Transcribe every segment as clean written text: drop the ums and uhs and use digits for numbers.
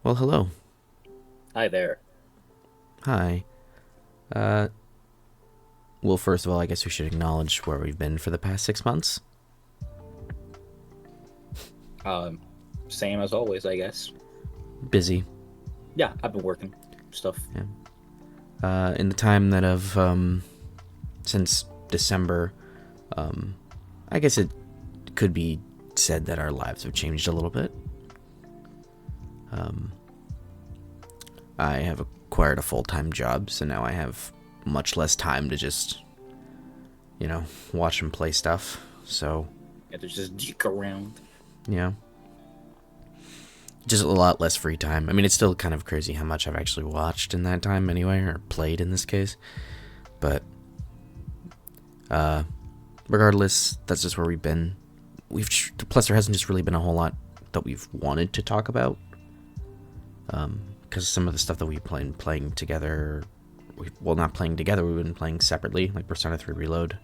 Well, hello. Hi there. Hi. Uh, well, first of all, I guess we should acknowledge where we've been for the past 6 months. Um, Same as always, I guess. Busy. Yeah, I've been working stuff. Yeah. In the time that of since December, um, I guess it could be said that our lives have changed a little bit. Um, I have acquired a full-time job, so now I have much less time to just, watch and play stuff. So, Yeah, there's just dick around. yeah, just a lot less free time. I mean, it's still kind of crazy how much I've actually watched in that time anyway, or played in this case. But regardless, that's just where we've been. Plus there hasn't just really been a whole lot that we've wanted to talk about, because some of the stuff that we've been playing together, not playing together, we've been playing separately, like Persona 3 Reload.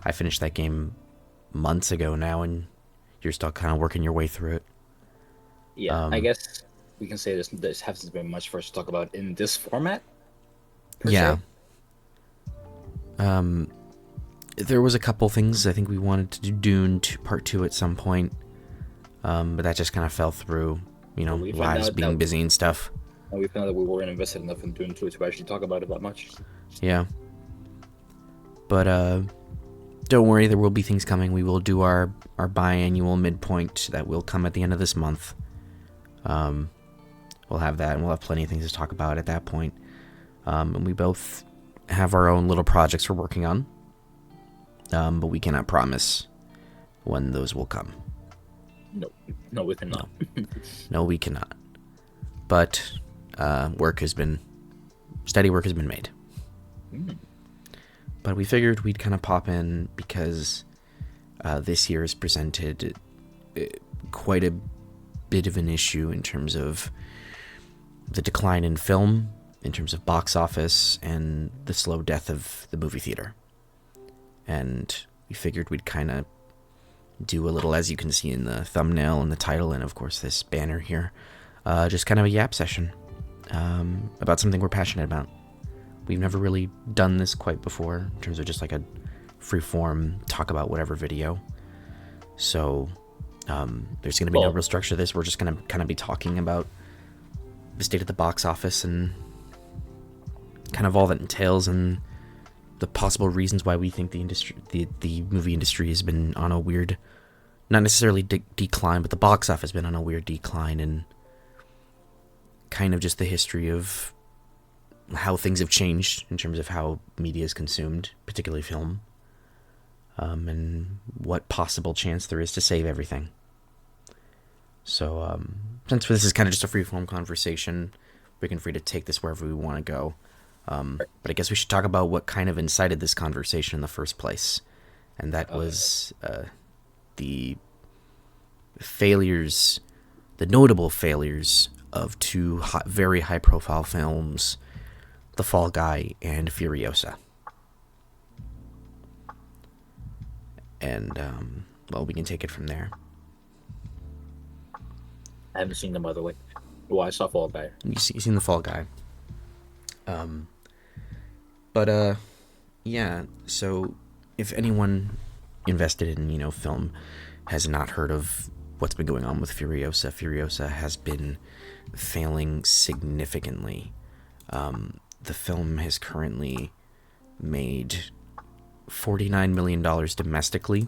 I finished that game months ago now, and you're still kind of working your way through it. Yeah, I guess we can say this hasn't been much for us to talk about in this format per Yeah, se. there was a couple things I think we wanted to do Dune Part 2 at some point, but that just kind of fell through, But we found lives out being that busy and stuff. we weren't invested enough in doing two to actually talk about it that much. Yeah, but don't worry, there will be things coming. We will do our biannual midpoint that will come at the end of this month. We'll have that, and we'll have plenty of things to talk about at that point. And we both have our own little projects we're working on, but we cannot promise when those will come. No, no, we cannot. No, we cannot. But steady work has been made. Mm. But we figured we'd kind of pop in because this year has presented quite a bit of an issue in terms of the decline in film, in terms of box office, and the slow death of the movie theater. And we figured we'd kind of do a little, as you can see in the thumbnail and the title, and of course this banner here, just kind of a yap session about something we're passionate about. We've never really done this quite before in terms of just like a free-form talk about whatever video. So there's going to be no Well, real structure to this. We're just going to kind of be talking about the state of the box office and kind of all that entails, and the possible reasons why we think the movie industry has been on a weird, not necessarily decline, but the box office has been on a weird decline, and kind of just the history of how things have changed in terms of how media is consumed, particularly film, and what possible chance there is to save everything. So, since this is kind of just a free-form conversation, we can free to take this wherever we want to go. But I guess we should talk about what kind of incited this conversation in the first place, and that was the failures, the notable failures of two very high-profile films, The Fall Guy and Furiosa. And well, we can take it from there. I haven't seen them by the way. Well, I saw Fall Guy. You've seen The Fall Guy. But yeah. So if anyone invested in film has not heard of what's been going on with Furiosa, Furiosa has been failing significantly. The film has currently made $49 million domestically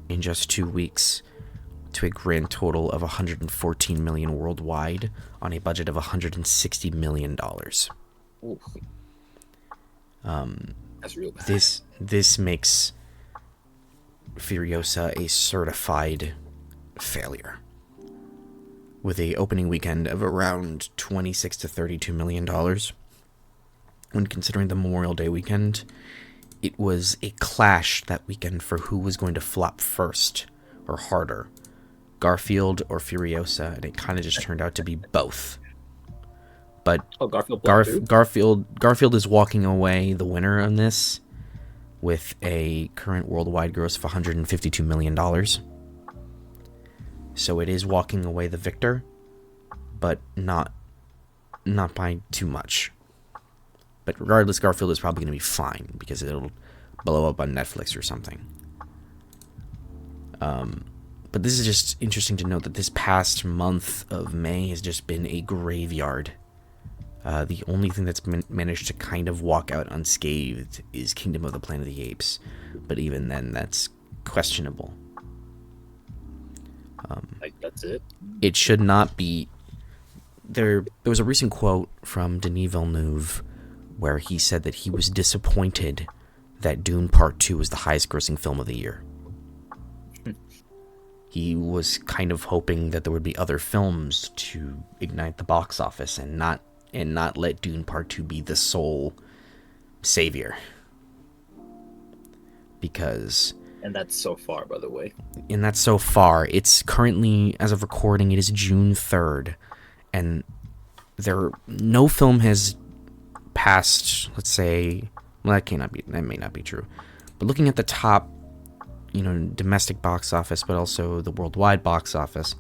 in just 2 weeks, to a grand total of $114 million worldwide on a budget of $160 million. Ooh, that's real bad. This makes Furiosa a certified failure, with a opening weekend of around $26 to $32 million. When considering the Memorial Day weekend, it was a clash that weekend for who was going to flop first or harder, Garfield or Furiosa, and it kind of just turned out to be both. But Oh, Garfield Block too. Garfield is walking away the winner on this with a current worldwide gross of $152 million. So it is walking away the victor, but not not by too much. But regardless, Garfield is probably going to be fine because it'll blow up on Netflix or something. But this is just interesting to note that this past month of May has just been a graveyard. The only thing that's managed to kind of walk out unscathed is Kingdom of the Planet of the Apes. But even then, that's questionable. That's it? It should not be. There was a recent quote from Denis Villeneuve where he said that he was disappointed that Dune Part 2 was the highest grossing film of the year. He was kind of hoping that there would be other films to ignite the box office and not let Dune Part 2 be the sole savior. Because... And that's so far, by the way. And that's so far. It's currently, as of recording, it is June 3rd. And no film has passed, let's say... Well, that may not be true. But looking at the top, domestic box office, but also the worldwide box office,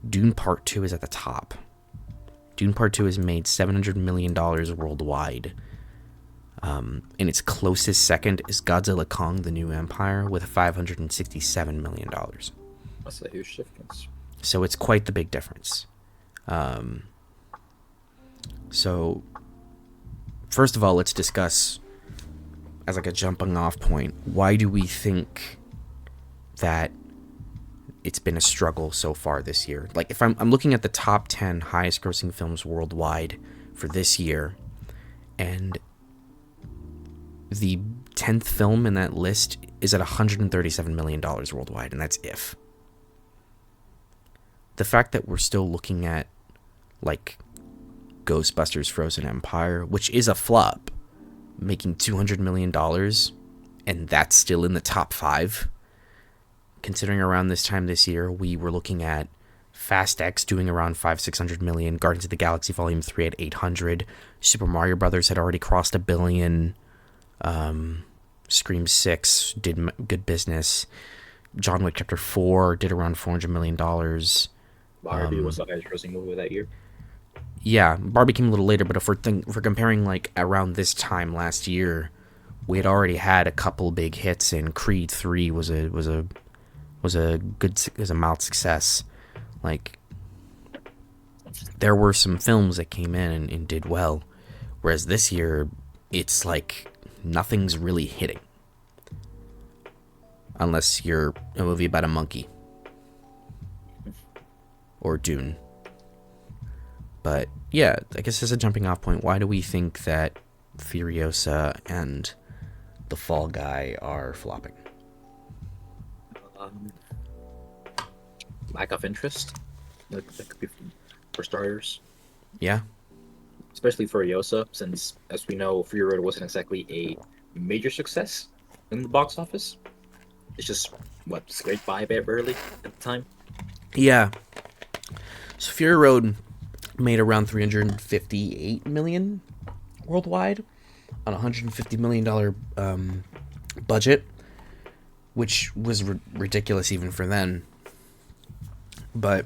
Dune Part 2 is at the top. Dune Part 2 has made $700 million worldwide. And its closest second is Godzilla Kong: The New Empire with $567 million. That's a huge difference. So it's quite the big difference. So, first of all, let's discuss, as like a jumping off point, why do we think that it's been a struggle so far this year? Like, if I'm looking at the top 10 highest grossing films worldwide for this year, and the 10th film in that list is at $137 million worldwide, and that's if. The fact that we're still looking at, like, Ghostbusters Frozen Empire, which is a flop, making $200 million, and that's still in the top 5. Considering around this time this year, we were looking at Fast X doing around $500-600 million, Guardians of the Galaxy Volume 3 at $800, Super Mario Brothers had already crossed $1 billion, Scream 6 did good business, John Wick Chapter 4 did around $400 million. Barbie was the highest grossing movie that year. Yeah, Barbie came a little later, but if we're comparing like around this time last year, we had already had a couple big hits, and Creed 3 was a mild success. Like, there were some films that came in and did well, whereas this year it's like nothing's really hitting, unless you're a movie about a monkey or Dune. But yeah, I guess as a jumping off point, why do we think that Furiosa and The Fall Guy are flopping? Lack of interest. That could be for starters. Yeah. Especially Furiosa, since, as we know, Fury Road wasn't exactly a major success in the box office. It's just, scraped by barely at the time. Yeah. So Fury Road made around $358 million worldwide on a $150 million budget, which was ridiculous even for then. But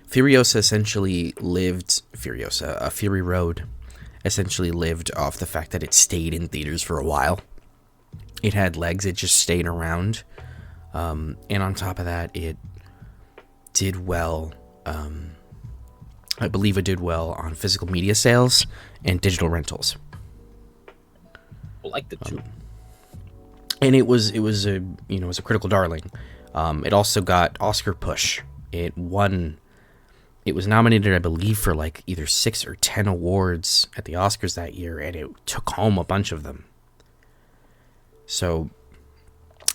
Fury Road essentially lived off the fact that it stayed in theaters for a while. It had legs, it just stayed around. And on top of that, it did well. I believe it did well on physical media sales and digital rentals. I liked it too. And it was a critical darling. It also got Oscar push. It was nominated, I believe, for like either 6 or 10 awards at the Oscars that year, and it took home a bunch of them. So,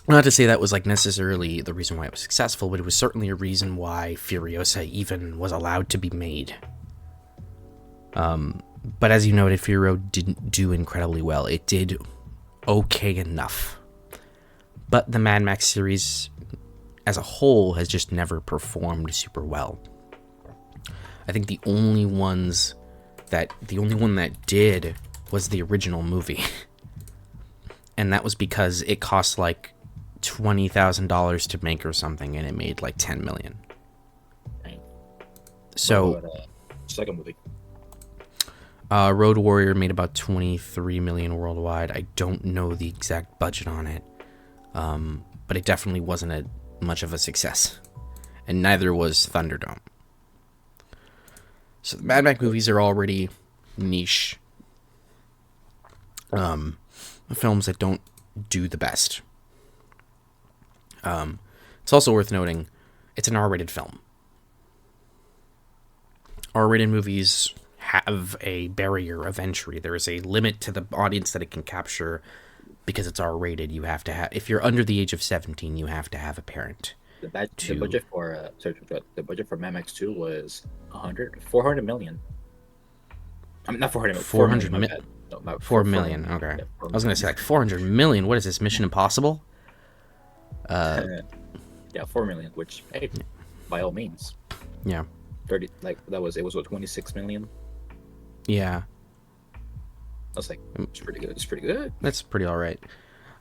not to say that was like necessarily the reason why it was successful, but it was certainly a reason why Furiosa even was allowed to be made. But as you noted, Fury Road didn't do incredibly well. It did okay enough. But the Mad Max series as a whole has just never performed super well. I think the only one that did was the original movie. And that was because it cost like $20,000 to make or something, and it made like $10 million. Dang. So, second movie. Road Warrior made about 23 million worldwide. I don't know the exact budget on it, but it definitely wasn't much of a success, and neither was Thunderdome. So the Mad Max movies are already niche films that don't do the best. It's also worth noting it's an R-rated film. R-rated movies have a barrier of entry. There is a limit to the audience that it can capture because it's R-rated. You have to have, if you're under the age of 17, you have to have a parent. The budget for Mad Max 2 was 400 million. I mean, not 400 million. 400 million. No, 4 million. Okay. Yeah, I was going to say like 400 million. What is this, Mission Impossible? Yeah, 4 million, which, hey, by all means. Yeah. 30, like, it was what, 26 million? Yeah. I was like, it's pretty good. It's pretty good. That's pretty all right.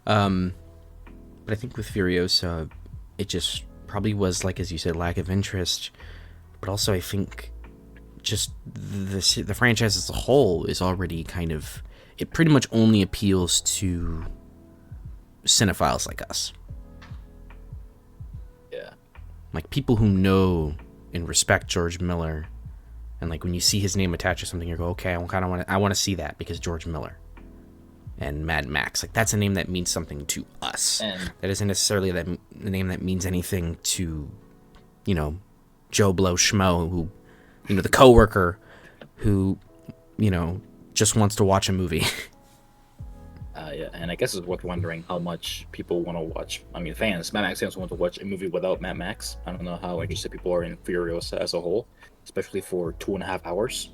But I think with Furiosa, it just probably was, like, as you said, lack of interest. But also, I think just the franchise as a whole is already kind of... It pretty much only appeals to cinephiles like us. Yeah. Like, people who know and respect George Miller, and like when you see his name attached to something, you go, okay, I want to see that because George Miller and Mad Max, like that's a name that means something to us. And that isn't necessarily the name that means anything to, Joe Blow Schmo, who, the coworker who, just wants to watch a movie. Yeah, and I guess it's worth wondering how much people want to watch. I mean, Mad Max fans want to watch a movie without Mad Max. I don't know how interested people are in Furiosa as a whole, especially for 2.5 hours.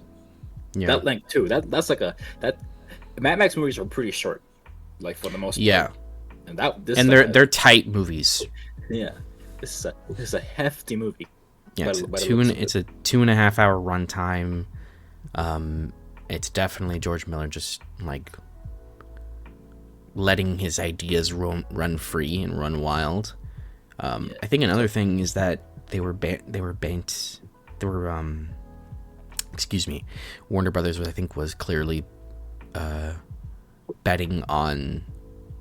Yeah. That length too. That's like that. Mad Max movies are pretty short, like for the most part. Yeah. And they're tight movies. Yeah. This is a hefty movie. Yeah, it's a 2.5 hour runtime. It's definitely George Miller just like letting his ideas run free and run wild. I think another thing is that Warner Brothers was clearly betting on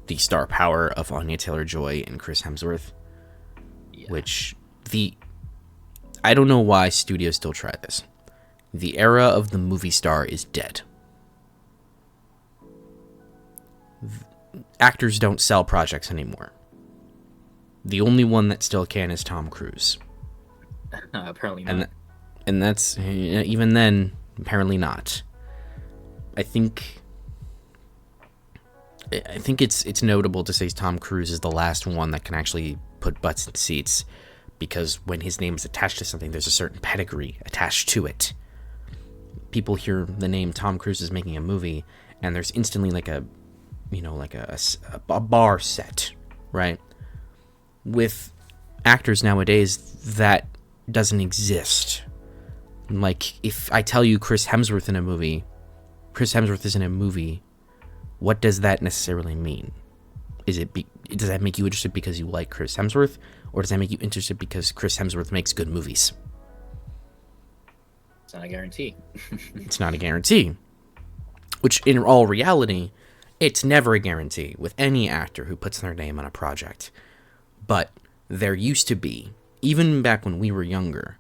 the star power of Anya Taylor-Joy and Chris Hemsworth, which I don't know why studios still try this. The era of the movie star is dead. Actors don't sell projects anymore. The only one that still can is Tom Cruise. Apparently not. And that's, even then, apparently not. I think it's notable to say Tom Cruise is the last one that can actually put butts in seats, because when his name is attached to something, there's a certain pedigree attached to it. People hear the name Tom Cruise is making a movie, and there's instantly like a bar set, right? With actors nowadays, that doesn't exist. Like, if I tell you Chris Hemsworth is in a movie, what does that necessarily mean? Does that make you interested because you like Chris Hemsworth, or does that make you interested because Chris Hemsworth makes good movies? It's not a guarantee. It's not a guarantee. Which, in all reality, it's never a guarantee with any actor who puts their name on a project. But there used to be, even back when we were younger,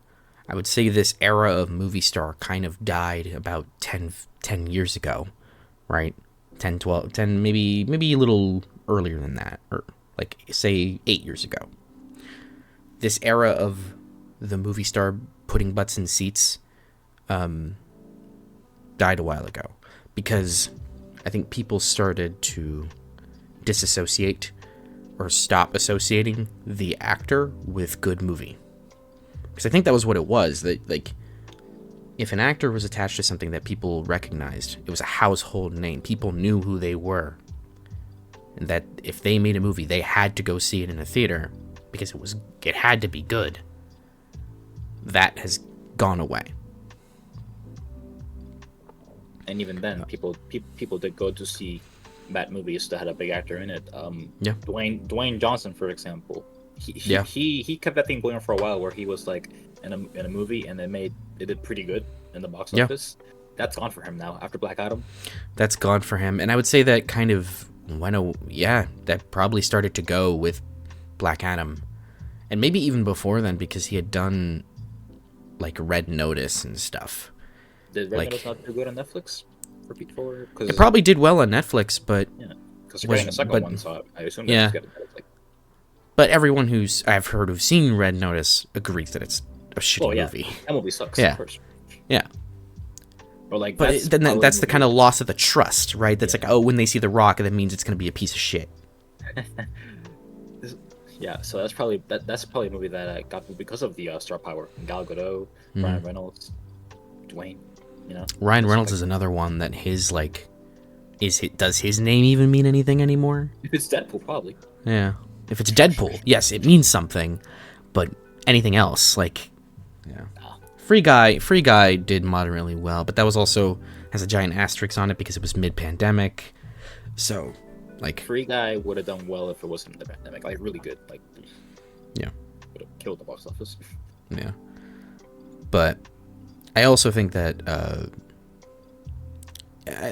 I would say this era of movie star kind of died about 10 years ago, right? 10, 12, 10, maybe a little earlier than that, or like, say, 8 years ago. This era of the movie star putting butts in seats died a while ago, because I think people started to disassociate or stop associating the actor with good movie. Because I think that was what it was. That, like, if an actor was attached to something that people recognized, it was a household name. People knew who they were. And that if they made a movie, they had to go see it in a theater because it had to be good. That has gone away. And even then, people did go to see bad movies that had a big actor in it. Dwayne Johnson, for example, he kept that thing going for a while, where he was like in a movie and it did pretty good in the box office. that's gone for him now after Black Adam. That's gone for him, and I would say that kind of that probably started to go with Black Adam, and maybe even before then because he had done like Red Notice and stuff. Did Red Notice not do good on Netflix? It probably did well on Netflix, but yeah, because you're getting a second one, so I assume yeah. Get it. But everyone I've heard who's seen Red Notice agrees that it's a shitty movie. That movie sucks. Yeah, of course. Yeah. Or like, but that's the kind of loss of the trust, right? That's like, oh, when they see The Rock, that means it's going to be a piece of shit. Yeah, so that's probably a movie that got me because of the star power. Gal Gadot, Ryan Reynolds, Dwayne. You know, Ryan Reynolds is another one that does his name even mean anything anymore? If it's Deadpool, probably. Yeah. If it's Deadpool, yes, it means something, but anything else, like, yeah. Free Guy did moderately well, but that was also has a giant asterisk on it because it was mid-pandemic. So, like, Free Guy would have done well if it wasn't the pandemic. Like, really good. Like, yeah, would have killed the box office. Yeah, but I also think that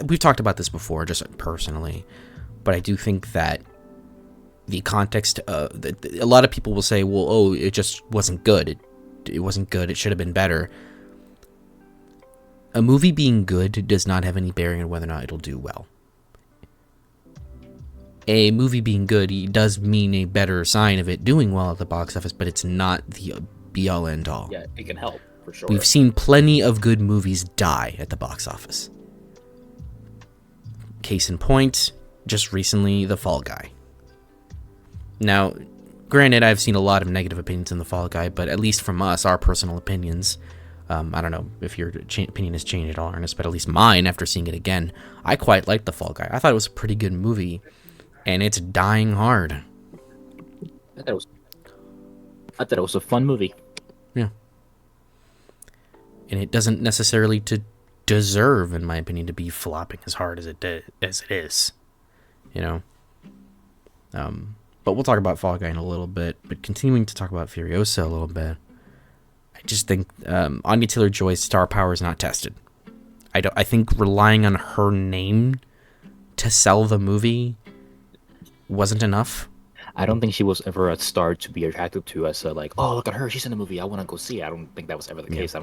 we've talked about this before, just personally, but I do think that the context, a lot of people will say, well, oh, it just wasn't good. It wasn't good. It should have been better. A movie being good does not have any bearing on whether or not it'll do well. A movie being good does mean a better sign of it doing well at the box office, but it's not the be-all, end-all. Yeah, it can help, for sure. We've seen plenty of good movies die at the box office. Case in point, just recently, The Fall Guy. Now, granted, I've seen a lot of negative opinions in The Fall Guy, but at least from us, our personal opinions, I don't know if your opinion has changed at all, Ernest, but at least mine, after seeing it again, I quite liked The Fall Guy. I thought it was a pretty good movie, and it's dying hard. I thought it was a fun movie. Yeah. And it doesn't necessarily deserve, in my opinion, to be flopping as hard as it is. You know? But we'll talk about Fall Guy in a little bit. But continuing to talk about Furiosa a little bit, I just think Anya Taylor-Joy's star power is not tested. I think relying on her name to sell the movie wasn't enough. I don't think she was ever a star to be attracted to as like, oh, look at her, she's in the movie, I want to go see it. I don't think that was ever the case. I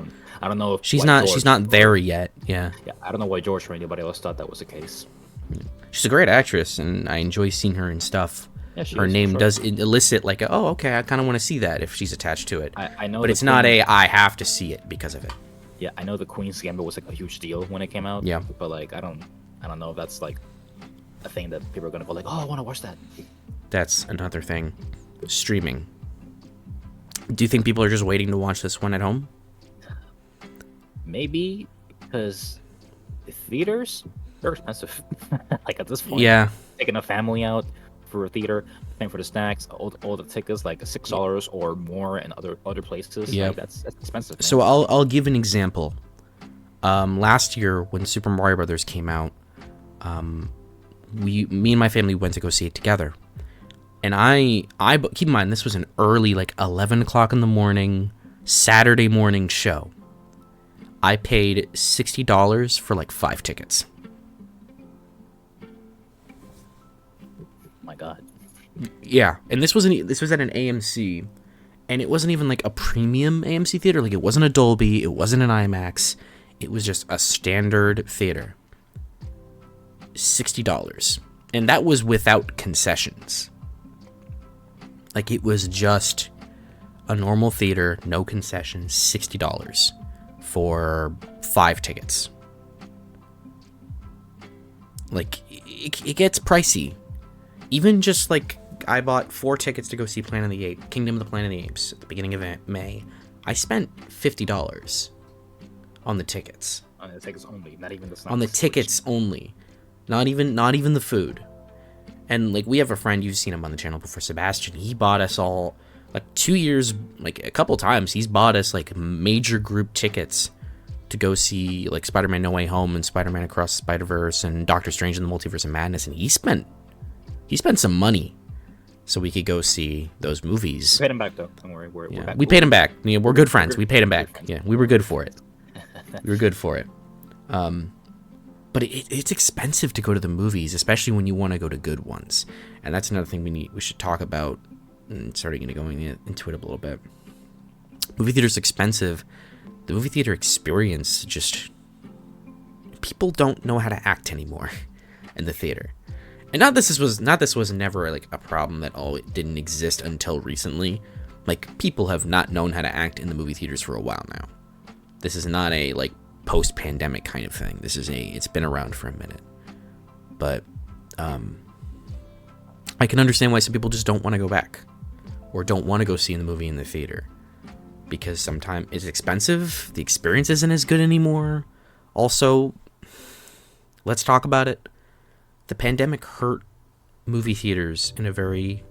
don't know if she's not there yet. Yeah, I don't know why George or anybody else thought that was the case. She's a great actress, and I enjoy seeing her in stuff. Yeah, her name does elicit like, oh, okay, I kind of want to see that if she's attached to it. I know, but it's not I have to see it because of it. Yeah, I know the Queen's Gambit was like a huge deal when it came out. Yeah, but like I don't know if that's like a thing that people are gonna go like, oh, I want to watch that. That's another thing. Streaming. Do you think people are just waiting to watch this one at home? Maybe, because the theaters, they're expensive. Like at this point, yeah, taking a family out for a theater, paying for the snacks, all the tickets, like $6 or more in other places. Yeah, like, that's expensive. Man. So I'll give an example. Last year when Super Mario Brothers came out, me and my family went to go see it together. And I keep in mind, this was an early, like 11 o'clock in the morning, Saturday morning show. I paid $60 for like 5 tickets. My God. Yeah, and this was at an AMC, and it wasn't even like a premium AMC theater. Like, it wasn't a Dolby, it wasn't an IMAX. It was just a standard theater. $60, and that was without concessions. Like, it was just a normal theater, no concessions, $60 for 5 tickets. Like, it gets pricey. Even just, like, I bought 4 tickets to go see Kingdom of the Planet of the Apes at the beginning of May. I spent $50 on the tickets. On the tickets only, not even the snacks. On the tickets only. Not even the food. And, like, we have a friend, you've seen him on the channel before, Sebastian. He bought us all, like, 2 years, like, a couple times, he's bought us, like, major group tickets to go see, like, Spider-Man No Way Home and Spider-Man Across the Spider-Verse and Doctor Strange in the Multiverse of Madness. And he spent some money so we could go see those movies. We paid him back, though. Don't worry. We're back. We paid him back. Yeah, we're good friends. We paid him back. Yeah, we were good for it. We were good for it. But it's expensive to go to the movies, especially when you want to go to good ones. And that's another thing we should talk about, and starting to going into it a little bit. Movie theater's expensive. The movie theater experience, just people don't know how to act anymore in the theater. And this was never like a problem that it didn't exist until recently. Like, people have not known how to act in the movie theaters for a while now. This is not a like post-pandemic kind of thing. It's been around for a minute. But I can understand why some people just don't want to go back or don't want to go see the movie in the theater, because sometimes it's expensive, the experience isn't as good anymore. Also, let's talk about it. The pandemic hurt movie theaters in a very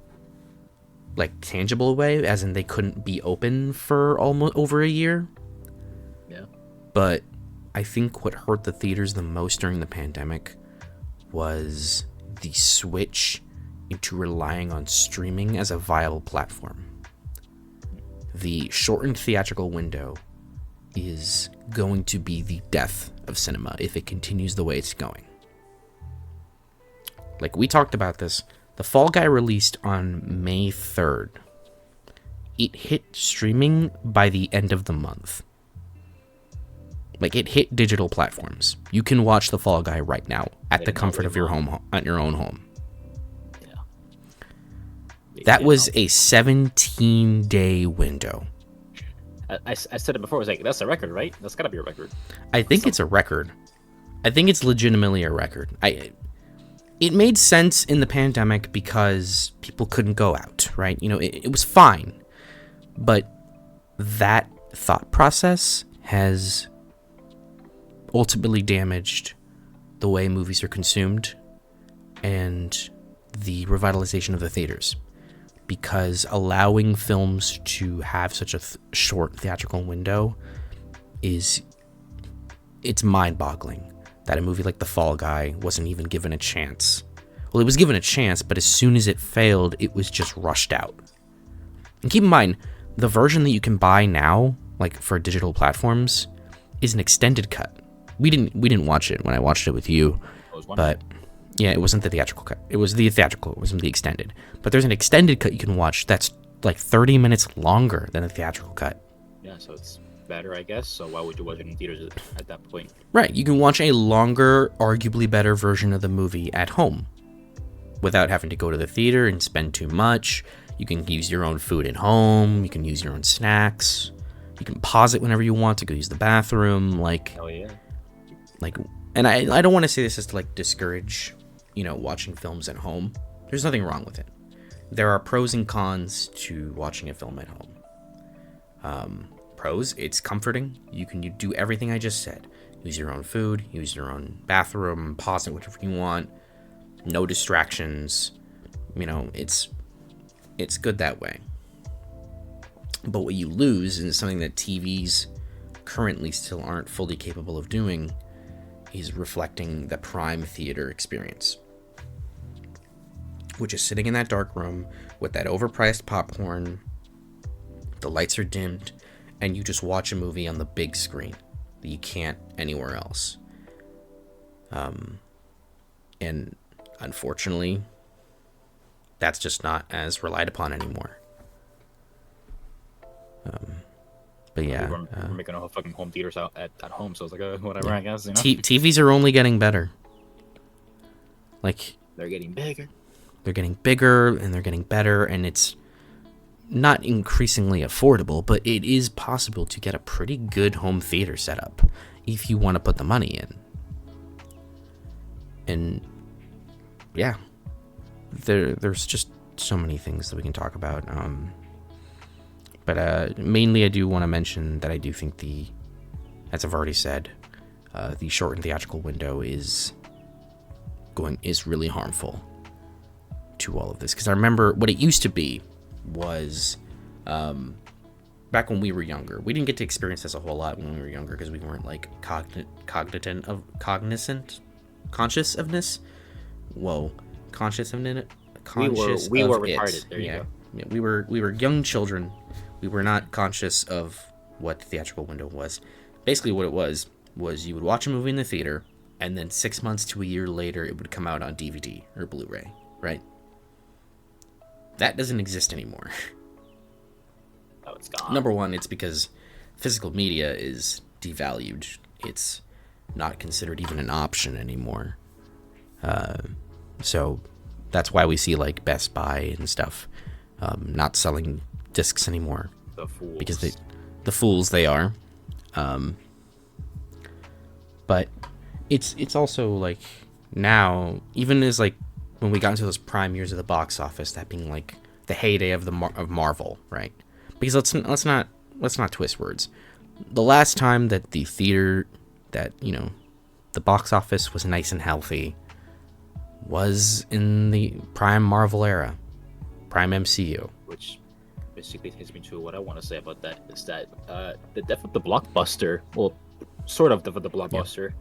like tangible way, as in they couldn't be open for almost over a year. Yeah. But I think what hurt the theaters the most during the pandemic was the switch into relying on streaming as a viable platform. The shortened theatrical window is going to be the death of cinema if it continues the way it's going. Like, we talked about this. The Fall Guy released on May 3rd. It hit streaming by the end of the month. Like, it hit digital platforms. You can watch The Fall Guy right now at the comfort of your home, at your own home. Yeah. That was a 17-day window. I said it before. I was like, that's a record, right? That's got to be a record. I think it's a record. I think it's legitimately a record. It made sense in the pandemic because people couldn't go out, right? You know, it was fine. But that thought process has ultimately damaged the way movies are consumed and the revitalization of the theaters, because allowing films to have such a short theatrical window it's mind-boggling that a movie like The Fall Guy wasn't even given a chance. Well, it was given a chance, but as soon as it failed, it was just rushed out. And keep in mind, the version that you can buy now, like for digital platforms, is an extended cut. We didn't watch it when I watched it with you, but yeah, it wasn't the theatrical cut. It was the theatrical. It wasn't the extended. But there's an extended cut you can watch that's like 30 minutes longer than the theatrical cut. Yeah, so it's better, I guess. So why would you watch it in theaters at that point? Right, you can watch a longer, arguably better version of the movie at home without having to go to the theater and spend too much. You can use your own food at home. You can use your own snacks. You can pause it whenever you want to go use the bathroom. Like, oh yeah. Like, and I don't want to say this as to like discourage, you know, watching films at home. There's nothing wrong with it. There are pros and cons to watching a film at home. Pros, it's comforting. You can do everything I just said. Use your own food, use your own bathroom, pause it whatever you want. No distractions. You know, it's good that way. But what you lose is something that TVs currently still aren't fully capable of doing, is reflecting the prime theater experience, which is sitting in that dark room with that overpriced popcorn, the lights are dimmed, and you just watch a movie on the big screen that you can't anywhere else. And unfortunately, that's just not as relied upon anymore. But yeah, we're making a fucking home theaters out at home, so it's like whatever, yeah. I guess. You know? TVs are only getting better. Like, they're getting bigger. They're getting bigger and they're getting better, and it's not increasingly affordable, but it is possible to get a pretty good home theater setup if you want to put the money in. And yeah, there's just so many things that we can talk about. But mainly I do want to mention that I do think as I've already said, the shortened theatrical window is really harmful to all of this. Because I remember what it used to be was, back when we were younger, we didn't get to experience this a whole lot when we were younger because we weren't like conscious of this. Whoa, conscious of it. We were retarded. There you go. Yeah, we were young children. We were not conscious of what the theatrical window was. Basically, what it was was you would watch a movie in the theater, and then 6 months to a year later, it would come out on DVD or Blu-ray, right? That doesn't exist anymore. Oh, it's gone. Number one, it's because physical media is devalued. It's not considered even an option anymore. So that's why we see like Best Buy and stuff not selling discs anymore. The fools. Because the fools they are. But it's also like now, even as like when we got into those prime years of the box office, that being like the heyday of of Marvel, right? Because let's not twist words. The last time that the theater, that the box office was nice and healthy, was in the prime Marvel era, prime MCU. Which basically takes me to what I want to say about that is that the death of the blockbuster, well, sort of the blockbuster,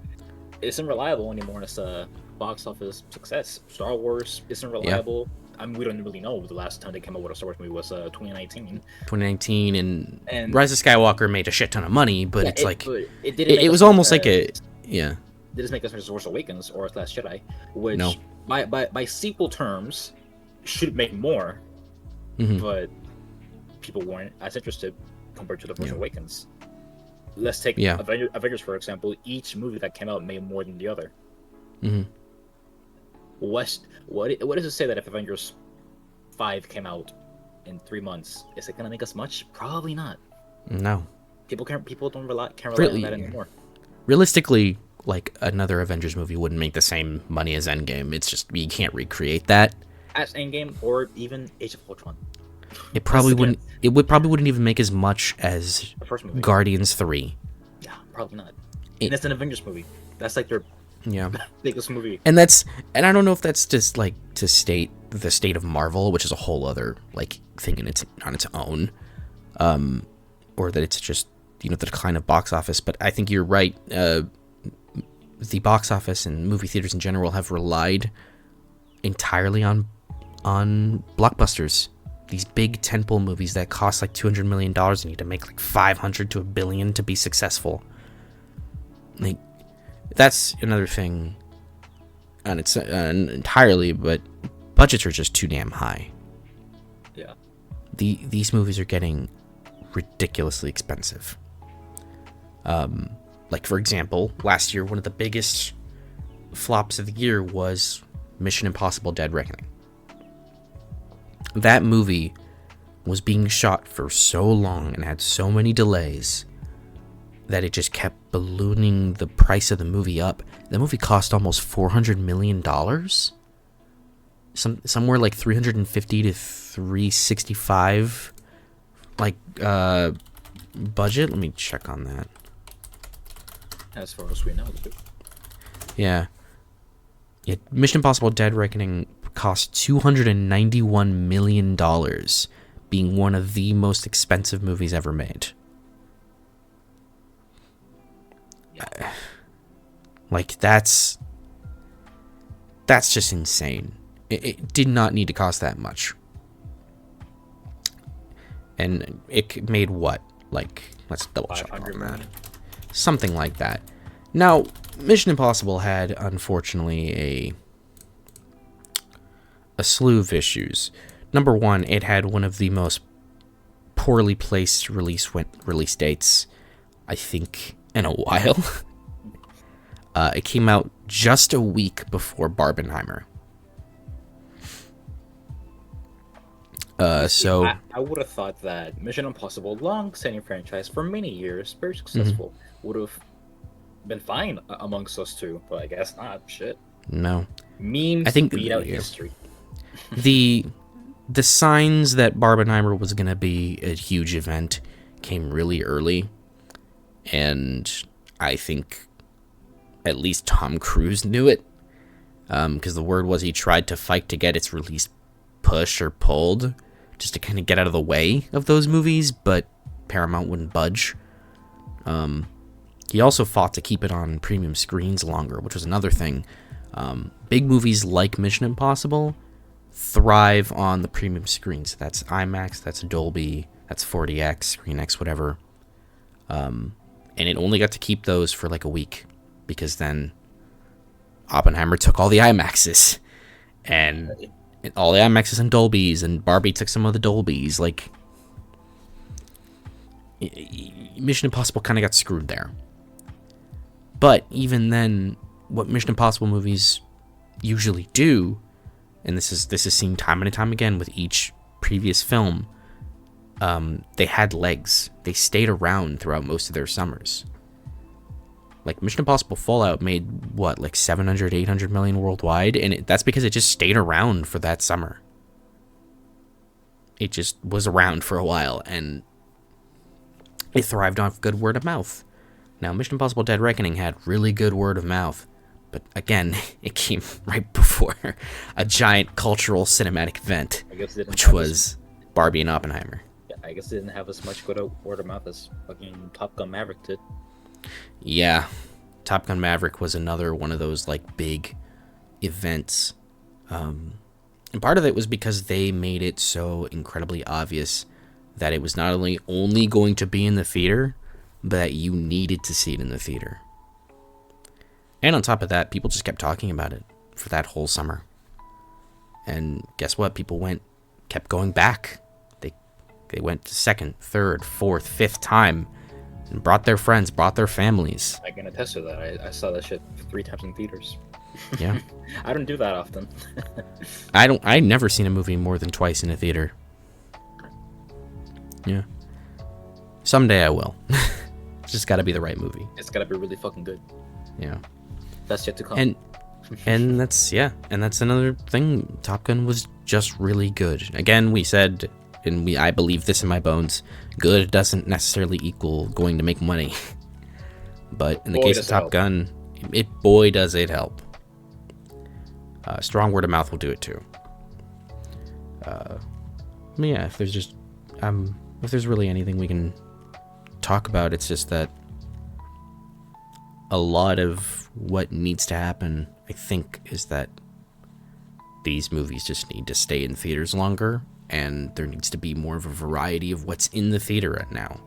isn't reliable anymore as a box office success. Star Wars isn't reliable. Yeah. I mean, we don't really know. The last time they came out with a Star Wars movie was 2019. 2019, and Rise of Skywalker made a shit ton of money, but yeah, it's like it was almost like a yeah. It doesn't make us as Force Awakens or Last Jedi, which by sequel terms should make more, but people weren't as interested compared to the Force Awakens. Let's take Avengers for example. Each movie that came out made more than the other. What does it say that if Avengers 5 came out in 3 months, is it gonna make us much? Probably not. No. People can't rely on that anymore. Realistically, like another Avengers movie wouldn't make the same money as Endgame. It's just you can't recreate that. As Endgame or even Age of Ultron. It probably wouldn't. It probably wouldn't even make as much as the first movie. Guardians 3. Yeah, probably not. And it's an Avengers movie. That's like their biggest movie. And I don't know if that's just like to state the state of Marvel, which is a whole other like thing on its own, or that it's just the decline of box office. But I think you're right. The box office and movie theaters in general have relied entirely on blockbusters. These big tentpole movies that cost like $200 million and need to make like 500 to $1 billion to be successful. Like, that's another thing, and it's entirely, but budgets are just too damn high. Yeah. These movies are getting ridiculously expensive. Like, for example, last year, one of the biggest flops of the year was Mission Impossible Dead Reckoning. That movie was being shot for so long and had so many delays that it just kept ballooning the price of the movie up. The movie cost almost $400 million. Somewhere like 350 to 365 like budget. Let me check on that. As far as we know. Yeah. Mission Impossible Dead Reckoning cost $291 million, being one of the most expensive movies ever made. Yeah. Like, that's just insane. It did not need to cost that much. And it made what? Like, let's double check on that. Million. Something like that. Now, Mission Impossible had, unfortunately, a slew of issues. Number one, it had one of the most poorly placed release dates, I think, in a while. It came out just a week before Barbenheimer. So I would have thought that Mission Impossible, long-standing franchise for many years, very successful, would have been fine amongst us two, but I guess not. Shit. No. Memes I think beat out history. The signs that Barbenheimer was going to be a huge event came really early, and I think at least Tom Cruise knew it, because the word was he tried to fight to get its release pushed or pulled just to kind of get out of the way of those movies, but Paramount wouldn't budge. He also fought to keep it on premium screens longer, which was another thing. Big movies like Mission Impossible thrive on the premium screens. That's IMAX, that's Dolby, that's 4DX, ScreenX, whatever. and it only got to keep those for like a week, because then Oppenheimer took all the IMAXs, and all the IMAXs and Dolbys, and Barbie took some of the Dolbys. Like, Mission Impossible kind of got screwed there. But even then, what Mission Impossible movies usually do, and this is seen time and time again with each previous film, they had legs. They stayed around throughout most of their summers. Like, Mission Impossible Fallout made, what, like 700, 800 million worldwide? And that's because it just stayed around for that summer. It just was around for a while, and it thrived off good word of mouth. Now, Mission Impossible Dead Reckoning had really good word of mouth, but again, it came right before a giant cultural cinematic event, which was Barbie and Oppenheimer. Yeah, I guess it didn't have as much good word of mouth as fucking Top Gun Maverick did. Yeah, Top Gun Maverick was another one of those like big events, and part of it was because they made it so incredibly obvious that it was not only going to be in the theater, but that you needed to see it in the theater. And on top of that, people just kept talking about it for that whole summer. And guess what? People kept going back. They went to second, third, fourth, fifth time, and brought their friends, brought their families. I can attest to that. I saw that shit 3 times in theaters. Yeah. I don't do that often. I never seen a movie more than twice in a theater. Yeah. Someday I will. It's just gotta be the right movie. It's gotta be really fucking good. Yeah. That's yet to come. And that's another thing. Top Gun was just really good. Again, we said, and I believe this in my bones, good doesn't necessarily equal going to make money. But in the case of Top Gun, boy does it help. Strong word of mouth will do it too. Yeah, if there's really anything we can talk about, it's just that a lot of what needs to happen, I think, is that these movies just need to stay in theaters longer, and there needs to be more of a variety of what's in the theater right now.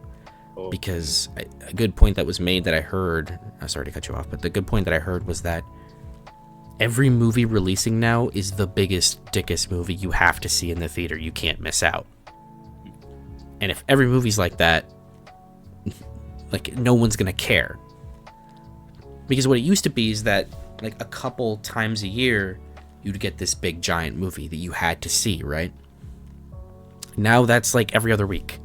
Because a good point that was made that I heard, sorry to cut you off, but the good point that I heard was that every movie releasing now is the biggest, dickest movie you have to see in the theater. You can't miss out. And if every movie's like that, like, no one's gonna care. Because what it used to be is that, like, a couple times a year, you'd get this big giant movie that you had to see, right? Now that's like every other week.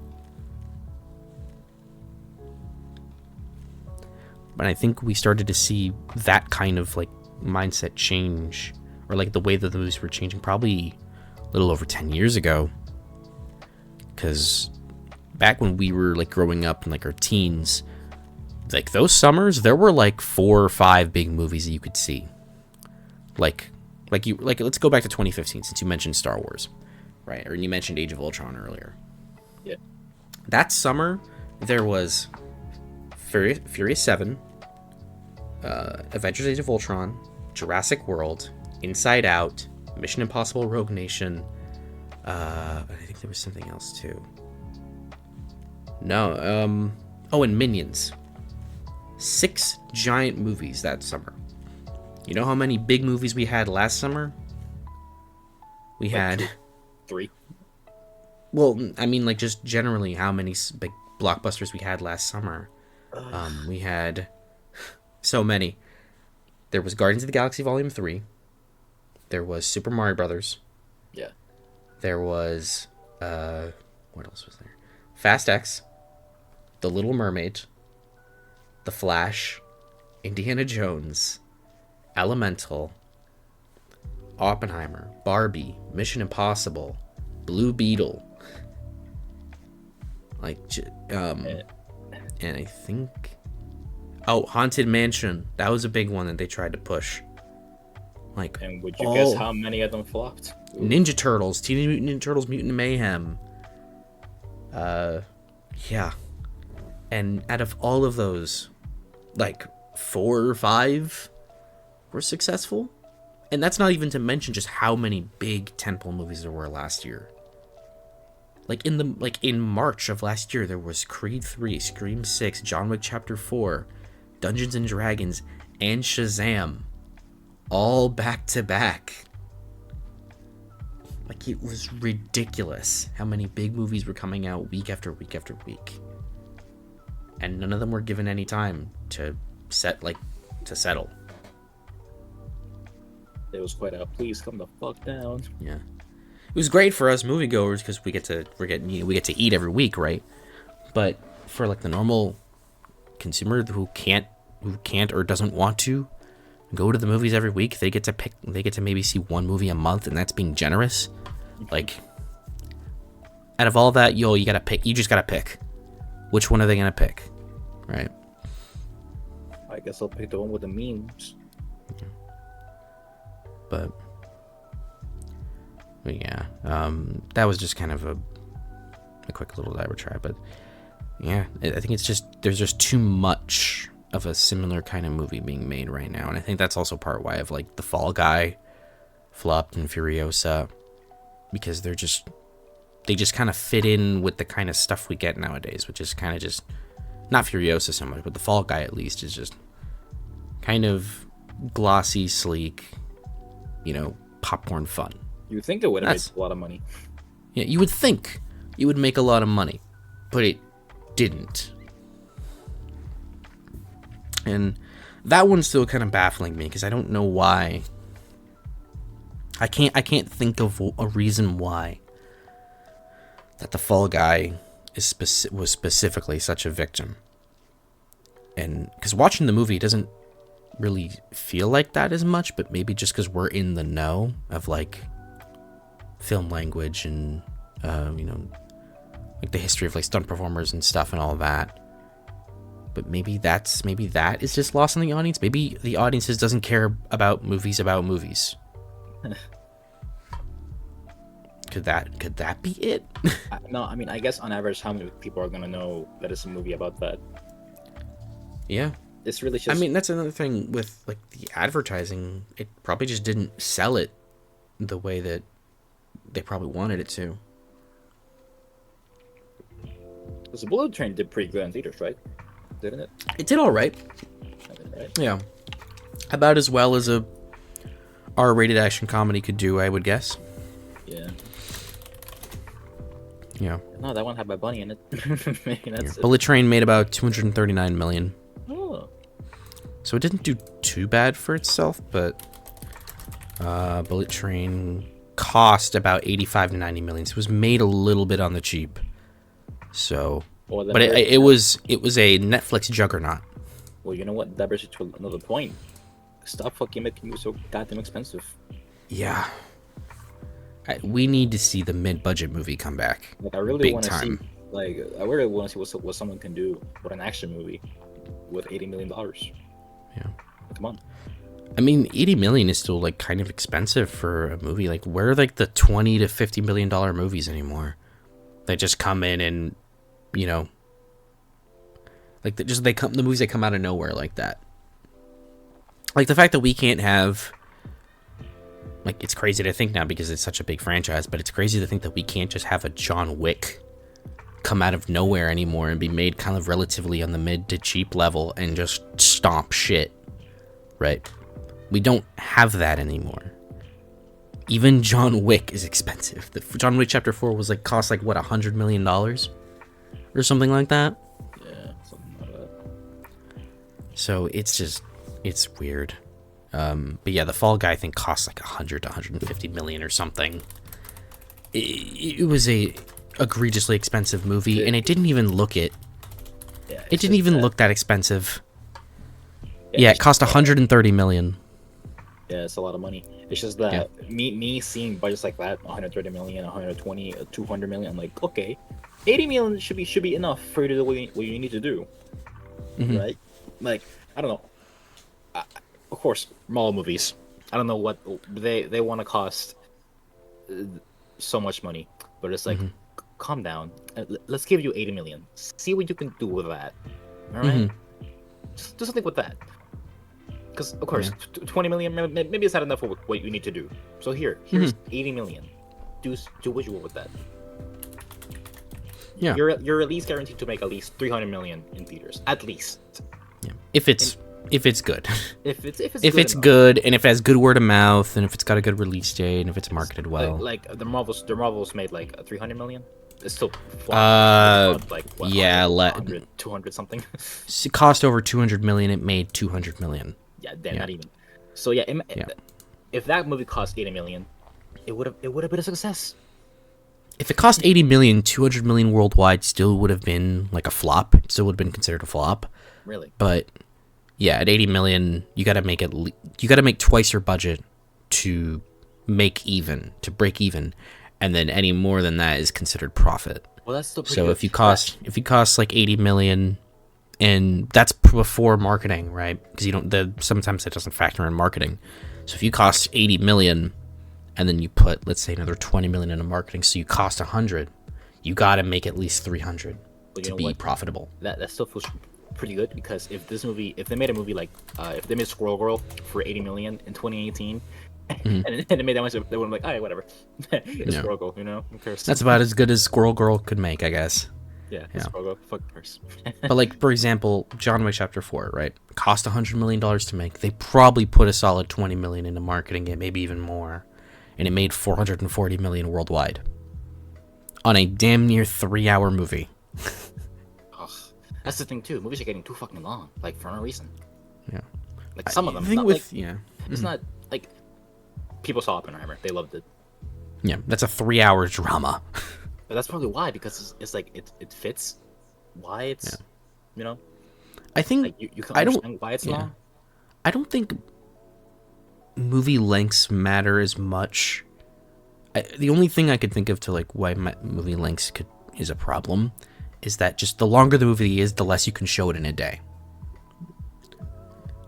But I think we started to see that kind of, like, mindset change, or like the way that the movies were changing, probably a little over 10 years ago. Because back when we were, like, growing up in, like, our teens, like, those summers, there were like 4 or 5 big movies that you could see. Like let's go back to 2015, since you mentioned Star Wars, right? Or you mentioned Age of Ultron earlier. Yeah. That summer, there was Furious 7, Avengers Age of Ultron, Jurassic World, Inside Out, Mission Impossible Rogue Nation, I think there was something else too. No, and Minions. 6 giant movies that summer. You know how many big movies we had last summer? We had 3. Well, I mean, like, just generally how many big blockbusters we had last summer. We had so many. There was Guardians of the Galaxy Volume 3. There was Super Mario Brothers. Yeah. There was, what else was there? Fast X, The Little Mermaid, The Flash, Indiana Jones, Elemental, Oppenheimer, Barbie, Mission Impossible, Blue Beetle. Like, and I think, Haunted Mansion. That was a big one that they tried to push. Like, and would you guess how many of them flopped? Ninja Turtles, Teenage Mutant Ninja Turtles, Mutant Mayhem. Yeah. And out of all of those, like, 4 or 5 were successful. And that's not even to mention just how many big tentpole movies there were last year. Like in March of last year, there was Creed 3, Scream 6, John Wick Chapter 4, Dungeons and Dragons, and Shazam, all back to back. Like, it was ridiculous how many big movies were coming out week after week after week, and none of them were given any time to settle. It was quite a please come the fuck down. Yeah, it was great for us moviegoers because we get to eat every week, right? But for like the normal consumer who can't or doesn't want to go to the movies every week, they get to maybe see one movie a month, and that's being generous. Like, out of all that, you just gotta pick. Which one are they gonna pick, right? I guess I'll pick the one with the memes. But yeah, that was just kind of a quick little diatribe. But yeah, I think there's just too much of a similar kind of movie being made right now, and I think that's also part why of like The Fall Guy flopped and Furiosa, because they just kind of fit in with the kind of stuff we get nowadays, which is kind of just not Furiosa so much, but The Fall Guy at least is just kind of glossy, sleek, popcorn fun. You think it would have made a lot of money? Yeah, you would think it would make a lot of money, but it didn't. And that one's still kind of baffling me because I don't know why. I can't think of a reason why that The Fall Guy was specifically such a victim. And because watching the movie doesn't really feel like that as much, but maybe just because we're in the know of like film language and like the history of like stunt performers and stuff and all that. But maybe that is just lost on the audience. Maybe the audience just doesn't care about movies. Could that be it? No, I mean, I guess on average, how many people are gonna know that it's a movie about that? Yeah, it's really just. I mean, that's another thing with like the advertising. It probably just didn't sell it the way that they probably wanted it to. Because the Bullet Train did pretty good in theaters, right? Didn't it? It did all right. Right? Yeah, about as well as a R-rated action comedy could do, I would guess. Yeah. Yeah. No, that one had Bad Bunny in it. Maybe that's it. Bullet Train made about $239 million. Oh. So it didn't do too bad for itself, but Bullet Train cost about $85 to $90 million. So it was made a little bit on the cheap. So, but it was a Netflix juggernaut. Well, you know what? That brings you to another point. Stop fucking making movies so goddamn expensive. Yeah. We need to see the mid-budget movie come back. Like, I really want to see. Like, I really want to see what someone can do with an action movie with $80 million. Yeah. Come on. I mean, $80 million is still like kind of expensive for a movie. Like, where are like the $20 to $50 million movies anymore? They just come in and, like the movies that come out of nowhere like that. Like the fact that we can't have. Like, it's crazy to think now because it's such a big franchise, but it's crazy to think that we can't just have a John Wick come out of nowhere anymore and be made kind of relatively on the mid to cheap level and just stomp shit, right? We don't have that anymore. Even John Wick is expensive. John Wick Chapter 4 was cost what, $100 million? Or something like that? Yeah, something like that. So it's weird. But yeah, The Fall Guy I think cost like 100 to 150 million or something. It was a egregiously expensive movie, and it didn't even look it. Yeah, it didn't even look that expensive. Yeah, it cost 130 million. Yeah, it's a lot of money. It's just that me seeing budgets like that, 130 million, 120, 200 million, I'm like, okay, 80 million should be enough for you to do what you need to do, right? Like, I don't know. Of course, Marvel movies. I don't know what they want to cost so much money, but it's like, calm down. Let's give you 80 million. See what you can do with that. All right, just do something with that. Because of course, 20 million maybe it's not enough for what you need to do. So here's 80 million. Do what you want with that. Yeah. You're at least guaranteed to make at least 300 million in theaters, at least. Yeah. If it's good. If it's If it's good, and if it has good word of mouth, and if it's got a good release date, and if it's marketed well. Like the Marvels made like 300 million. It's still like what, yeah, 200 something. It cost over 200 million. It made 200 million. Yeah, not even. So yeah, if that movie cost 80 million, it would have been a success. If it cost 80 million, 200 million worldwide still would have been like a flop. It still would have been considered a flop. Really? But yeah, at 80 million, you got to make twice your budget to break even, and then any more than that is considered profit. Well, that's still pretty so good. if you cost like 80 million, and that's before marketing, right? Because sometimes it doesn't factor in marketing. So if you cost 80 million, and then you put, let's say, another 20 million into marketing, so you cost 100, you got to make at least 300 to be profitable. That still feels pretty good, because if they made a movie like if they made Squirrel Girl for 80 million in 2018, and they made that much, they would have been like, all right, whatever. It's Squirrel Girl, who cares? That's about as good as Squirrel Girl could make, I guess. Yeah. Squirrel Girl, fuck cares. But like, for example, John Wick Chapter 4, right? Cost $100 million to make. They probably put a solid 20 million into marketing it, maybe even more. And it made 440 million worldwide on a damn near 3-hour movie. Ugh. That's the thing too. Movies are getting too fucking long, like for no reason. Yeah. Like some of them. It's not like people saw Oppenheimer. They loved it. Yeah, that's a 3-hour drama. But that's probably why, because it's like it fits. Why it's I think like you can understand why it's long. I don't think movie lengths matter as much. The only thing I could think of to like why movie lengths is a problem is that just the longer the movie is, the less you can show it in a day.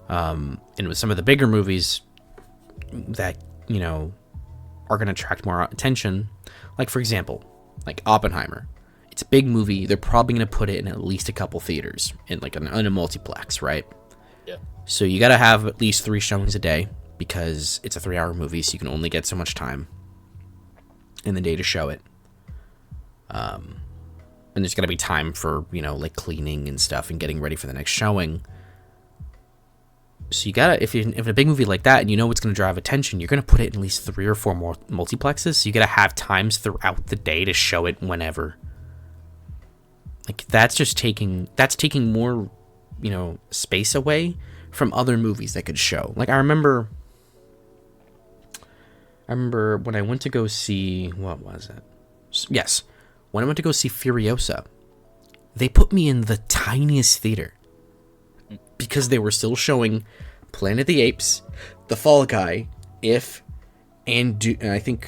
And with some of the bigger movies that are going to attract more attention, like for example, like Oppenheimer, it's a big movie. They're probably going to put it in at least a couple theaters in like in a multiplex, right? Yeah. So you got to have at least 3 showings a day, because it's a 3-hour movie, so you can only get so much time in the day to show it. And there's got to be time for, like cleaning and stuff and getting ready for the next showing. So you gotta, if a big movie like that and it's going to drive attention, you're going to put it in at least 3 or 4 more multiplexes. So you got to have times throughout the day to show it whenever. Like that's taking more, space away from other movies that could show. Like I remember when I went to go see, what was it? Yes, when I went to go see Furiosa, they put me in the tiniest theater because they were still showing Planet of the Apes, The Fall Guy, and I think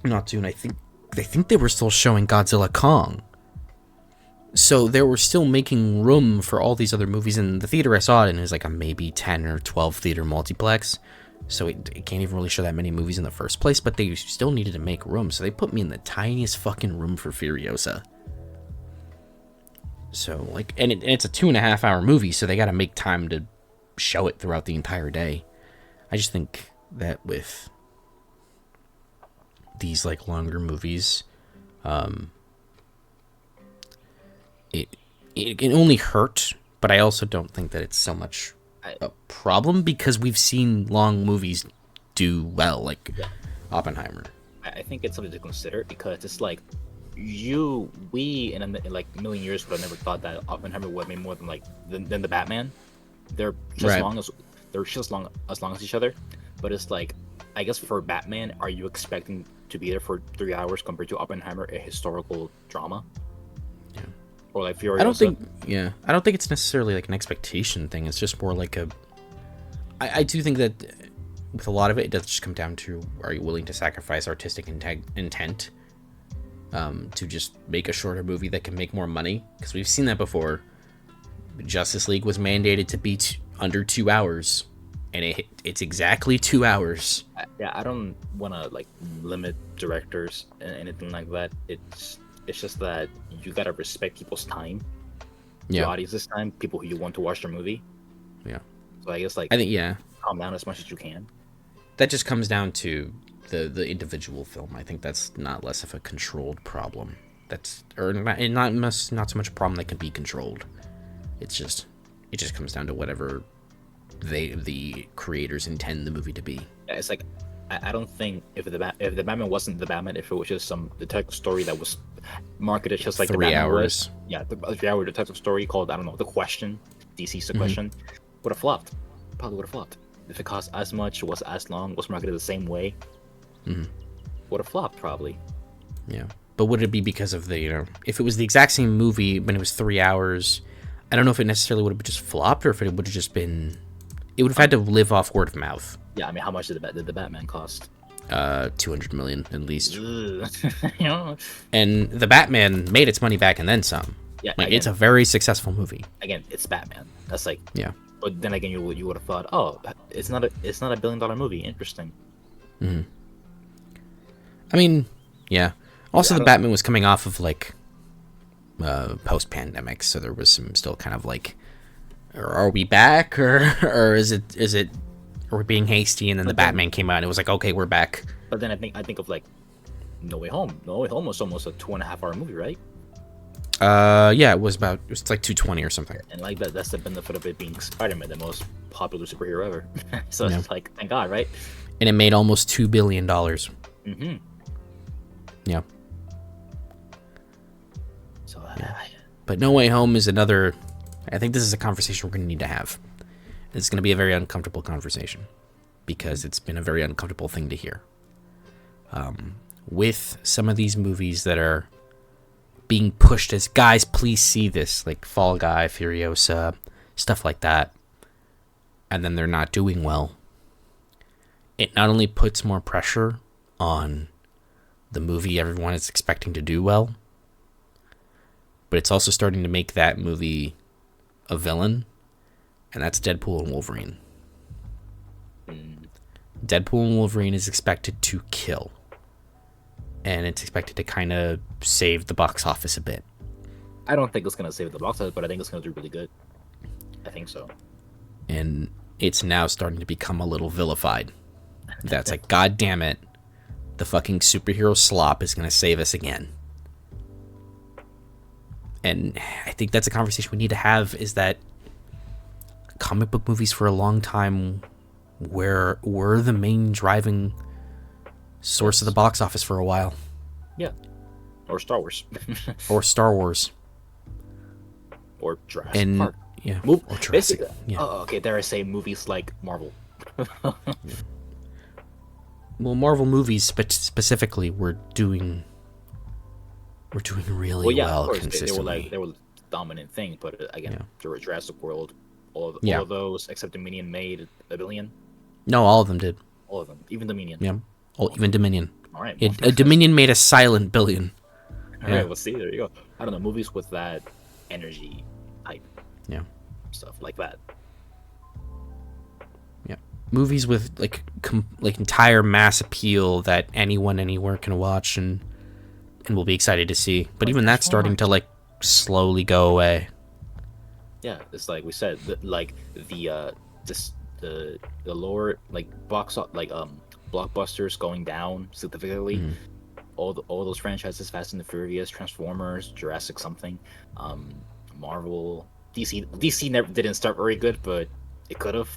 not Dune. I think they were still showing Godzilla Kong. So they were still making room for all these other movies, and the theater I saw it in is like a maybe 10 or 12 theater multiplex. So it can't even really show that many movies in the first place, but they still needed to make room. So they put me in the tiniest fucking room for Furiosa. So like, and it's a 2.5-hour movie, so they got to make time to show it throughout the entire day. I just think that with these like longer movies, it can only hurt, but I also don't think that it's so much a problem, because we've seen long movies do well, like Oppenheimer. I think it's something to consider, because it's like we in like a million years would have never thought that Oppenheimer would have made more than the Batman. They're just as long as each other, but it's like, I guess for Batman, are you expecting to be there for 3 hours compared to Oppenheimer, a historical drama? Yeah. Or like Furiosa? I don't think it's necessarily like an expectation thing. It's just more like I do think that with a lot of it, it does just come down to, are you willing to sacrifice artistic intent to just make a shorter movie that can make more money? Because we've seen that before. Justice League was mandated to be under 2 hours, and it's exactly 2 hours. I don't want to like limit directors and anything like that. It's just that you gotta respect people's time, the audience's time, people who you want to watch their movie. Yeah. So I guess I think calm down as much as you can. That just comes down to the individual film. I think that's not less of a controlled problem. that's or not so much a problem that can be controlled. It just comes down to whatever the creators intend the movie to be. Yeah, it's like I don't think if the Batman wasn't the Batman, if it was just some detective story that was marketed just like 3 the Batman hours. was, yeah, the 3-hour detective story called, I don't know, The Question, DC's The Question, would have flopped. Probably would have flopped. If it cost as much, was as long, was marketed the same way, would have flopped probably. Yeah, but would it be because of the if it was the exact same movie but it was 3 hours? I don't know if it necessarily would have just flopped or if it would have just been. It would have had to live off word of mouth. Yeah, I mean, how much did the Batman cost? 200 million at least. Yeah. And the Batman made its money back and then some. Yeah, like again, it's a very successful movie. Again, it's Batman. That's like, yeah. But then again, you would have thought, oh, it's not a $1 billion movie. Interesting. I mean, yeah. Also, the Batman was coming off of like post-pandemic, so there was some still kind of like, are we back or is it are we being hasty? And then Batman came out and it was like, okay, we're back. But then I think of like No Way Home. No Way Home was almost a 2.5-hour movie, right? Yeah, it was like 220 or something. And like that's the benefit of it being Spider-Man, the most popular superhero ever. So it's like, thank God, right? And it made almost $2 billion. Yeah. So, but No Way Home is another. I think this is a conversation we're going to need to have. It's going to be a very uncomfortable conversation because it's been a very uncomfortable thing to hear. With some of these movies that are being pushed as, guys, please see this, like Fall Guy, Furiosa, stuff like that, and then they're not doing well, it not only puts more pressure on the movie everyone is expecting to do well, but it's also starting to make that movie a villain, and that's Deadpool and Wolverine. Deadpool and Wolverine is expected to kill, and it's expected to kind of save the box office a bit. I don't think it's going to save the box office, but I think it's going to do really good. I think so. And it's now starting to become a little vilified. That's like, God damn it, the fucking superhero slop is going to save us again. And I think that's a conversation we need to have, is that comic book movies for a long time were the main driving source of the box office for a while. Yeah. Or Star Wars. Or Star Wars. Or Jurassic Park. Yeah. Or Jurassic. Yeah. Oh, okay, dare I say movies like Marvel. Well, Marvel movies specifically were doing really well consistently. They were the dominant thing, but again, Jurassic World, all of those except Dominion made $1 billion. No, all of them did. All of them, even Dominion. Yeah, even Dominion. All right, Dominion made a silent billion. All right, well, see, there you go. I don't know, movies with that energy, hype, stuff like that. Yeah, movies with like entire mass appeal that anyone anywhere can watch and will be excited to see. But even that's starting to like slowly go away. Yeah, it's like we said, the lower blockbusters going down significantly. All those franchises, Fast and the Furious, Transformers, Jurassic something, Marvel, DC never didn't start very good, but it could have.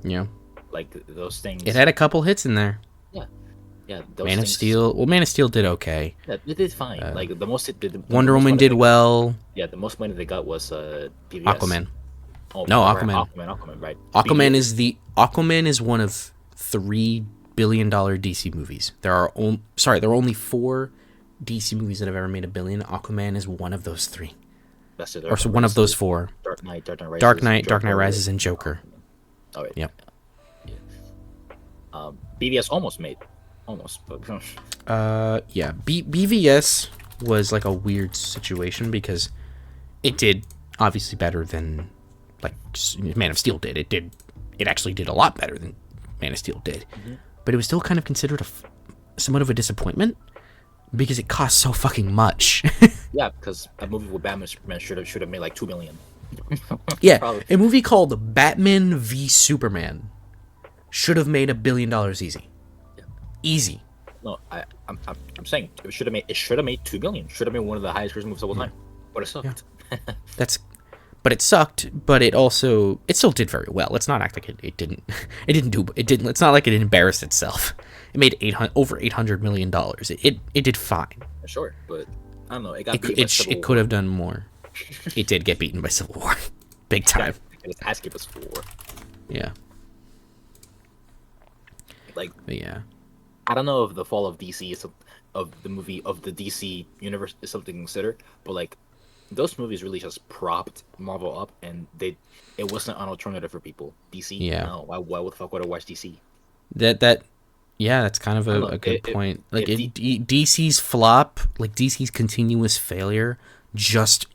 Yeah. Like those things. It had a couple hits in there. Yeah. Man of Steel. Well, Man of Steel did okay. Yeah, it did fine. Like the most. Wonder Woman did well. Yeah, the most money they got was PBS. Aquaman. Oh, no, right, Aquaman, right. Aquaman is one of $3 billion DC movies. There are only 4 DC movies that have ever made $1 billion. Aquaman is one of those 3. That's it. Or so one of those 4. Dark Knight Rises, and Joker. Oh, right. Yep. Yeah. BVS almost made. But BVS was like a weird situation because it did obviously better than like Man of Steel did. It actually did a lot better than Man of Steel did, but it was still kind of considered somewhat of a disappointment because it cost so fucking much. Yeah, because a movie with Batman should have made like $2 million. Yeah, probably. A movie called Batman v Superman should have made $1 billion easy. Easy. No, I'm saying it should have made 2 million. Should have been one of the highest grossing movies of all Yeah. time. But it Yeah. sucked. That's but it sucked, but it still did very well. Let's not act like it didn't it's not like it embarrassed itself. It made over $800 million. It did fine. Sure, but I don't know. It got It beat by Civil it could War. have done more. It did get beaten by Civil War, big Yeah, time. it has to give us Civil War. Yeah, Like but yeah, I don't know if the fall of DC is of the movie of the DC universe is something to consider, but like those movies really just propped Marvel up, and it wasn't an alternative for people. DC, yeah. no, why the fuck would I watch DC? That yeah, that's kind of I don't a know. good point. Like If D, DC's flop, like DC's continuous failure, just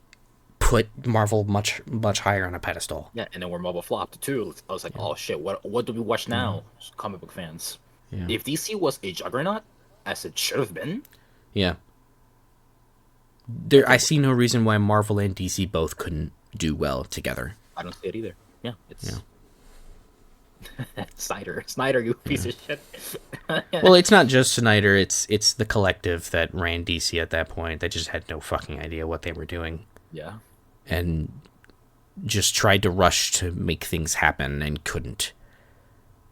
put Marvel much higher on a pedestal. yeah, and then where Marvel flopped too, I was like, oh shit, what do we watch now? Comic book fans. Yeah, If DC was a juggernaut, as it should have been, yeah. I see no reason why Marvel and DC both couldn't do well together. I don't see it either. Yeah, it's Yeah. Snyder, you piece of shit. Well, it's not just Snyder. It's the collective that ran DC at that point that just had no fucking idea what they were doing Yeah, and just tried to rush to make things happen and couldn't.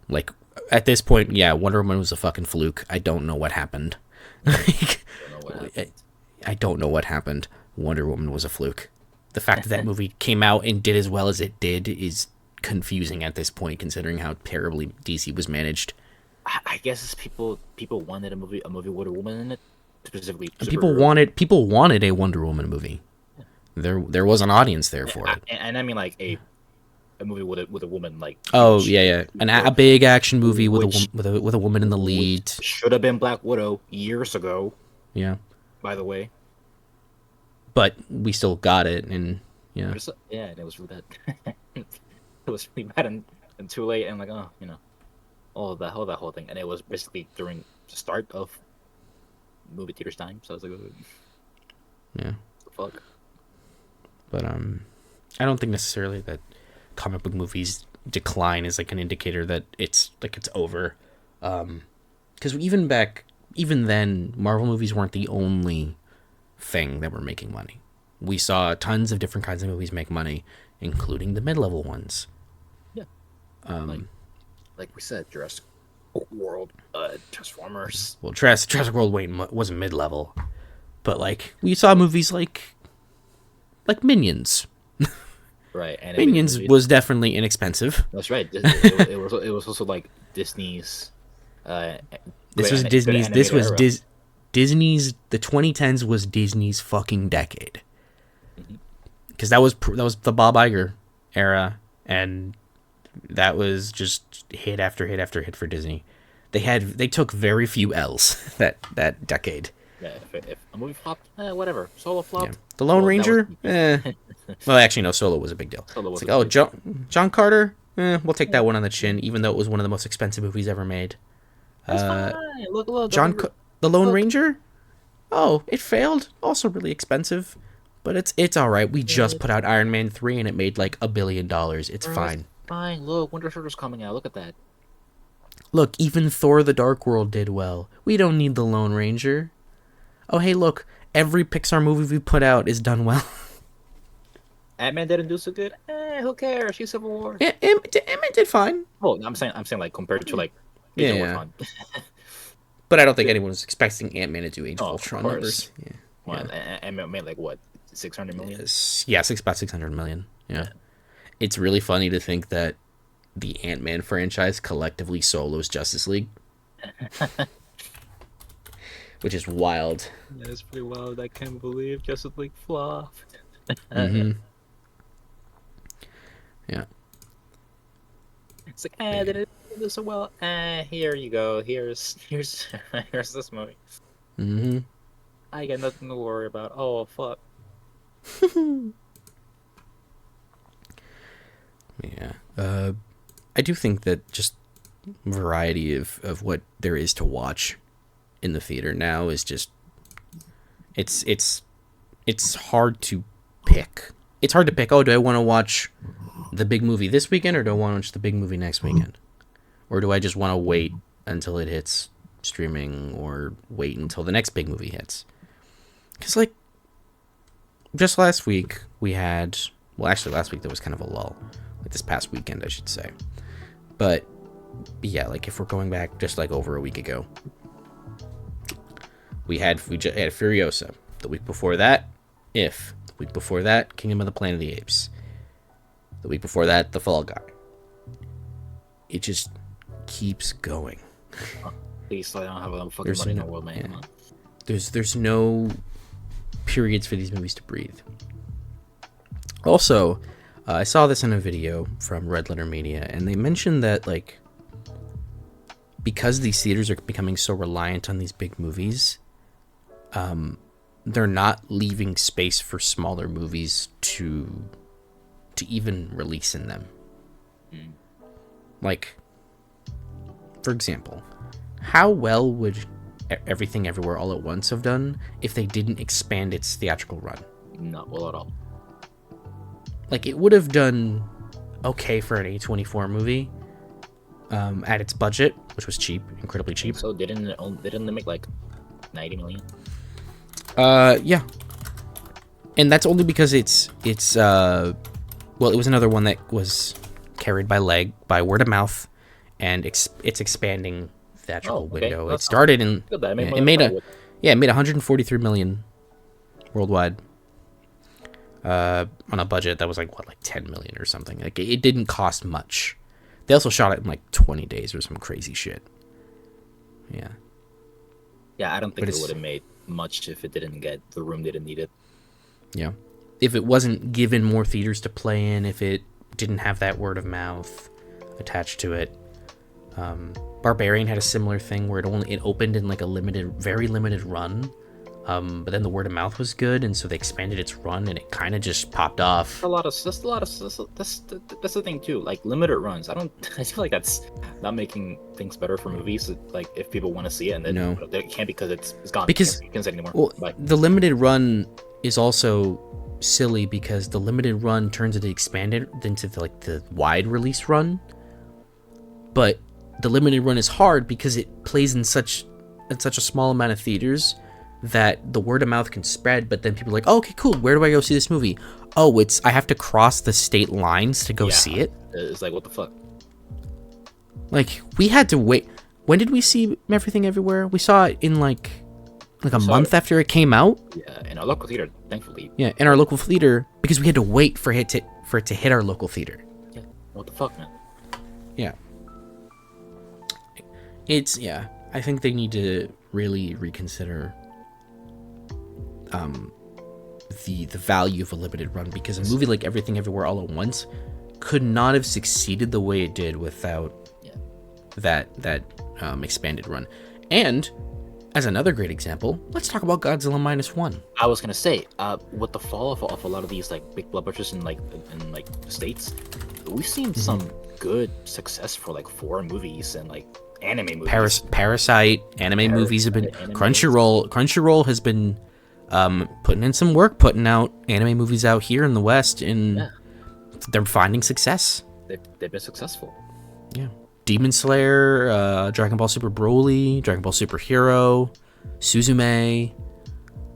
Like at this point, yeah, Wonder Woman was a fucking fluke. I don't know what happened. Like, I don't know what happened. I don't know what happened. Wonder Woman was a fluke. The fact that that movie came out and did as well as it did is confusing at this point, considering how terribly DC was managed. I guess it's people wanted a movie with a woman in it, specifically. And superhero. people wanted a Wonder Woman movie. There was an audience there for it. And I mean like a movie with a woman like. Oh yeah. A big action movie with Which- with a woman in the lead. Should have been Black Widow years ago. Yeah, By the way, but we still got it, and yeah, yeah, and it was really bad. It was really bad and too late, and like all that whole thing, and it was basically during the start of movie theaters time. So I was like, yeah. what the fuck. But I don't think necessarily that comic book movies decline is like an indicator that it's over. Because even then, Marvel movies weren't the only thing that were making money. We saw tons of different kinds of movies make money, including the mid-level ones. Yeah. Like we said, Jurassic World, Transformers. Well, Jurassic World wasn't mid-level, but like we saw movies like Minions. Right, and Minions was definitely inexpensive. that's right. It was also like Disney's. This was good Disney's. This animated was era. Disney's. The 2010s was Disney's fucking decade. Because that was the Bob Iger era, and that was just hit after hit after hit for Disney. They took very few L's that decade. Yeah, if a movie flopped, whatever. Solo Yeah. flopped. The Lone Well, that Ranger, was- well, actually, no. Solo was a big deal. Solo It's was like, a oh, big John Carter, we'll take that one on the chin, even though it was one of the most expensive movies ever made. That's fine. Look, The Lone look. Ranger, oh, it failed. Also really expensive, but it's all right. We just put out Iron Man 3 and it made like $1 billion. It's fine. Fine. Look, Winter Soldier's coming out. Look at that. Look, even Thor: The Dark World did well. We don't need the Lone Ranger. Oh, hey, look, every Pixar movie we put out is done well. Ant-Man didn't do so good. Who cares? She's Civil War. Ant-Man did fine, Oh, I'm saying like compared to like. Yeah, Age of yeah. Ultron. but I don't think anyone was expecting Ant-Man to do Age of Oh, of Ultron course. numbers. Yeah. Well, Ant-Man made like what, 600 million. Yeah, about 600 million. Yeah. It's really funny to think that the Ant-Man franchise collectively solos Justice League. Which is wild. Yeah, it's pretty wild. I can't believe Justice League flopped. Mm-hmm. Yeah. It's like, did it do so well? Here you go. Here's here's this movie. Mm-hmm. I got nothing to worry about. Oh fuck. Yeah. I do think that just variety of what there is to watch in the theater now is just it's hard to pick. It's hard to pick, oh, do I want to watch the big movie this weekend or do I want to watch the big movie next weekend? Or do I just want to wait until it hits streaming or wait until the next big movie hits. Because, like, just last week we had... Well, actually, last week there was kind of a lull. Like, this past weekend, I should say. But, yeah, like, if we're going back just, like, over a week ago, we had Furiosa. The week before that, If. The week before that, Kingdom of the Planet of the Apes. The week before that, The Fall Guy. It just keeps going. Please, I don't have enough fucking money in the world, man. Yeah. There's no periods for these movies to breathe. Also, I saw this in a video from Red Letter Media, and they mentioned that, like, because these theaters are becoming so reliant on these big movies, they're not leaving space for smaller movies to even release in them. Like, for example, how well would Everything Everywhere All at Once have done if they didn't expand its theatrical run? Not well at all. Like, it would have done okay for an A24 movie at its budget, which was cheap, incredibly cheap. So didn't they make like 90 million? Yeah. And that's only because it's well, it was another one that was carried by word of mouth, and it's expanding theatrical window. It started in it made 143 million worldwide on a budget that was like 10 million or something. Like, it didn't cost much. They also shot it in like 20 days or some crazy shit. Yeah, I don't think it would have made much if it didn't get the room that it needed. Yeah, if it wasn't given more theaters to play in, if it didn't have that word of mouth attached to it. Barbarian had a similar thing where it opened in like a very limited run, but then the word of mouth was good, and so they expanded its run, and it kind of just popped off. That's the thing too. Like, limited runs, I feel like that's not making things better for movies. Like, if people want to see it, and then they can't because it's gone. Because you can't see it anymore. Well, the limited run is also silly because the limited run turns into the wide release run, but the limited run is hard because it plays in such a small amount of theaters that the word of mouth can spread, but then people are like, oh, okay, cool, where do I go see this movie? Oh, I have to cross the state lines to go see it? It's like, what the fuck? Like, we had to wait. When did we see Everything Everywhere? We saw it in like a month after it came out? Yeah, in our local theater, thankfully. Yeah, in our local theater, because we had to wait for it to hit our local theater. Yeah, what the fuck, man? Yeah. I think they need to really reconsider the value of a limited run, because a movie like Everything Everywhere All at Once could not have succeeded the way it did without that expanded run. And as another great example, let's talk about Godzilla -1. I was gonna say, with the fall of a lot of these like big blockbusters in the States, we've seen some good success for like foreign movies and like anime movies. Parasite anime movies have been Crunchyroll has been putting in some work, putting out anime movies out here in the West, and they're finding success. They've been successful. Yeah. Demon Slayer, Dragon Ball Super Broly, Dragon Ball Super Hero, Suzume,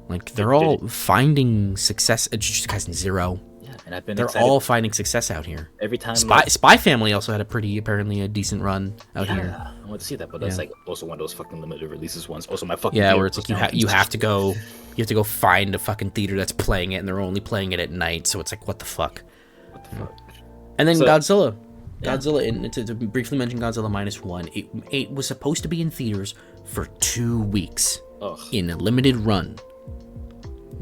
like they're all finding success. Jujutsu Kaisen 0. Yeah, and they're all finding success out here. Every time Spy Family also had a decent run out here. I want to see that, but that's like also one of those fucking limited releases ones. Also, my fucking where it's like you have to go find a fucking theater that's playing it, and they're only playing it at night. So it's like, what the fuck? What the fuck? And then Godzilla. Godzilla, and to briefly mention Godzilla -1, it was supposed to be in theaters for 2 weeks in a limited run.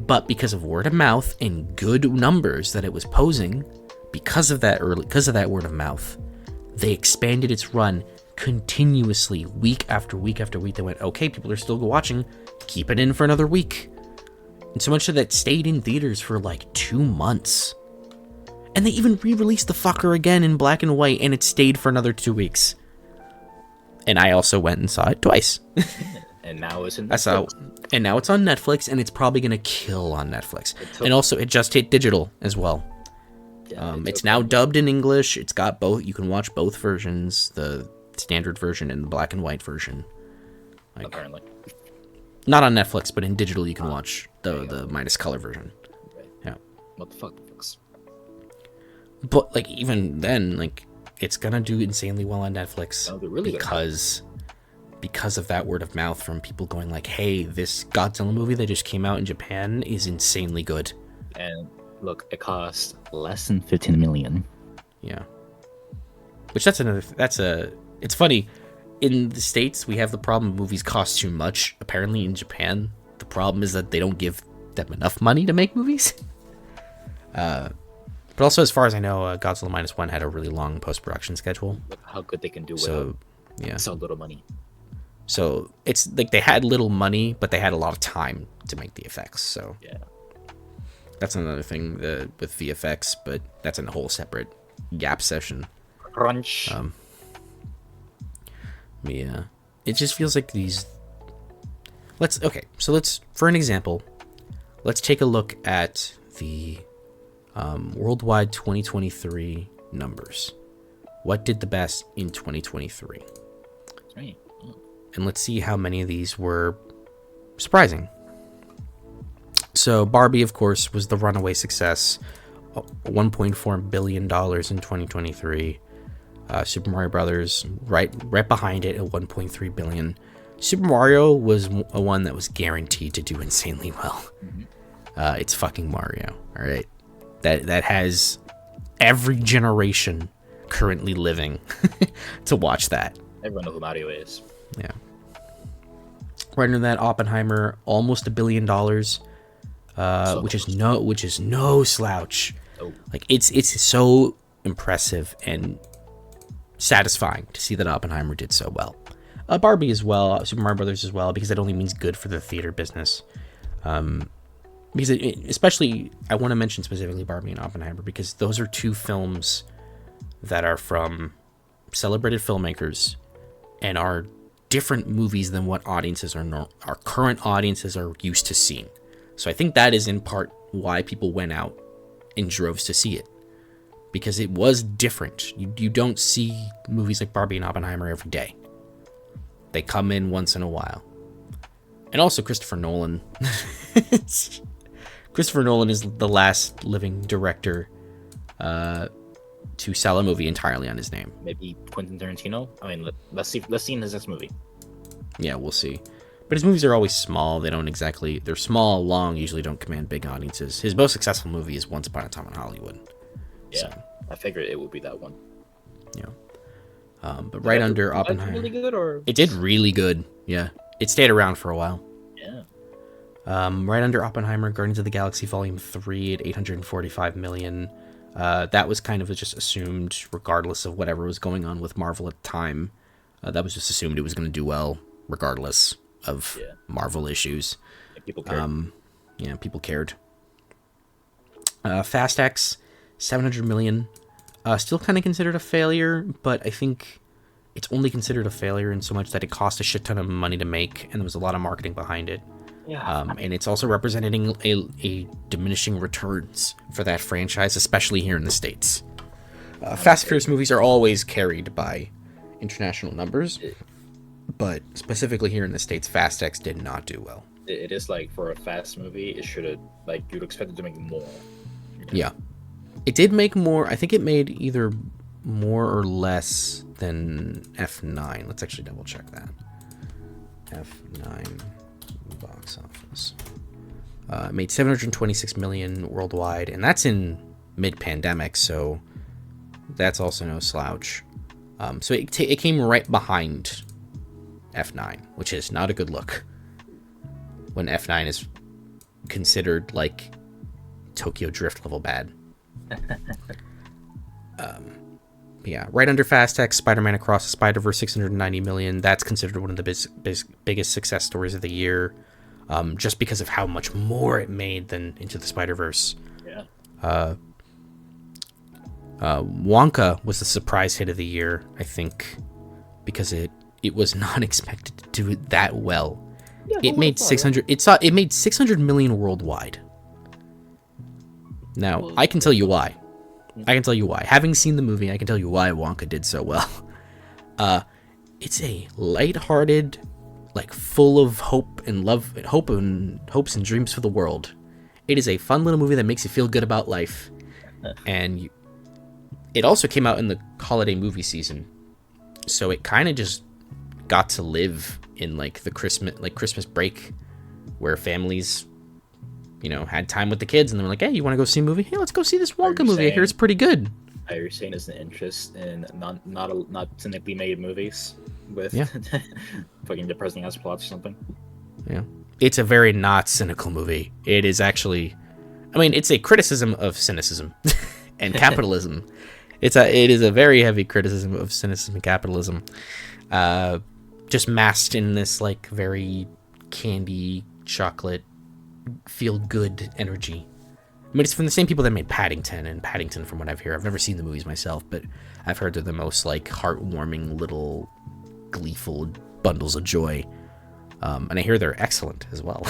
But because of word of mouth and good numbers that it was posing, because of that word of mouth, they expanded its run continuously, week after week after week. They went, okay, people are still watching, keep it in for another week. And so much so that it stayed in theaters for like 2 months. And they even re-released the fucker again in black and white, and it stayed for another 2 weeks. And I also went and saw it twice. And now it's in Netflix. And now it's on Netflix, and it's probably gonna kill on Netflix. And also, it just hit digital as well. Yeah, it's now dubbed in English. It's got both. You can watch both versions, the standard version and the black and white version. Like, apparently. not on Netflix, but in digital you can watch the minus color version. Right. Yeah. What the fuck, folks? But like even then, like it's gonna do insanely well on Netflix Really because of that word of mouth from people going like, "Hey, this Godzilla movie that just came out in Japan is insanely good." And look, it cost less than 15 million. Yeah. Which it's funny. In the States, we have the problem movies cost too much. Apparently in Japan, the problem is that they don't give them enough money to make movies. But also, as far as I know, Godzilla Minus One had a really long post-production schedule. Look how good they can do yeah. so little money. So it's like they had little money, but they had a lot of time to make the effects. So yeah, that's another thing with VFX, but that's in a whole separate Gap session. Crunch. Yeah, it just feels like these. Let's for an example, let's take a look at the worldwide 2023 numbers. What did the best in 2023? Right. And let's see how many of these were surprising. So Barbie, of course, was the runaway success, $1.4 billion in 2023. Super Mario Brothers right behind it at 1.3 billion. Super Mario was a one that was guaranteed to do insanely well. Mm-hmm. It's fucking Mario, all right. That has every generation currently living to watch that. Everyone knows who Mario is. Yeah. Right under that, Oppenheimer, almost $1 billion, which is no slouch. Oh. Like it's so impressive and satisfying to see that Oppenheimer did so well. Barbie as well, Super Mario Brothers as well, because that only means good for the theater business. Because especially, I want to mention specifically Barbie and Oppenheimer because those are two films that are from celebrated filmmakers and are different movies than what audiences our current audiences are used to seeing. So I think that is in part why people went out in droves to see it, because it was different. You don't see movies like Barbie and Oppenheimer every day. They come in once in a while. And also Christopher Nolan. Christopher Nolan is the last living director to sell a movie entirely on his name. Maybe Quentin Tarantino. I mean, let's see in his next movie. Yeah, we'll see. But his movies are always small. They're small, long, usually don't command big audiences. His most successful movie is Once Upon a Time in Hollywood. Yeah, so, I figured it would be that one. Yeah. But right under Oppenheimer. Really good, or it did really good. Yeah, it stayed around for a while. Yeah. Right under Oppenheimer, Guardians of the Galaxy Volume 3 at $845 million. That was kind of just assumed, regardless of whatever was going on with Marvel at the time. That was just assumed it was going to do well, regardless of Marvel issues. Yeah, people cared. People cared. Fast X, $700 million. Still kind of considered a failure, but I think it's only considered a failure in so much that it cost a shit ton of money to make, and there was a lot of marketing behind it. Yeah. And it's also representing a diminishing returns for that franchise, especially here in the States. Fast and Furious movies are always carried by international numbers, but specifically here in the States, Fast X did not do well. It is like, for a Fast movie, it should have, like, you'd expect it to make more. Yeah. It did make more. I think it made either more or less than F9. Let's actually double check that. F9 box office. It made $726 million worldwide, and that's in mid-pandemic, so that's also no slouch. So it came right behind F9, which is not a good look when F9 is considered like Tokyo Drift level bad. Yeah, right under Fast X, Spider-Man Across the Spider-Verse, $690 million. That's considered one of the biggest success stories of the year, just because of how much more it made than Into the Spider-Verse. Yeah. Wonka was the surprise hit of the year, I think, because it was not expected to do it that well. Yeah, it made 600. It made 600 million worldwide. Now, I can tell you why. Having seen the movie, I can tell you why Wonka did so well. It's a lighthearted, like full of hope and love, hopes and dreams for the world. It is a fun little movie that makes you feel good about life, and it also came out in the holiday movie season, so it kind of just got to live in like the Christmas break, where families, had time with the kids, and they were like, "Hey, you want to go see a movie? Hey, let's go see this Wonka movie. I hear it's pretty good." Are you saying it's an interest in not cynically made movies with fucking depressing ass plots or something? Yeah, it's a very not cynical movie. It is actually, it's a criticism of cynicism and capitalism. It is a very heavy criticism of cynicism and capitalism, just masked in this like very candy chocolate feel good energy. It's from the same people that made Paddington, and Paddington, from what I've heard, I've never seen the movies myself, but I've heard they're the most like heartwarming little gleeful bundles of joy, and I hear they're excellent as well.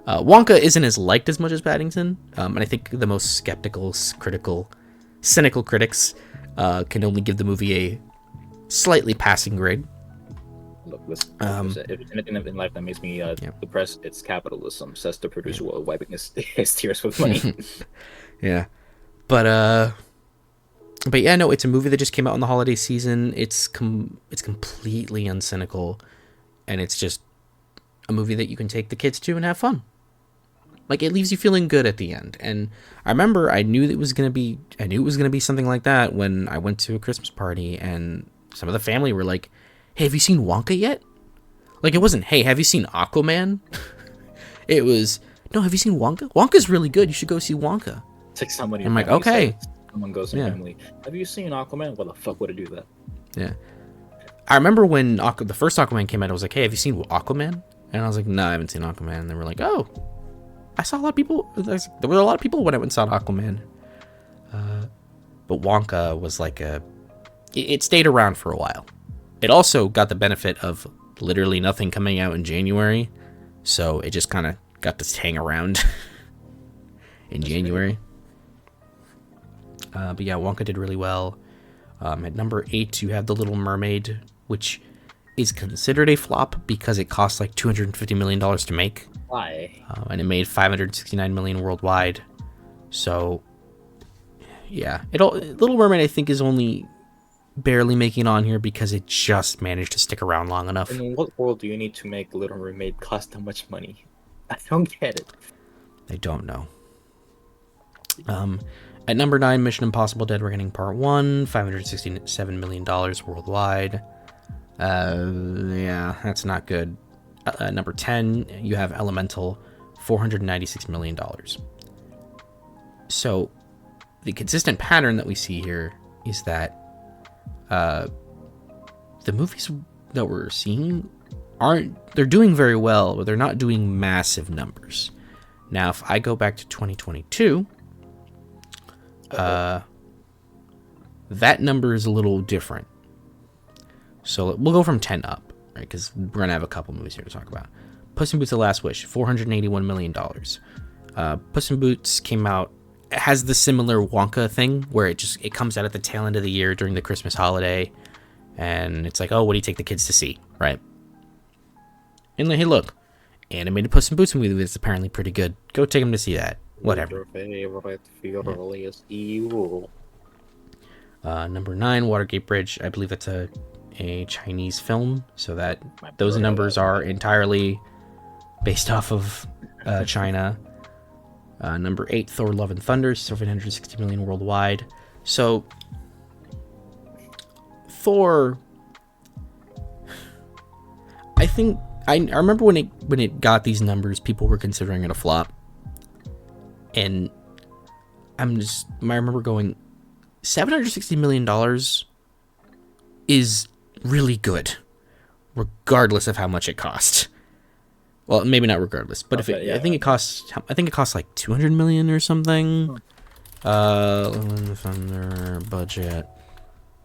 Wonka isn't as liked as much as Paddington, and I think the most skeptical, critical, cynical critics can only give the movie a slightly passing grade. Look, if it's anything in life that makes me depressed, it's capitalism, says the producer while wiping his tears with money. Yeah. But yeah, no, it's a movie that just came out in the holiday season. It's completely uncynical, and it's just a movie that you can take the kids to and have fun. Like, it leaves you feeling good at the end. And I remember I knew it was gonna be something like that when I went to a Christmas party, and some of the family were like, "Hey, have you seen Wonka yet?" Like, it wasn't, "Hey, have you seen Aquaman?" It was, "No, have you seen Wonka? Wonka's really good. You should go see Wonka." It's like somebody. I'm like, okay. Someone goes in family. "Have you seen Aquaman?" Why the fuck would I do that? Yeah. I remember when the first Aquaman came out, I was like, "Hey, have you seen Aquaman?" And I was like, "No, I haven't seen Aquaman." And they were like, "Oh, I saw a lot of people." There were a lot of people when I went and saw Aquaman. But Wonka was like it stayed around for a while. It also got the benefit of literally nothing coming out in January, so it just kind of got to hang around in January. But yeah, Wonka did really well. At number 8, you have The Little Mermaid, which is considered a flop because it cost like $250 million to make. Why? And it made $569 million worldwide. So, yeah. Little Mermaid, I think, is only barely making it on here because it just managed to stick around long enough. In what world do you need to make Little Mermaid cost that much money? I don't get it. I don't know. At number 9, Mission Impossible Dead Reckoning Part 1, $567 million worldwide. Yeah, that's not good. Number 10, you have Elemental, $496 million. So, the consistent pattern that we see here is that the movies that we're seeing they're doing very well, but they're not doing massive numbers. Now, if I go back to 2022, that number is a little different. So we'll go from 10 up, right? Because we're going to have a couple movies here to talk about. Puss in Boots: The Last Wish, $481 million. Puss in Boots came out, it has the similar Wonka thing where it comes out at the tail end of the year during the Christmas holiday, and it's like, oh, what do you take the kids to see, right? And hey, look, animated Puss in Boots movie that's apparently pretty good. Go take them to see that. Whatever. Your favorite funeral is evil. Number 9, Watergate Bridge. I believe that's a Chinese film, so that those numbers are entirely based off of China. Number 8, Thor: Love and Thunder, $760 million worldwide. So Thor, I think I remember when it got these numbers, people were considering it a flop, and I remember going, $760 million is really good, regardless of how much it cost. Well, maybe not regardless, but I think it costs like $200 million or something. Thunder budget,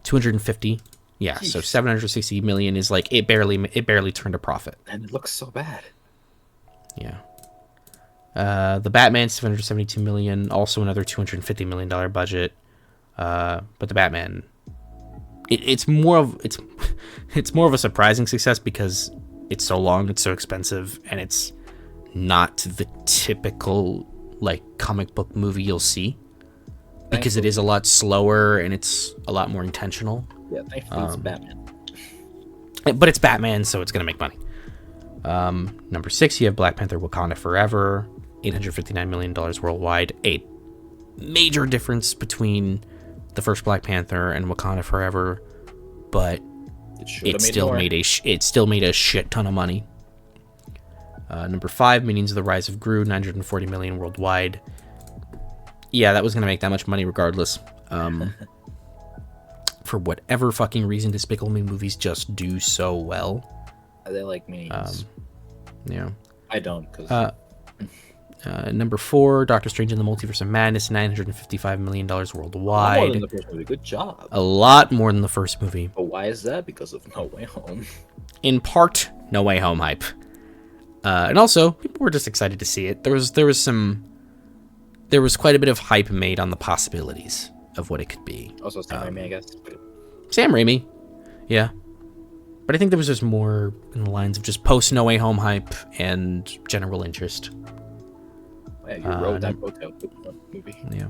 250. Yeah, jeez. So 760 million is like it barely turned a profit. And it looks so bad. Yeah. The Batman, 772 million, also another $250 million budget. But the Batman, it's more of a surprising success because it's so long, it's so expensive, and it's not the typical like comic book movie you'll see, because it is a lot slower and it's a lot more intentional. Yeah, thankfully it's Batman. But it's Batman, so it's gonna make money. Number 6, you have Black Panther: Wakanda Forever, $859 million worldwide. A major difference between the first Black Panther and Wakanda Forever, but it still made a shit ton of money. Number 5, Minions of the Rise of Gru, $940 million worldwide. Yeah, that was gonna make that much money regardless. For whatever fucking reason, Despicable Me movies just do so well. They like Minions. Yeah. I don't, because... Number 4, Doctor Strange in the Multiverse of Madness, $955 million worldwide. More than the first movie. Good job. A lot more than the first movie. But why is that? Because of No Way Home. In part, No Way Home hype. And also, people were just excited to see it. There was quite a bit of hype made on the possibilities of what it could be. Also Sam Raimi, I guess. Sam Raimi, yeah. But I think there was just more in the lines of just post No Way Home hype and general interest. Yeah, you wrote that movie. Yeah.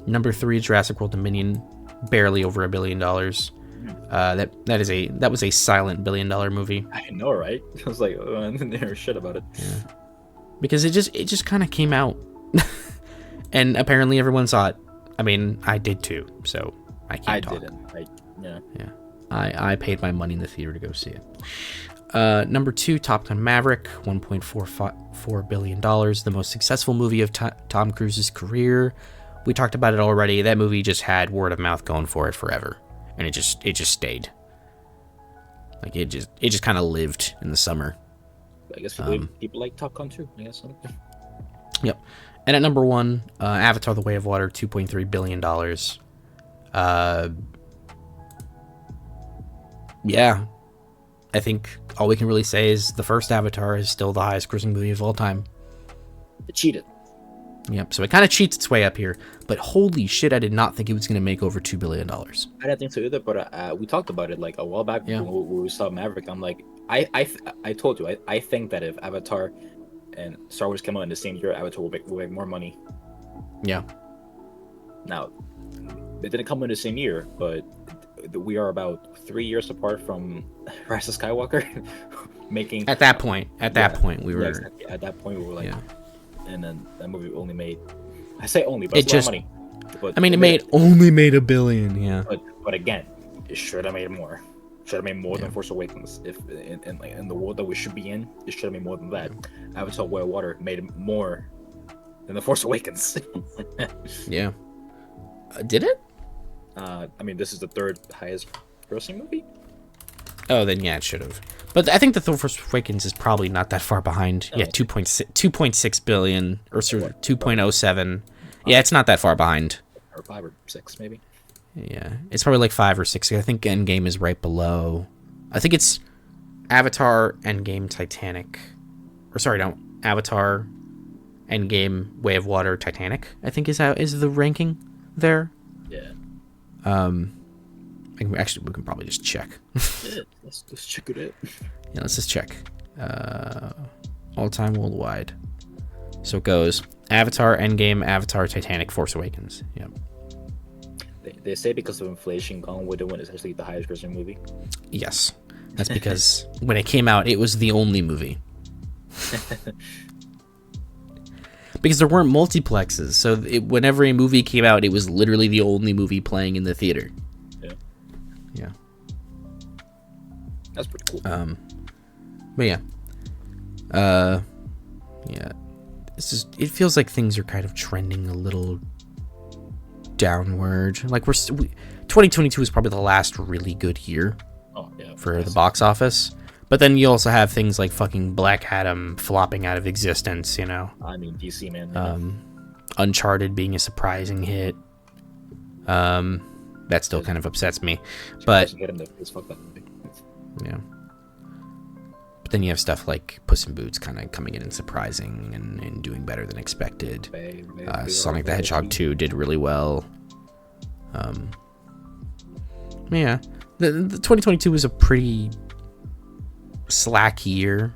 Number 3, Jurassic World Dominion, barely over $1 billion. That was a silent $1 billion movie. I know, right? I was like, oh, I didn't hear shit about it. Yeah. Because it just kind of came out, and apparently everyone saw it. I mean, I did too, so I can't talk. I paid my money in the theater to go see it. Number 2, Top Gun Maverick, $1.44 billion, the most successful movie of Tom Cruise's career. We talked about it already. That movie just had word of mouth going for it forever, and it just stayed. Like it just kind of lived in the summer. I guess people like Top Gun too. I guess. Yep. And at number 1, Avatar: The Way of Water, $2.3 billion. Yeah. I think all we can really say is the first Avatar is still the highest grossing movie of all time. It cheated. Yep, so it kind of cheats its way up here. But holy shit, I did not think it was going to make over $2 billion. I didn't think so either, but we talked about it like a while back when we saw Maverick. I'm like, I told you, I think that if Avatar and Star Wars came out in the same year, Avatar will make more money. Yeah. Now, they didn't come in the same year, but we are about 3 years apart from Rise of Skywalker making. At that point, we were. Yeah, exactly. At that point, we were like, yeah. And then that movie only made. I say only, but it's a lot of money. But I mean, it only made $1 billion. Yeah. But again, it should have made more. Should have made more than Force Awakens. If in the world that we should be in, it should have made more than that. Avatar: Way of Water made more than the Force Awakens. Yeah. Did it? I mean, this is the third highest grossing movie. Oh, then yeah, it should have. But I think the Force Awakens is probably not that far behind. Yeah, 2.6 billion or sort of 2.07. Yeah, it's not that far behind. Or 5 or 6 maybe. Yeah, it's probably like 5 or 6. I think Endgame is right below. I think it's Avatar, Endgame, Titanic. Or sorry, no, Avatar, Endgame, Way of Water, Titanic. I think is the ranking there. Yeah. Actually, we can probably just check. Yeah, let's check it out. Yeah, let's just check. All time worldwide. So it goes Avatar, Endgame, Avatar, Titanic, Force Awakens. Yep. They say because of inflation, Gone with the Wind is actually the highest grossing movie. Yes. That's because when it came out, it was the only movie. Because there weren't multiplexes. So whenever a movie came out, it was literally the only movie playing in the theater. Yeah. Yeah. That's pretty cool. But yeah. Yeah. It feels like things are kind of trending a little downward. Like 2022 is probably the last really good year for the box office. But then you also have things like fucking Black Adam flopping out of existence, you know. I mean, DC, man. Uncharted being a surprising hit. That still kind of upsets me. But yeah. But then you have stuff like Puss in Boots kind of coming in and surprising and doing better than expected. Sonic the Hedgehog 2 did really well. Yeah. The 2022 was a pretty slack year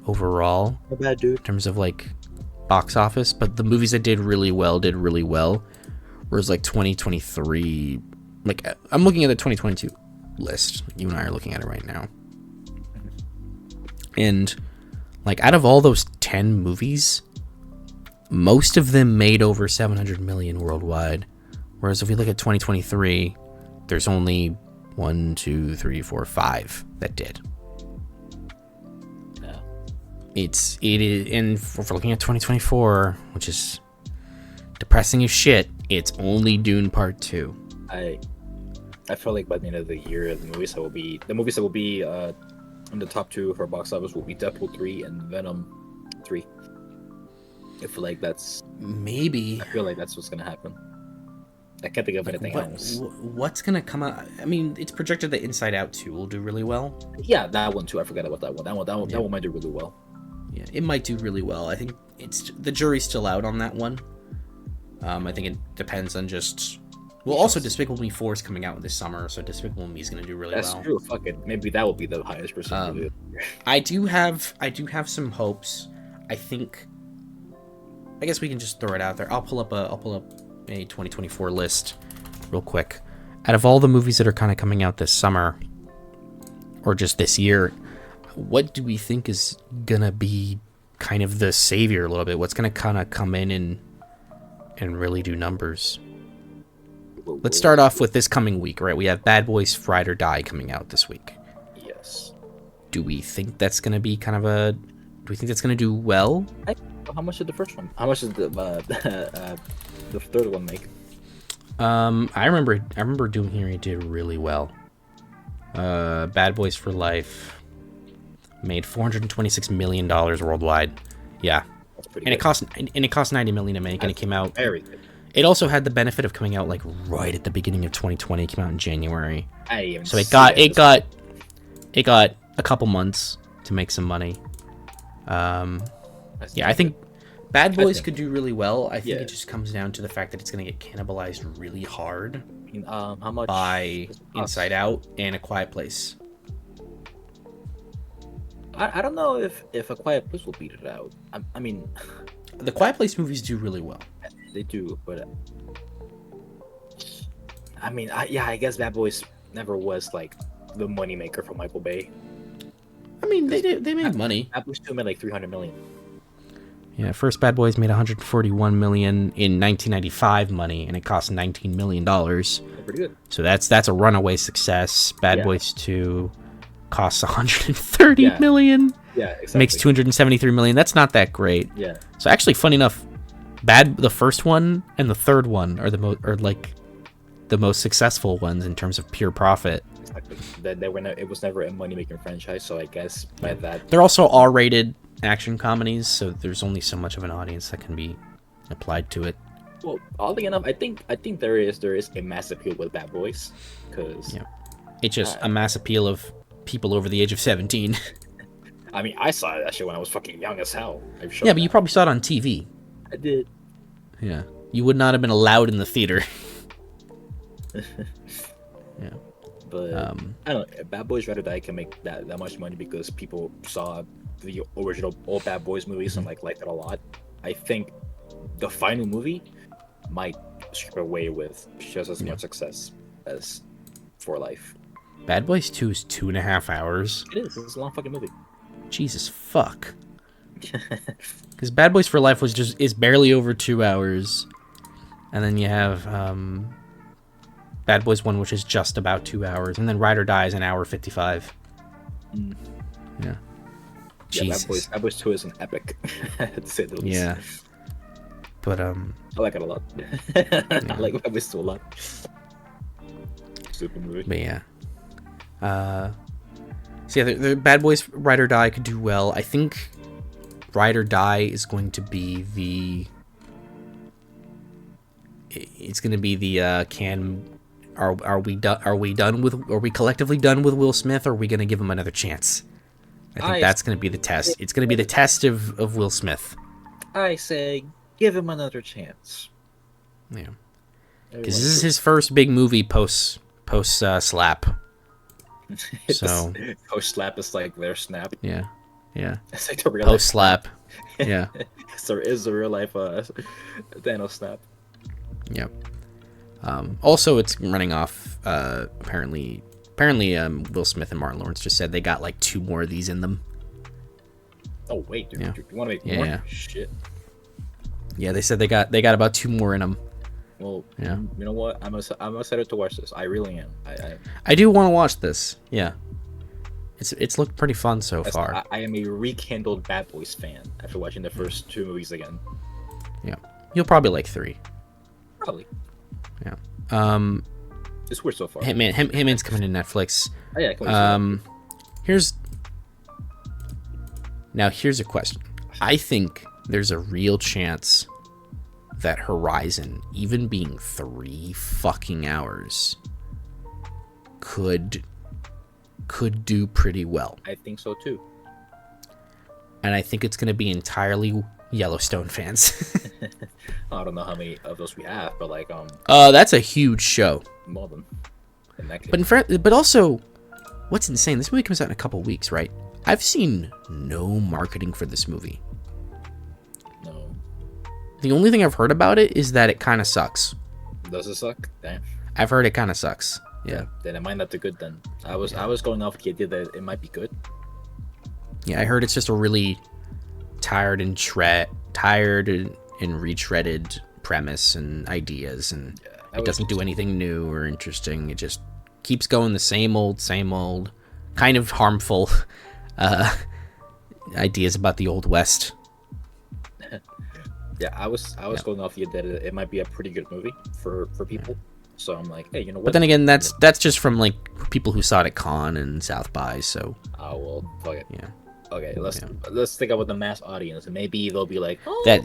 overall Not bad, dude. in terms of like box office, but the movies that did really well. Whereas like 2023, like I'm looking at the 2022 list. You and I are looking at it right now, and like out of all those 10 movies, most of them made over 700 million worldwide. Whereas if we look at 2023, there's only 1, 2, 3, 4, 5 that did. Yeah. It is, and if we're looking at 2024, which is depressing as shit, it's only Dune Part 2. I feel like by the end of the year, the movies that will be in the top 2 for box office will be Deadpool 3 and Venom 3. I feel like that's what's gonna happen. I can't think of anything else. What's gonna come out? I mean, it's projected that Inside Out 2 will do really well. Yeah, that one too. I forgot about that one. That one might do really well. Yeah, it might do really well. I think the jury's still out on that one. I think it depends on just. Well, also Despicable Me 4 is coming out this summer, so Despicable Me is gonna do really well. That's true. Fuck it. Maybe that will be the highest percentage. I do have some hopes. I guess we can just throw it out there. I'll pull up a 2024 list real quick. Out of all the movies that are kind of coming out this summer or just this year, what do we think is gonna be kind of the savior a little bit? What's gonna kind of come in and really do numbers? Let's start off with this coming week, right? We have Bad Boys Ride or Die coming out this week. Yes. Do we think that's gonna be kind of a? Do we think that's gonna do well? How much did the first one? How much did the third one make? I remember doing here. It did really well. Bad Boys for Life made $426 million worldwide. Yeah, That's pretty and good. it cost $90 million to make, and it came out. Very good. It also had the benefit of coming out like right at the beginning of 2020. It came out in January, so it got a couple months to make some money. Yeah, I think Bad Boys could do really well. I think it just comes down to the fact that it's going to get cannibalized really hard How much by Inside Out and A Quiet Place. I don't know if A Quiet Place will beat it out. I mean, The Quiet Place movies do really well. they do, but I mean, I guess Bad Boys never was like the moneymaker for Michael Bay. I mean, they made money. Bad Boys 2 made like 300 million. Yeah, first Bad Boys made 141 million in 1995 money, and it cost $19 million. Pretty good. So that's a runaway success. Bad Boys 2 costs 130 million. Yeah, exactly. Makes 273 million. That's not that great. Yeah. So actually, funny enough, the first one and the third one are the most successful ones in terms of pure profit. Exactly. It was never a money-making franchise, so I guess by that They're also R-rated action comedies, so there's only so much of an audience that can be applied to it. Well, oddly enough, I think there is a mass appeal with Bad Boys, because it's just a mass appeal of people over the age of 17. I mean, I saw that shit when I was fucking young as hell. Yeah, but you probably saw it on TV. I did. Yeah, you would not have been allowed in the theater. Yeah, but I don't know. Bad Boys Ride or Die can make that much money because people saw the original old Bad Boys movies and liked it a lot. I think the final movie might strip away with just as much success as For Life. Bad Boys 2 is 2.5 hours. It is. It's a long fucking movie. Jesus fuck. Because Bad Boys for Life is barely over 2 hours, and then you have Bad Boys 1, which is just about 2 hours, and then Ride or Die is an hour 55. Yeah. Jesus. Bad Boys 2 is an epic, to say the least. Yeah. But I like it a lot. I like Bad Boys 2 a lot. Stupid movie. But yeah. So yeah, the Bad Boys Ride or Die could do well. I think Ride or Die is going to be the. It's going to be the Are we done with? Are we collectively done with Will Smith? Or are we going to give him another chance? I think that's going to be the test. It's going to be the test of Will Smith. I say, give him another chance. Yeah, because this is his first big movie post Slap. So Post slap is like their snap. yeah, yeah. It's like the real life Post slap. Yeah. So it is the real life Thanos snap. Yep. Also, it's running off. Apparently, Will Smith and Martin Lawrence just said they got like 2 more of these in them. Oh wait, dude, Yeah. you want to make Yeah, more? yeah. Shit. Yeah, they said they got about 2 more in them. Well, Yeah. you know what? I'm excited to watch this. I really am. I do want to watch this. Yeah. It's looked pretty fun so far. I am a rekindled Bad Boys fan after watching the first 2 movies again. Yeah. You'll probably like 3. Probably. Yeah. It's weird so far. Hitman's coming to Netflix. Oh, yeah, can we see Here's a question. I think there's a real chance that Horizon, even being 3 fucking hours, could do pretty well. I think so too. And I think it's going to be entirely Yellowstone fans. I don't know how many of those we have, but like that's a huge show. more than in that case. But also, what's insane? This movie comes out in a couple weeks, right? I've seen no marketing for this movie. No. The only thing I've heard about it is that it kind of sucks. Does it suck? Damn. I've heard it kind of sucks. Yeah. Then it might not be good then. I was going off the idea that it might be good. Yeah, I heard it's just a really tired and retreaded premise and ideas, and it doesn't do anything new or interesting. It just keeps going the same old, kind of harmful ideas about the Old West. Yeah, I was going off the idea that it might be a pretty good movie for people. So I'm like, hey, you know what? But then again, that's just from like people who saw it at Con and South by. So. Oh well, fuck it. Yeah. Okay, let's think about the mass audience, and maybe they'll be like, oh.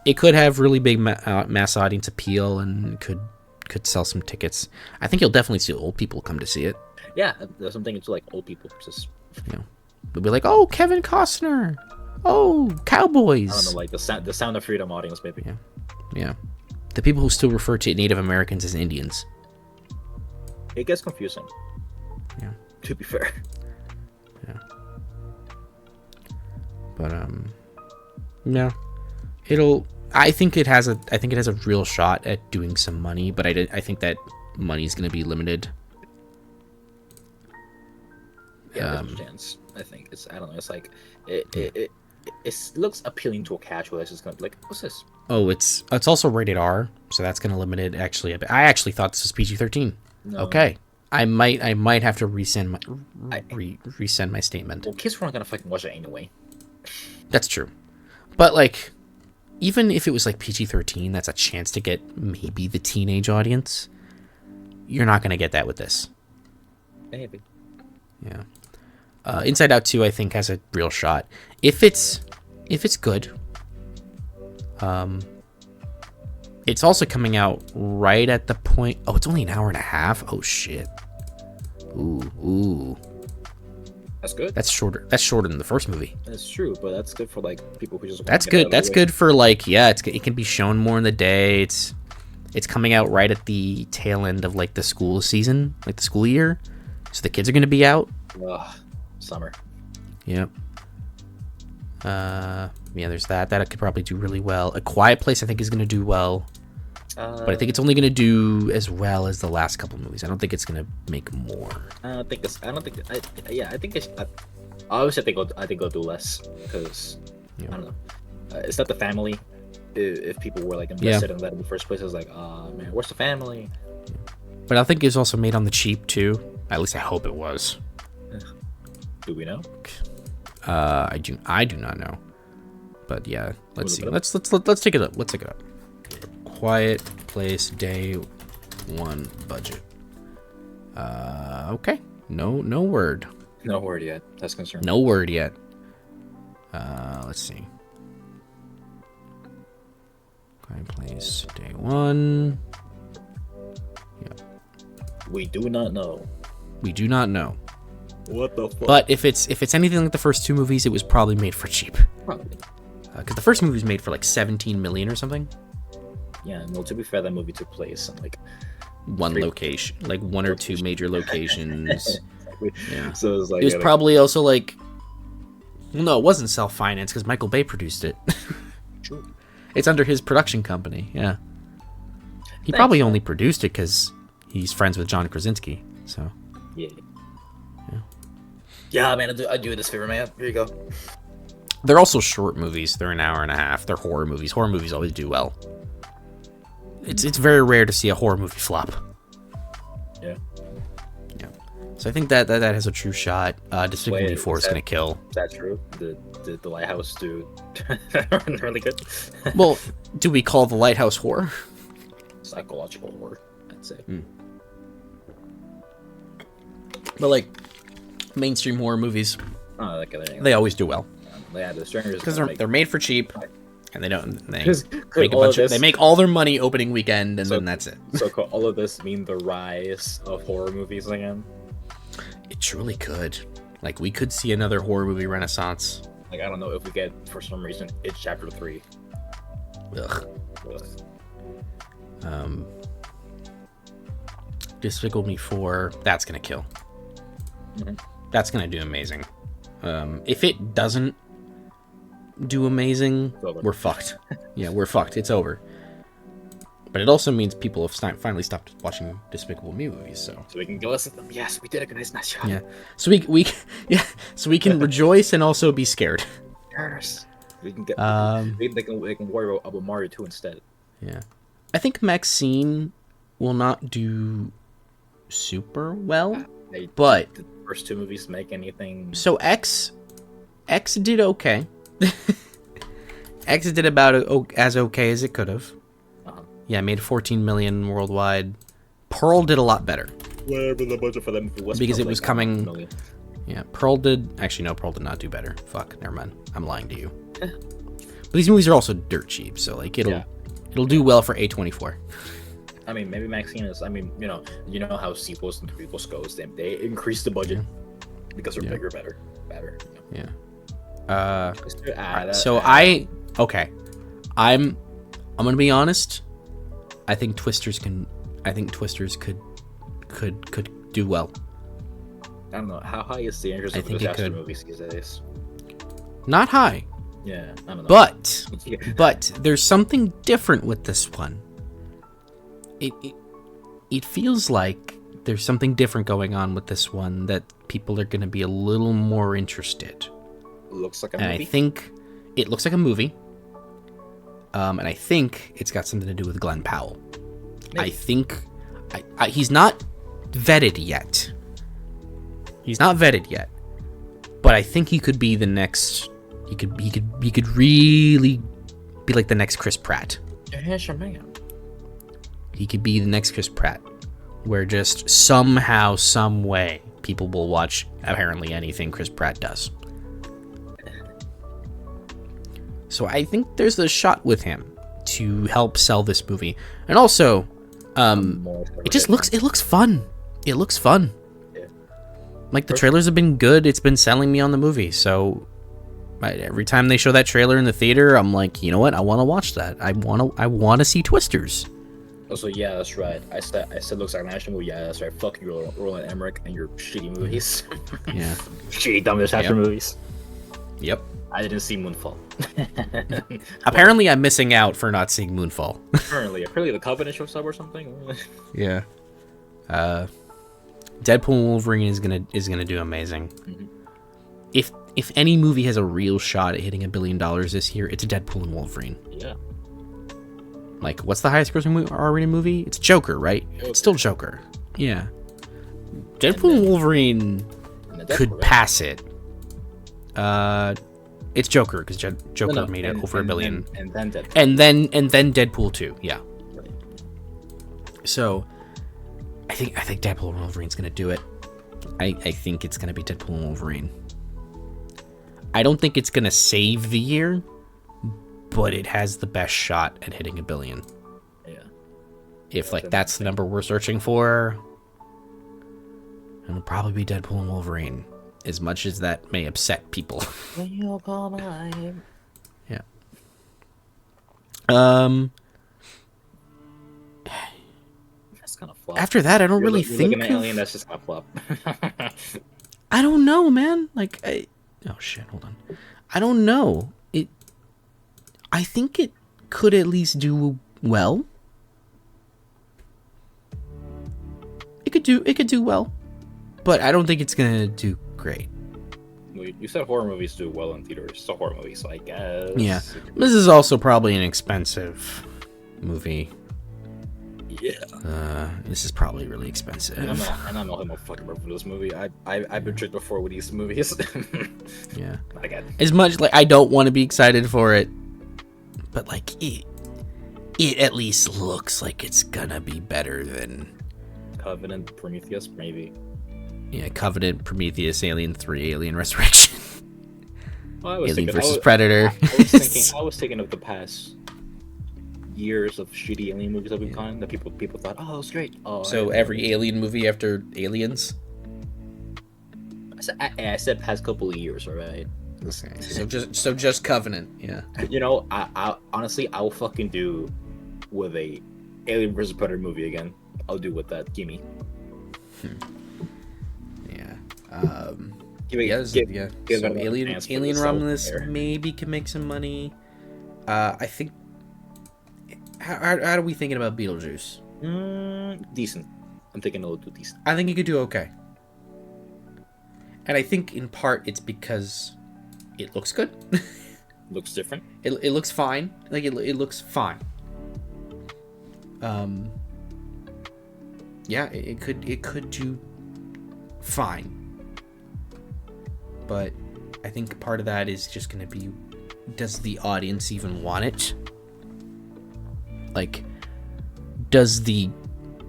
It could have really big mass audience appeal and could sell some tickets. I think you'll definitely see old people come to see it. Yeah, there's something to like old people. Just they'll be like, oh, Kevin Costner, oh, cowboys. I don't know, like the Sound of Freedom audience, maybe. Yeah. The people who still refer to Native Americans as Indians. It gets confusing. Yeah. To be fair. Yeah. But no, I think it has a real shot at doing some money, but I think that money is going to be limited. Yeah, there's a chance. I think I don't know. It's like it looks appealing to a casual. It's just gonna be like, what's this? Oh, it's also rated R, so that's going to limit it actually a bit. I actually thought this was PG-13. No. Okay, I might have to resend my statement. Well, kids weren't gonna fucking watch it anyway. That's true, but like, even if it was like PG-13, that's a chance to get maybe the teenage audience. You're not gonna get that with this. Maybe. Yeah. Inside Out 2, I think, has a real shot. If it's good. It's also coming out right at the point. Oh, it's only an hour and a half. Oh shit. Ooh. That's good. That's shorter than the first movie. That's true, but that's good for like people who just. That's good. That's good for like it can be shown more in the day. It's coming out right at the tail end of like the school season, like the school year. So the kids are gonna be out. Ugh, summer. Yep. There's that. That could probably do really well. A Quiet Place, I think, is gonna do well. But I think it's only gonna do as well as the last couple movies. I don't think it's gonna make more. I think it's. Obviously, I think I'll do less because I don't know. It's not the family. If people were like invested in that in the first place, I was like, oh man, where's the family? But I think it's also made on the cheap too. At least I hope it was. Do we know? I do not know. But yeah, let's see. Let's take it up. Let's take it up. Quiet Place Day 1 budget. Okay. No word. No word yet. That's concerning. No word yet. Let's see. Quiet Place Day 1. Yeah. We do not know. We do not know. What the fuck? But if it's anything like the first 2 movies, it was probably made for cheap. Probably. Because the first movie was made for like 17 million or something. Yeah, no, to be fair, that movie took place in like one location, like 1 or 2 major locations. exactly. Yeah. So it was like It was probably also like, well, no, it wasn't self-financed because Michael Bay produced it. true. It's under his production company. Yeah. He Thanks, probably man. only produced it because he's friends with John Krasinski. So. Yeah. Yeah. Yeah, man. I do this favor, man. Here you go. They're also short movies. They're an hour and a half. They're horror movies. Horror movies always do well. It's very rare to see a horror movie flop. Yeah. Yeah. So I think that has a true shot. Despicable Me 4 is going to kill. Is that true? The Lighthouse dude really good. Well, do we call The Lighthouse horror? Psychological horror, I'd say. But like mainstream horror movies, They always do well Yeah, the Strangers because they're made for cheap, and they they make all their money opening weekend, and then that's it. So could all of this mean the rise of horror movies again? It truly could. Like we could see another horror movie renaissance. Like I don't know if we get for some reason it's Chapter 3. Ugh. Ugh. Despicable Me 4, that's gonna kill. That's gonna do amazing. If it doesn't do amazing, we're fucked. Yeah, we're fucked. It's over. But it also means people have finally stopped watching Despicable Me movies. So we can go listen to them. Yes, we did it, guys. Nice job. Yeah. So we can rejoice and also be scared. Yes. We can get. They can worry about Mario 2 instead. Yeah. I think Maxine will not do super well, but the first two movies make anything. So X did okay. X did about as okay as it could have. Yeah, made 14 million worldwide. Pearl did a lot better. Whatever the budget for them was because it was coming. Yeah, Pearl did. Actually, no, Pearl did not do better. Fuck, never mind. I'm lying to you. But these movies are also dirt cheap, so like it'll do well for A24. I mean, maybe Maxine is. I mean, you know how sequels and prequels goes. They increase the budget because they're bigger, better. Yeah. I'm gonna be honest. I think Twisters could do well. I don't know how high is the interest of disaster movies these days. Not high. Yeah, I don't know. But there's something different with this one. It feels like there's something different going on with this one that people are going to be a little more interested. Looks like a movie. And I think it looks like a movie. And I think it's got something to do with Glenn Powell. Maybe. I think he's not vetted yet. But I think he could be the next. He could really be like the next Chris Pratt. He could be the next Chris Pratt, where just somehow, some way, people will watch apparently anything Chris Pratt does. So I think there's a shot with him to help sell this movie, and also, it looks fun. It looks fun. Yeah. Like the trailers have been good. It's been selling me on the movie. So every time they show that trailer in the theater, I'm like, you know what? I want to watch that. I want to see Twisters. Also, yeah, that's right. I said it looks like an action movie. Yeah, that's right. Fuck you, Roland Emmerich, and your shitty movies. Yeah. Shitty dumb disaster movies. Yep. I didn't see Moonfall. Apparently, I'm missing out for not seeing Moonfall. Apparently, the Covenant shows up or something. Yeah. Deadpool and Wolverine is gonna do amazing. Mm-hmm. If any movie has a real shot at hitting $1 billion this year, it's Deadpool and Wolverine. Yeah. Like, what's the highest grossing R-rated movie? It's Joker, right? It's still Joker. Yeah. Deadpool and Wolverine could pass it. It's Joker because Joker made it over $1 billion, and then Deadpool. and then Deadpool 2. Yeah. Right. So, I think Deadpool and Wolverine's gonna do it. I think it's gonna be Deadpool and Wolverine. I don't think it's gonna save the year, but it has the best shot at hitting $1 billion. Yeah. If that's the number we're searching for, it'll probably be Deadpool and Wolverine. As much as that may upset people. Yeah. That's kind of flop. After that, I don't really think. Looking at Alien, that's just kind of flop. I don't know, man. Like, oh shit, hold on. I don't know. I think it could at least do well. It could do well, but I don't think it's gonna do great. You said horror movies do well in theaters. It's a horror movie, so I guess. Yeah, this is also probably an expensive movie. Yeah. This is probably really expensive. And I'm not a fucking for this movie. I've been tricked before with these movies. Yeah. Again. As much like I don't want to be excited for it, but like it at least looks like it's gonna be better than Covenant, Prometheus, maybe. Yeah, Covenant, Prometheus, Alien 3, Alien Resurrection, Well, Alien vs. Predator. I was thinking of the past years of shitty alien movies that we've gotten that people thought, oh, it was great. Oh, So every Alien movie after Aliens? I said past couple of years, alright? Okay. So just Covenant, yeah. You know, I honestly, I will fucking do with a Alien vs. Predator movie again. I'll do with that. Gimme. Yeah. Give So it Alien Romulus maybe can make some money. I think. How are we thinking about Beetlejuice? Decent. I'm thinking it'll do decent. I think it could do okay. And I think in part it's because it looks good. Looks different. It looks fine. Like it looks fine. Yeah, it could do fine. But I think part of that is just going to be, does the audience even want it? Like, does the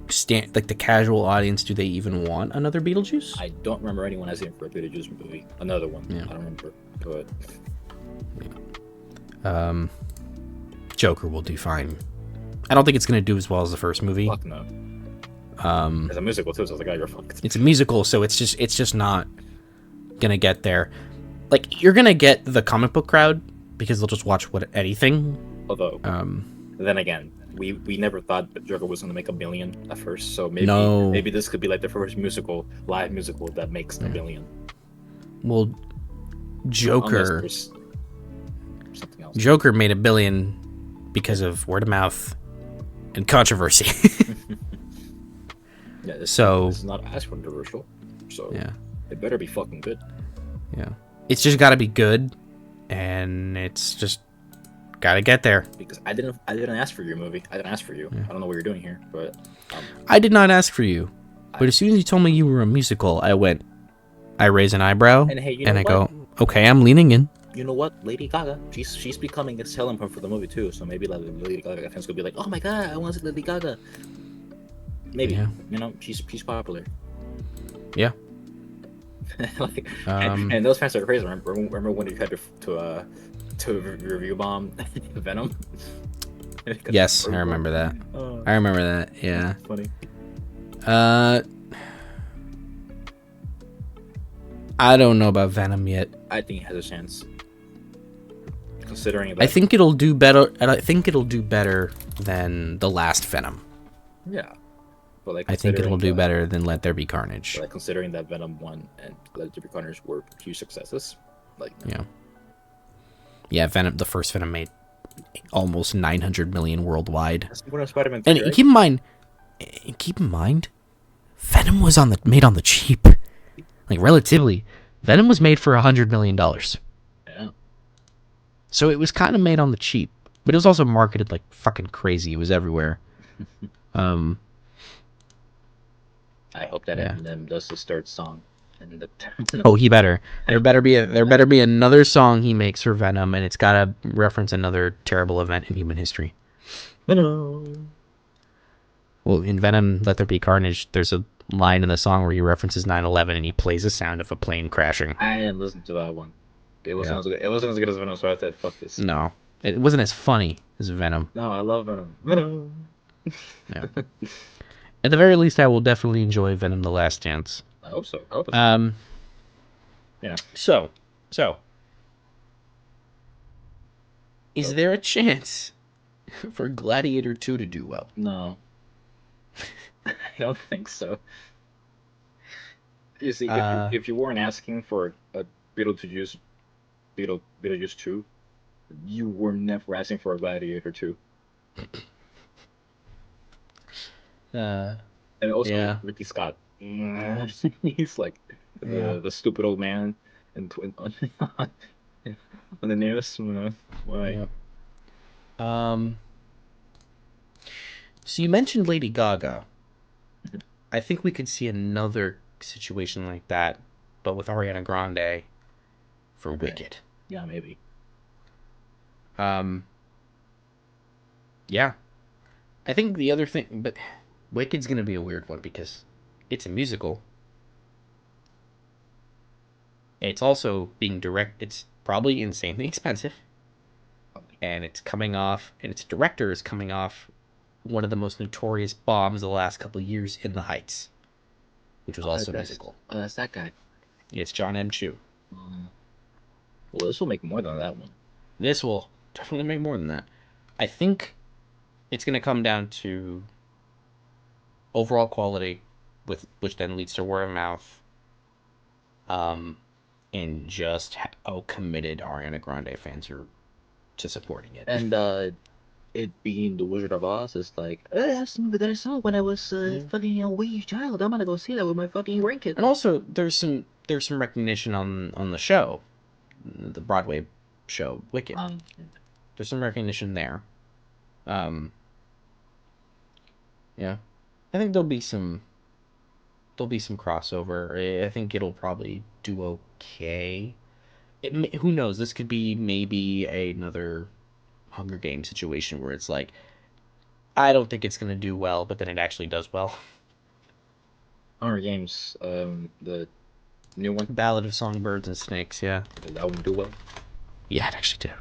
the casual audience, do they even want another Beetlejuice? I don't remember anyone asking for a Beetlejuice movie. Another one. Yeah. I don't remember. But yeah. Joker will do fine. I don't think it's going to do as well as the first movie. Fuck no. It's a musical too, so I was like, oh, you're fucked. It's a musical, so it's just not gonna get there. Like, you're gonna get the comic book crowd because they'll just watch anything. Although, then again, we never thought that Joker was gonna make $1 billion at first, so maybe this could be like the first live musical that makes $1 billion. Well, Joker something else. Joker made $1 billion because of word of mouth and controversy. Yeah, this is not as controversial, so yeah, it better be fucking good. Yeah, it's just got to be good, and it's just got to get there. Because I didn't ask for your movie. I didn't ask for you. Yeah. I don't know what you're doing here, but I did not ask for you. But as soon as you told me you were a musical, I raise an eyebrow, and hey, I go, okay, I'm leaning in. You know what, Lady Gaga, she's becoming a selling point for the movie too. So maybe like Lady Gaga fans could be like, oh my god, I want to see Lady Gaga. Maybe, you know, she's popular. Yeah. Like, and those fans are crazy. Remember when you tried to review bomb Venom? Yes, I remember that. I remember that. Yeah. Funny. I don't know about Venom yet. I think it has a chance. Considering that, I think it'll do better. I think it'll do better than the last Venom. Yeah. But like, I think it'll do better than Let There Be Carnage. Like, considering that Venom 1 and Let There Be Carnage were huge successes, like yeah, Venom, the first Venom made almost 900 million worldwide. That's more than Spider-Man 3, and right? keep in mind, Venom was made on the cheap. Like, relatively, Venom was made for $100 million. Yeah. So it was kind of made on the cheap, but it was also marketed like fucking crazy. It was everywhere. I hope that Eminem does the third song. Oh, he better. There better be another song he makes for Venom, and it's gotta reference another terrible event in human history. Venom. Well, in Venom, Let There Be Carnage, there's a line in the song where he references 9/11 and he plays the sound of a plane crashing. I didn't listen to that one. It wasn't as good. It wasn't as good as Venom, so I said, "Fuck this." No, it wasn't as funny as Venom. No, I love Venom. Venom. Yeah. At the very least, I will definitely enjoy Venom: The Last Dance. I hope so. Yeah. So, is there a chance for Gladiator 2 to do well? No. I don't think so. You see, Uh, if you weren't asking for a Beetlejuice Beetlejuice 2, you were never asking for a Gladiator 2. uh, And also yeah, Ricky Scott. He's like yeah, the stupid old man and on the news. Why? yeah. Um, so you mentioned Lady Gaga. I think we could see another situation like that, but with Ariana Grande for Okay. Wicked. Yeah, maybe. Um, yeah. I think the other thing, but Wicked's gonna be a weird one because it's a musical. It's also being direct. It's probably insanely expensive, and it's coming off, and its director is coming off one of the most notorious bombs of the last couple of years, In the Heights, which was also a musical. That's that guy. It's John M. Chu. Um, well, this will make more than that one. This will definitely make more than that. I think it's going to come down to overall quality, with which then leads to word of mouth, um, and just how committed Ariana Grande fans are to supporting it. And it being the Wizard of Oz is like, that's the movie that I saw when I was Yeah. fucking a wee child. I'm gonna go see that with my fucking grandkid. And also, there's some recognition on the show, the Broadway show Wicked. Um, There's some recognition there. Um, yeah, I think there'll be some crossover. I think it'll probably do okay. Who knows? This could be maybe another Hunger Games situation where it's like, I don't think it's gonna do well, but then it actually does well. Hunger Games, the new one, Ballad of Songbirds and Snakes. Yeah, did that one do well? yeah, it actually did.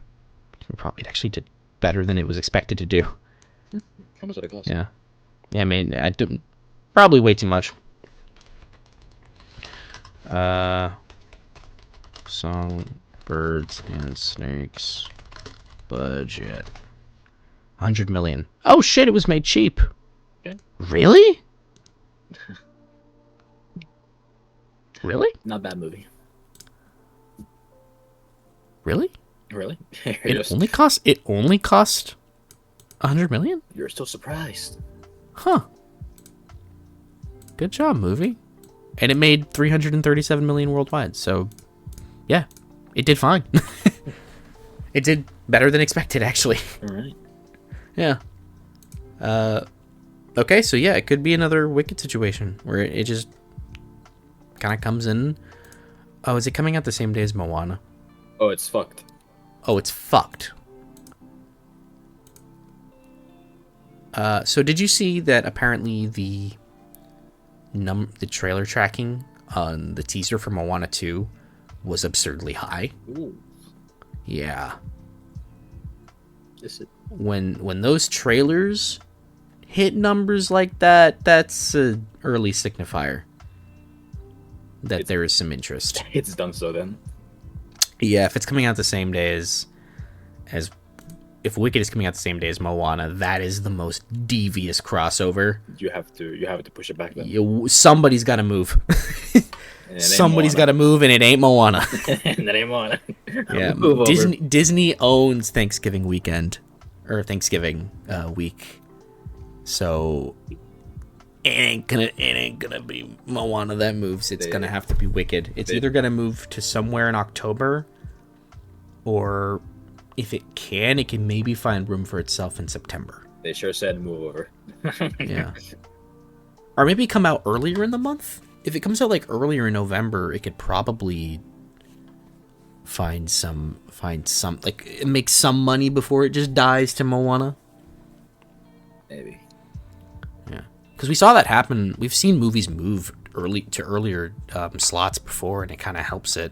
It actually did better than it was expected to do. How much did it cost? Yeah, yeah. I mean, I didn't probably way too much. Uh, Songbirds and Snakes budget 100 million. Oh shit! It was made cheap. Okay. Really? Really? Not bad movie. Really? Really? It only cost 100 million? You're still surprised. Huh. Good job, movie. And it made 337 million worldwide. So, yeah, it did fine. It did better than expected, actually. All right. Yeah. Okay, so yeah, it could be another Wicked situation where it just kind of comes in. Oh, is it coming out the same day as Moana? Oh, it's fucked. Oh, it's fucked. So did you see that apparently the trailer tracking on the teaser for Moana 2 was absurdly high? Ooh. Yeah. Is it? When those trailers hit numbers like that, that's an early signifier that there is some interest. It's done so then. Yeah, if it's coming out the same day as if Wicked is coming out the same day as Moana, that is the most devious crossover. You have to push it back then. Somebody's got to move. Somebody's got to move, and it ain't Moana. And that ain't Moana. Yeah, Disney owns Thanksgiving weekend or Thanksgiving week, so it ain't gonna be Moana that moves. It's gonna have to be Wicked. It's either gonna move to somewhere in October, or if it can maybe find room for itself in September. They sure said move over. Yeah, or maybe come out earlier in the month. If it comes out like earlier in November, it could probably find some like make some money before it just dies to Moana. Maybe. Yeah, because we saw that happen. We've seen movies move earlier slots before, and it kind of helps it.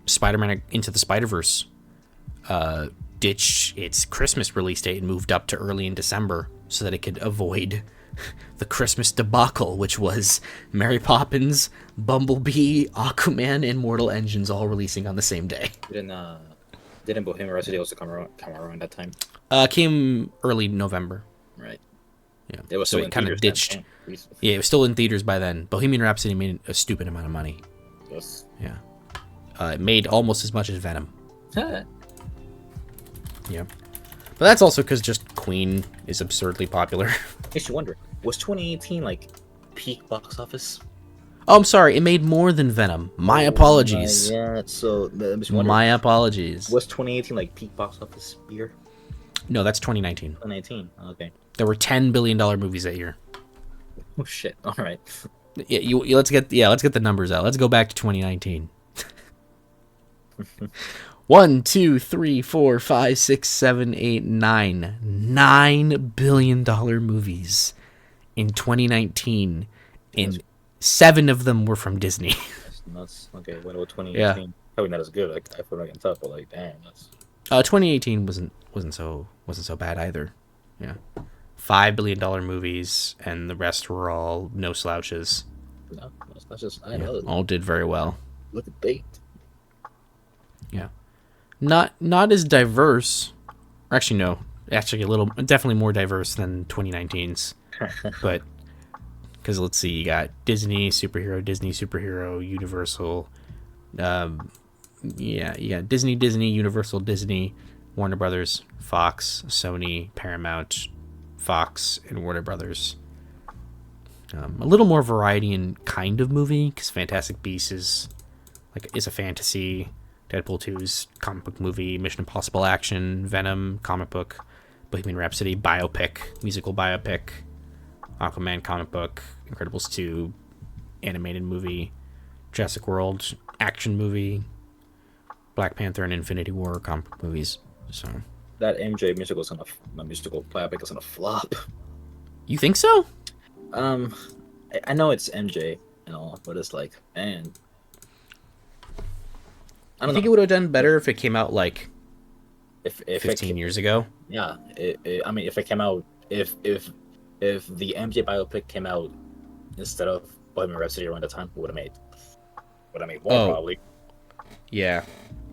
Spider-Man Into the Spider-Verse ditched its Christmas release date and moved up to early in December so that it could avoid the Christmas debacle, which was Mary Poppins, Bumblebee, Aquaman, and Mortal Engines all releasing on the same day. Didn't Bohemian Rhapsody also come around that time? Came early November. Right. Yeah. It was So still it in kind of theaters ditched. then. Oh, Jesus. Yeah, it was still in theaters by then. Bohemian Rhapsody made a stupid amount of money. Yes. Yeah. It made almost as much as Venom. Huh. Yeah. But that's also because just Queen is absurdly popular. Makes you wonder, was 2018 like peak box office? Oh, I'm sorry. It made more than Venom. My apologies. Yeah, so makes you wonder, My apologies. was 2018 like peak box office year? No, that's 2019. 2019. Okay. There were $10 billion movies that year. Oh shit. All right. Yeah, let's get the numbers out. Let's go back to 2019. 1, 2, 3, 4, 5, 6, 7, 8, 9. $9 billion movies in 2019, and 7 of them were from Disney. That's nuts. Okay, what about 2018? Yeah. Probably not as good. Like I feel like it's tough, but like damn, that's 2018 wasn't so bad either. Yeah, $5 billion movies, and the rest were all no slouches. no, that's just I Yeah, know. all did very well. Look at bait. Yeah, not as diverse. Actually, no. Actually, definitely more diverse than 2019's. But because let's see, you got Disney superhero, Universal. Yeah, you got Disney, Universal, Disney, Warner Brothers, Fox, Sony, Paramount, Fox, and Warner Brothers. A little more variety in kind of movie, because Fantastic Beasts is a fantasy. Deadpool 2's comic book movie. Mission Impossible action. Venom comic book. Bohemian Rhapsody biopic, musical biopic. Aquaman comic book. Incredibles 2 animated movie. Jurassic World action movie. Black Panther and Infinity War comic book movies. So That MJ musical is my musical biopic is gonna flop. you think so? I know it's MJ and all, but it's like, man, I don't think know. it would have done better if it came out like If 15 years ago. Yeah, I mean, if it came out, if the MJ biopic came out instead of Bohemian Rhapsody around the time, would have made more probably. Yeah.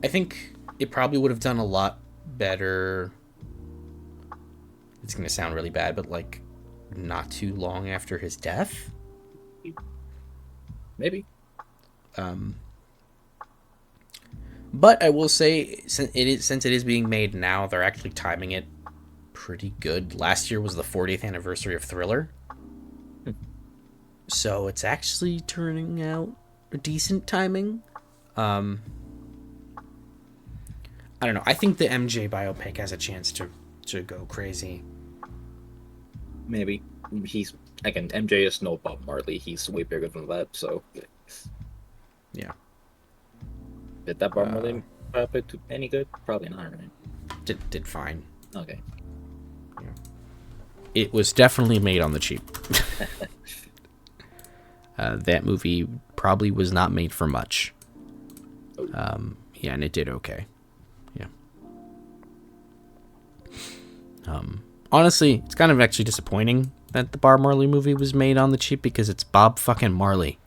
I think it probably would have done a lot better. It's going to sound really bad, but like not too long after his death. Maybe. But I will say, since it is being made now, they're actually timing it pretty good. Last year was the 40th anniversary of Thriller. So it's actually turning out a decent timing. I don't know. I think the MJ biopic has a chance to go crazy. Maybe he's again MJ is no Bob Marley. He's way bigger than that. So Yeah. did that Bob Marley biopic do any good? Probably not. Right? Did fine. Okay. Yeah. It was definitely made on the cheap. That movie probably was not made for much. Yeah, and it did okay. Yeah. Honestly, it's kind of actually disappointing that the Bob Marley movie was made on the cheap because it's Bob fucking Marley.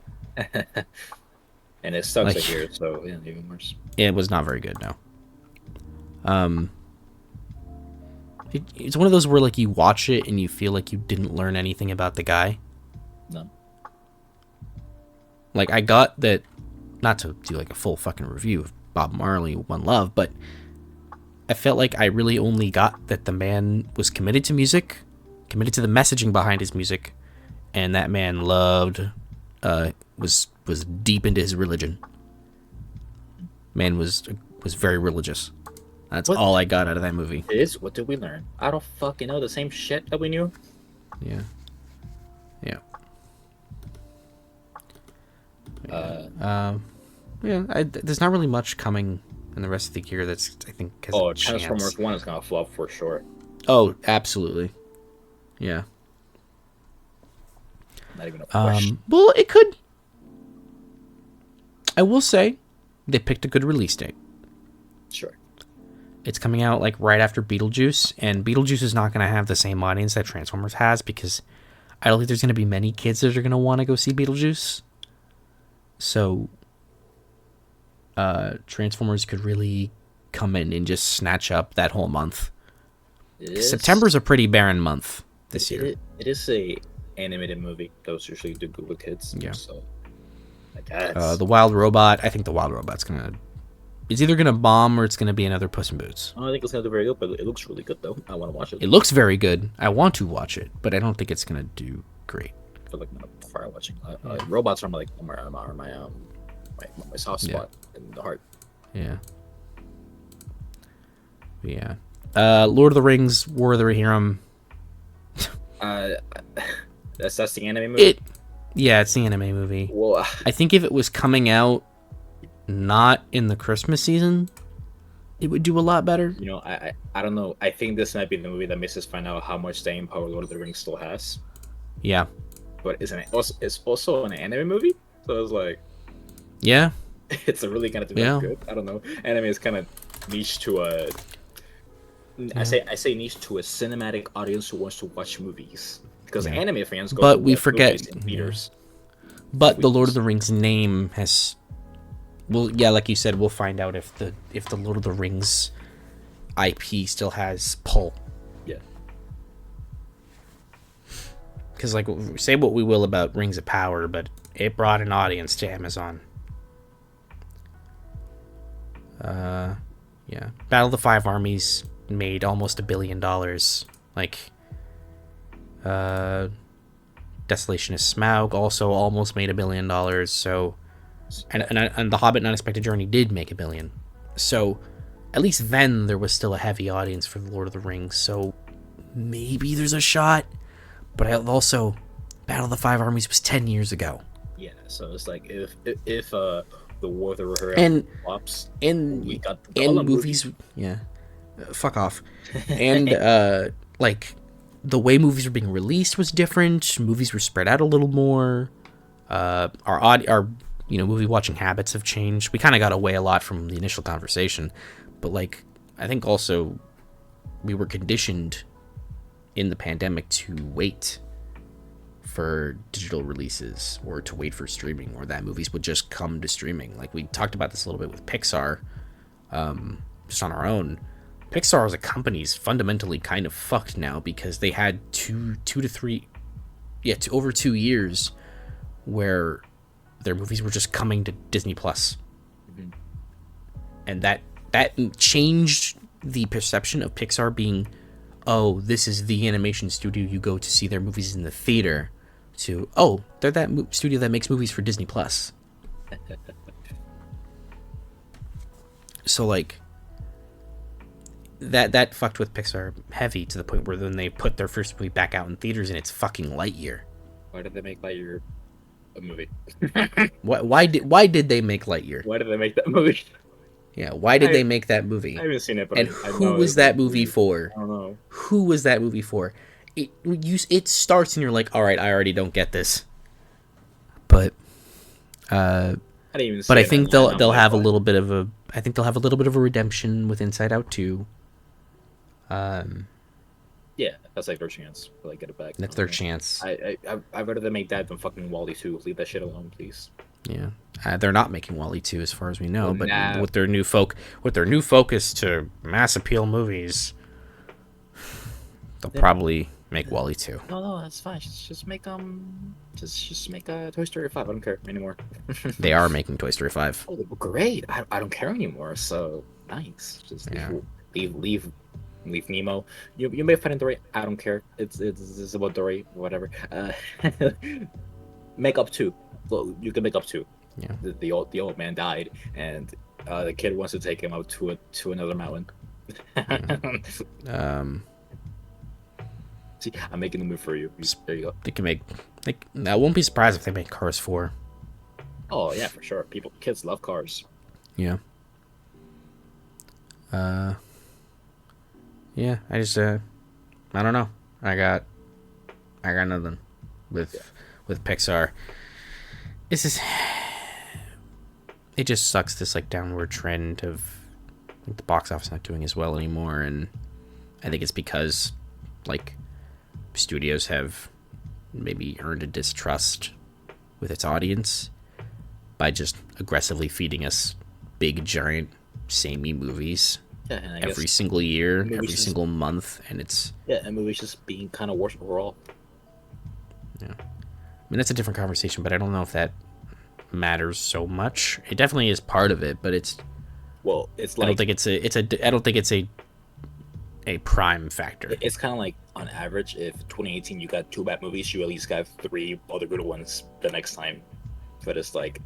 And it sucks Like- to hear, so yeah, even worse. It was not very good, no. It's one of those where like you watch it and you feel like you didn't learn anything about the guy. No. Like I got that, not to do like a full fucking review of Bob Marley, One Love, but I felt like I really only got that the man was committed to music, committed to the messaging behind his music, and that man loved, was deep into his religion. Man was very religious. That's all I got out of that movie. What did we learn? I don't fucking know. The same shit that we knew. Yeah. There's not really much coming in the rest of the year that's, I think, has a chance. Transformers 1 is gonna flop for sure. Oh, absolutely. Yeah. Not even a question. Well, it could. I will say, they picked a good release date. Sure. It's coming out like right after Beetlejuice, and Beetlejuice is not going to have the same audience that Transformers has because I don't think there's going to be many kids that are going to want to go see Beetlejuice. So, Transformers could really come in and just snatch up that whole month. September's a pretty barren month this year. It is a animated movie. Those usually do good with kids. Yeah. So I guess. The Wild Robot. I think the Wild Robot's gonna. It's either gonna bomb or it's gonna be another Puss in Boots. I think it's gonna do very good, but it looks really good though. I want to watch it. It looks very good. I want to watch it, but I don't think it's gonna do great. I feel like I'm gonna fire watching. Robots are my soft spot in the heart. Yeah. Yeah. Lord of the Rings, War of the Rohirrim. That's the anime movie. It's the anime movie. Well, I think if it was coming out not in the Christmas season, it would do a lot better. You know, I don't know. I think this might be the movie that makes us find out how much staying power Lord of the Rings still has. Yeah. But it's also an anime movie, so it's like, yeah, it's a really kind of good. I don't know. Anime is kind of niche to a. I say niche to a cinematic audience who wants to watch movies, because anime fans go. But we forget in theaters. But the Lord of the Rings name has. Well, yeah, like you said, we'll find out if the Lord of the Rings IP still has pull. Yeah. Because, like, say what we will about Rings of Power, but it brought an audience to Amazon. Yeah. Battle of the Five Armies made almost $1 billion. Like, Desolation of Smaug also almost made $1 billion. So, and The Hobbit: An Unexpected Journey did make $1 billion. So, at least then there was still a heavy audience for The Lord of the Rings. So, maybe there's a shot. But also, Battle of the Five Armies was 10 years ago. Yeah, so it's like if the War of the Rohirrim flops, we got movies, fuck off, and like the way movies were being released was different. Movies were spread out a little more. Our movie watching habits have changed. We kind of got away a lot from the initial conversation, but like I think also we were conditioned in the pandemic to wait for digital releases or to wait for streaming, or that movies would just come to streaming. Like we talked about this a little bit with Pixar, just on our own. Pixar as a company is fundamentally kind of fucked now because they had over 2 years where their movies were just coming to Disney Plus. Mm-hmm. And that changed the perception of Pixar being, oh, this is the animation studio you go to see their movies in the theater, to, oh, they're that studio that makes movies for Disney Plus. So, like, that fucked with Pixar heavy to the point where then they put their first movie back out in theaters and it's fucking Lightyear. Why did they make Lightyear a movie? Why did they make Lightyear? Why did they make that movie? Yeah, why did they make that movie? I haven't seen it, but and who was that movie for? I don't know. Who was that movie for? It starts and you're like, all right, I already don't get this. But I think they'll have a little bit of a redemption with Inside Out 2. Yeah, that's like their chance to like get it back. That's their chance. I'd rather them make that than fucking WALL-E 2. Leave that shit alone, please. Yeah, they're not making WALL-E 2 as far as we know, but with their new focus to mass appeal movies, they'll probably make WALL-E 2. No, that's fine. Just make just make a Toy Story 5. I don't care anymore. They are making Toy Story 5. Oh, great! I don't care anymore. So nice. Just leave Nemo. You may find Dory. I don't care. It's about Dory. Whatever. Make up 2. Well, you can make up 2. Yeah. The old man died, and the kid wants to take him out to another mountain. See, I'm making the move for you. There you go. They can make. I won't be surprised if they make Cars 4. Oh yeah, for sure. Kids love cars. Yeah. Yeah. I just I don't know. I got nothing with Pixar. It's just, it just sucks, this like downward trend of like, the box office not doing as well anymore, and I think it's because like studios have maybe earned a distrust with its audience by just aggressively feeding us big giant samey movies Yeah, and I every guess single year, every movies just single month, and it's and movies just being kind of worse overall. yeah. I mean, that's a different conversation, but I don't know if that matters so much. It definitely is part of it, but it's Well, it's I don't like think I don't think it's a prime factor. it's kind of like on average, if 2018 you got two bad movies, you at least got three other good ones the next time. But it's like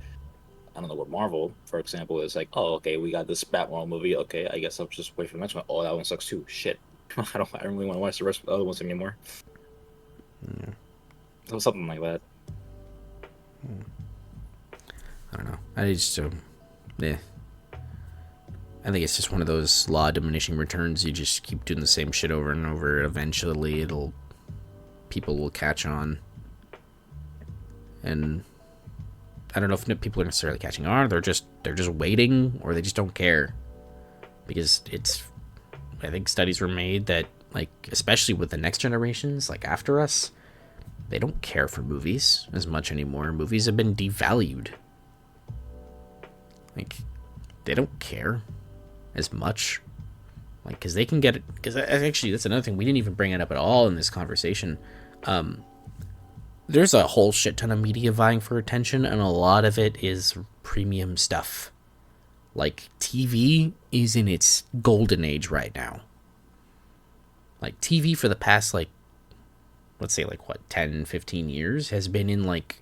I don't know what Marvel, for example, is like. Oh, okay, we got this Batman movie. Okay, I guess I'll just wait for the next one. Oh, that one sucks too. Shit, I don't really want to watch the rest of the other ones anymore. So something like that. I don't know. I just yeah. I think it's just one of those law of diminishing returns. You just keep doing the same shit over and over. Eventually, people will catch on, and I don't know if people are necessarily catching on. They're just waiting, or they just don't care, because I think studies were made that, like, especially with the next generations, like after us, they don't care for movies as much anymore. Movies have been devalued. Like, they don't care as much, like, because they can get it. Because actually, that's another thing, we didn't even bring it up at all in this conversation. There's a whole shit ton of media vying for attention, and a lot of it is premium stuff. Like, TV is in its golden age right now. Like, TV for the past, like, let's say, like, what, 10, 15 years has been in, like,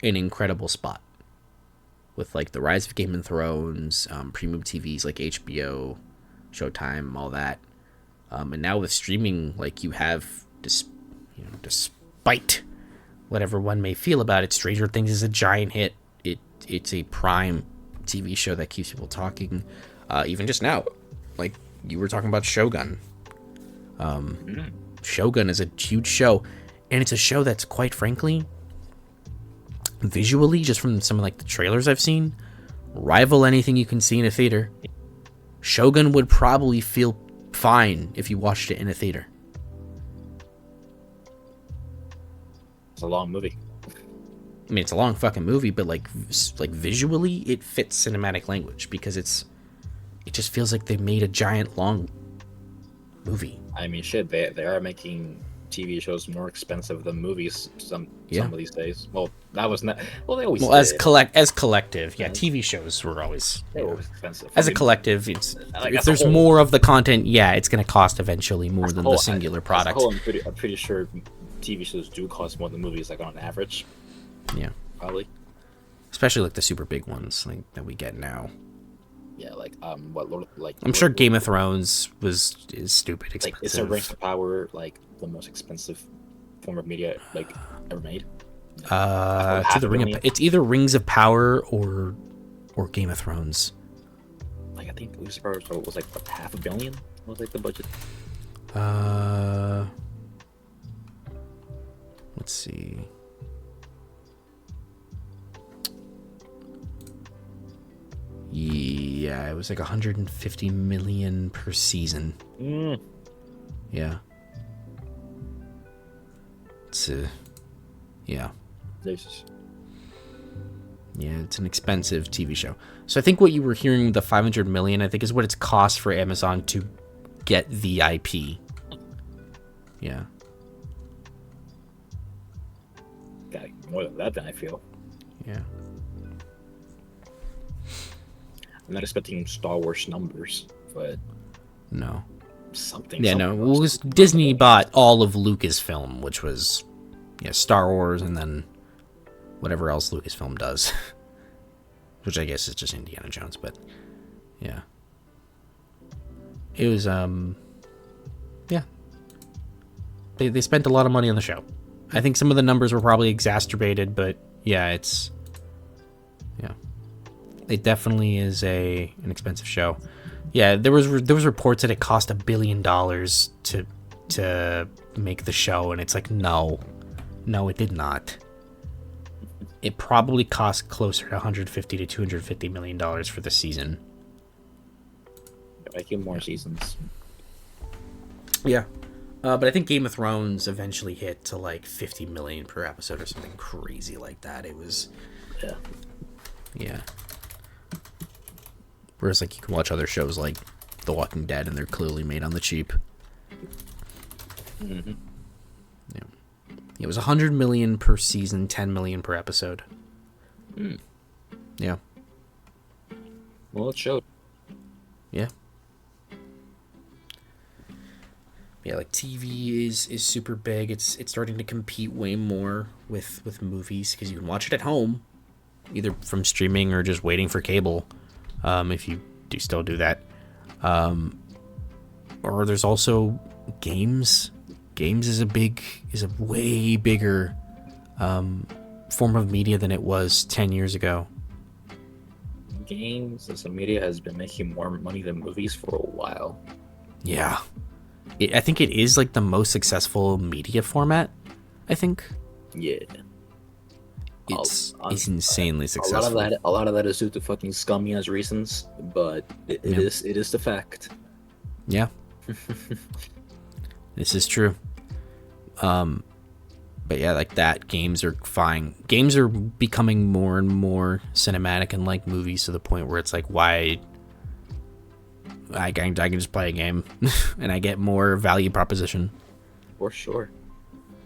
an incredible spot. With, like, the rise of Game of Thrones, premium TVs like HBO, Showtime, all that. And now with streaming, like, you have, despite whatever one may feel about it, Stranger Things is a giant hit. It's a prime TV show that keeps people talking. Even just now, like, you were talking about Shogun. Shogun is a huge show, and it's a show that's, quite frankly, visually, just from some of, like, the trailers I've seen, rival anything you can see in a theater. Shogun would probably feel fine if you watched it in a theater. It's a long movie. I mean, it's a long fucking movie, but like visually, it fits cinematic language, because it just feels like they made a giant long movie. I mean, shit, they are making TV shows more expensive than movies some of these days. Well, that was not. Well, they always. Well, as collective, yeah, TV shows were always. They were always expensive. As a collective, it's like, if there's more of the content, yeah, it's going to cost eventually more than the singular product. I'm pretty sure TV shows do cost more than movies, like on average. Yeah, probably. Especially like the super big ones, like that we get now. Yeah, like I'm sure Game of Thrones is stupid expensive. Like, is a Rings of Power like the most expensive form of media like ever made? It's either Rings of Power or Game of Thrones. Like, I think Rings of Power was like what, $500 million was like the budget. Let's see. Yeah, it was like 150 million per season. Yeah. It's yeah. Jesus. Yeah, it's an expensive TV show. So I think what you were hearing, the 500 million, I think is what it's cost for Amazon to get the IP. Yeah. Got more than that than I feel. Yeah. I'm not expecting Star Wars numbers, but no. Something. Yeah, no. Well, Disney bought all of Lucasfilm, which was Star Wars, and then whatever else Lucasfilm does, which I guess is just Indiana Jones. But yeah, it was yeah. They spent a lot of money on the show. I think some of the numbers were probably exacerbated, but yeah, it definitely is an expensive show. Yeah, there was reports that it cost $1 billion to make the show, and it's like, no, it did not. It probably cost closer to $150 to $250 million for the season. Making more seasons. Yeah, but I think Game of Thrones eventually hit to like 50 million per episode or something crazy like that. It was, yeah. Whereas, like, you can watch other shows like The Walking Dead, and they're clearly made on the cheap. Mm-hmm. Yeah. It was $100 million per season, $10 million per episode. Mm. Yeah. Well, it showed. Yeah. Yeah, like TV is super big. It's starting to compete way more with movies because you can watch it at home, either from streaming or just waiting for cable, if you do still do that. Or there's also games. Games is a way bigger form of media than it was 10 years ago. Games as a media has been making more money than movies for a while. Yeah. I think it is like the most successful media format, I think. Yeah. It's insanely successful. A lot of that is due to fucking scummy as reasons, but it is the fact. Yeah. This is true. But yeah, like that, games are fine. Games are becoming more and more cinematic and like movies to the point where it's like, why? I can just play a game and I get more value proposition. For sure.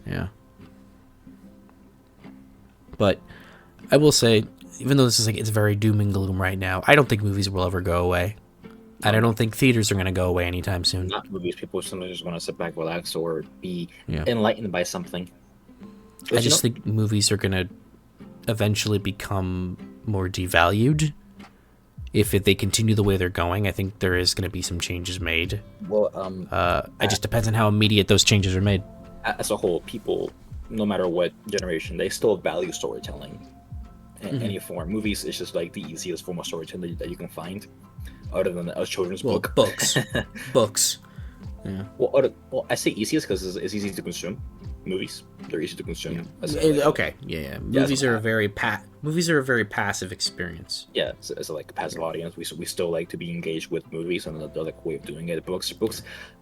Yeah. But I will say, even though this is like, it's very doom and gloom right now, I don't think movies will ever go away. And I don't think theaters are going to go away anytime soon. Not movies. People sometimes just want to sit back, relax, or be enlightened by something. I just think movies are going to eventually become more devalued. If they continue the way they're going, I think there is going to be some changes made. Well, it just depends on how immediate those changes are made. As a whole, people, no matter what generation, they still value storytelling in any form. Movies is just like the easiest form of storytelling that you can find, other than a children's book. Books. Books. Yeah. Well, I say easiest because it's easy to consume. Movies, they're easy to consume. Yeah. Okay. Yeah. Movies are a very passive experience. Yeah, as a like passive audience, we still like to be engaged with movies, and the like way of doing it. Books.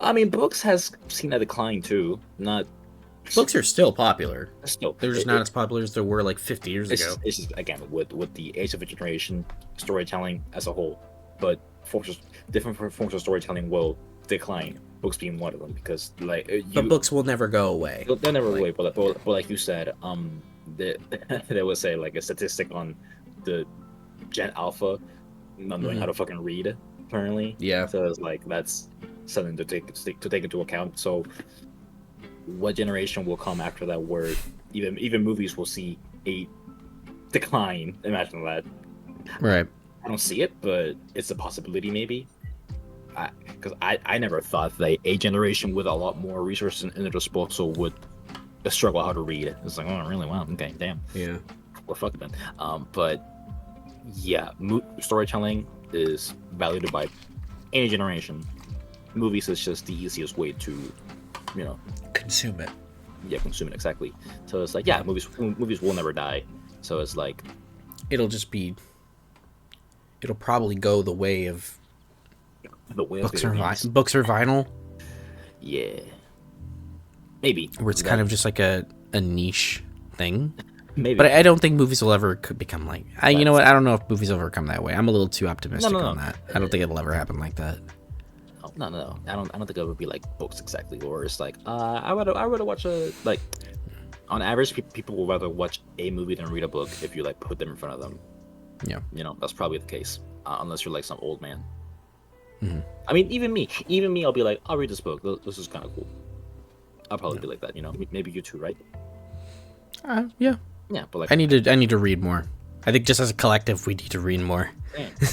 I mean, books has seen a decline too. Books are still popular. Still, they're just not as popular as they were like 50 years ago. It's just, again, with the age of a generation, storytelling as a whole, but different forms of storytelling will decline. Books being one of them, because but books will never go away. They'll never go away. But like you said, there was a statistic on the Gen Alpha not knowing how to fucking read apparently. Yeah. So it's like that's something to take into account. So what generation will come after that where even movies will see a decline? Imagine that. Right. I don't see it, but it's a possibility maybe. Because I never thought that a generation with a lot more resources in their disposal would struggle how to read. It's like, oh, really? Wow, okay, damn. Yeah. Well, fuck then. But yeah, storytelling is valued by any generation. Movies is just the easiest way to, consume it. Yeah, consume it, exactly. So it's like, yeah, movies will never die. So it's like, it'll probably go the way of books or vinyl. Yeah, maybe where it's kind of just like a niche thing. Maybe, but I don't think movies will ever become like. You know what? I don't know if movies will ever come that way. I'm a little too optimistic on that. I don't think it'll ever happen like that. No. I don't think it would be like books exactly. Or it's like I would watch like. On average, people will rather watch a movie than read a book if you like put them in front of them. Yeah, that's probably the case, unless you're like some old man. Mm-hmm. I mean, even me, I'll be like, I'll read this book. This is kind of cool. I'll probably be like that, Maybe you too, right? Yeah. Yeah, but like, I need to read more. I think just as a collective, we need to read more.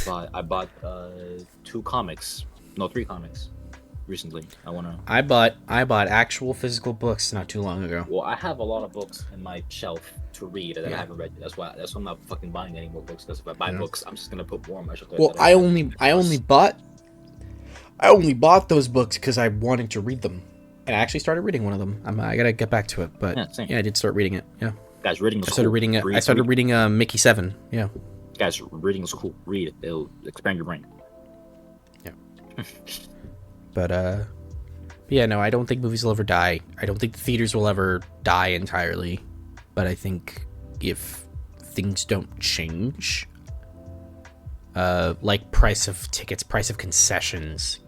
I bought 3 comics recently. I bought actual physical books not too long ago. Well, I have a lot of books in my shelf to read that I haven't read. That's why I'm not fucking buying any more books. Because if I buy books, I'm just gonna put more on my shelf. Well, I only bought those books because I wanted to read them, and I actually started reading one of them. I gotta get back to it, but I did start reading it. Yeah, guys, reading is I started cool. I started reading Mickey 7. Yeah, guys, reading is cool. Read it; it'll expand your brain. Yeah. But yeah, no, I don't think movies will ever die. I don't think the theaters will ever die entirely. But I think if things don't change, like price of tickets, price of concessions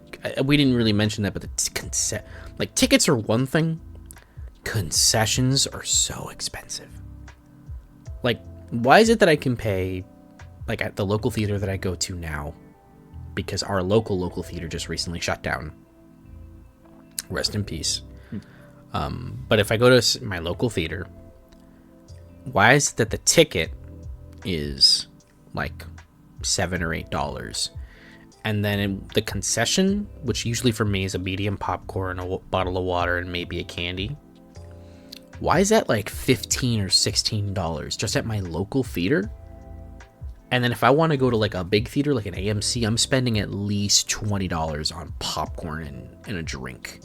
we didn't really mention that, but like tickets are one thing. Concessions are so expensive. Like, why is it that I can pay, like at the local theater that I go to now, because our local theater just recently shut down. Rest in peace. But if I go to my local theater, why is it that the ticket is like $7 or $8, and then the concession, which usually for me is a medium popcorn, a bottle of water, and maybe a candy, why is that like $15 or $16 just at my local theater? And then if I want to go to like a big theater like an AMC, I'm spending at least $20 on popcorn and a drink.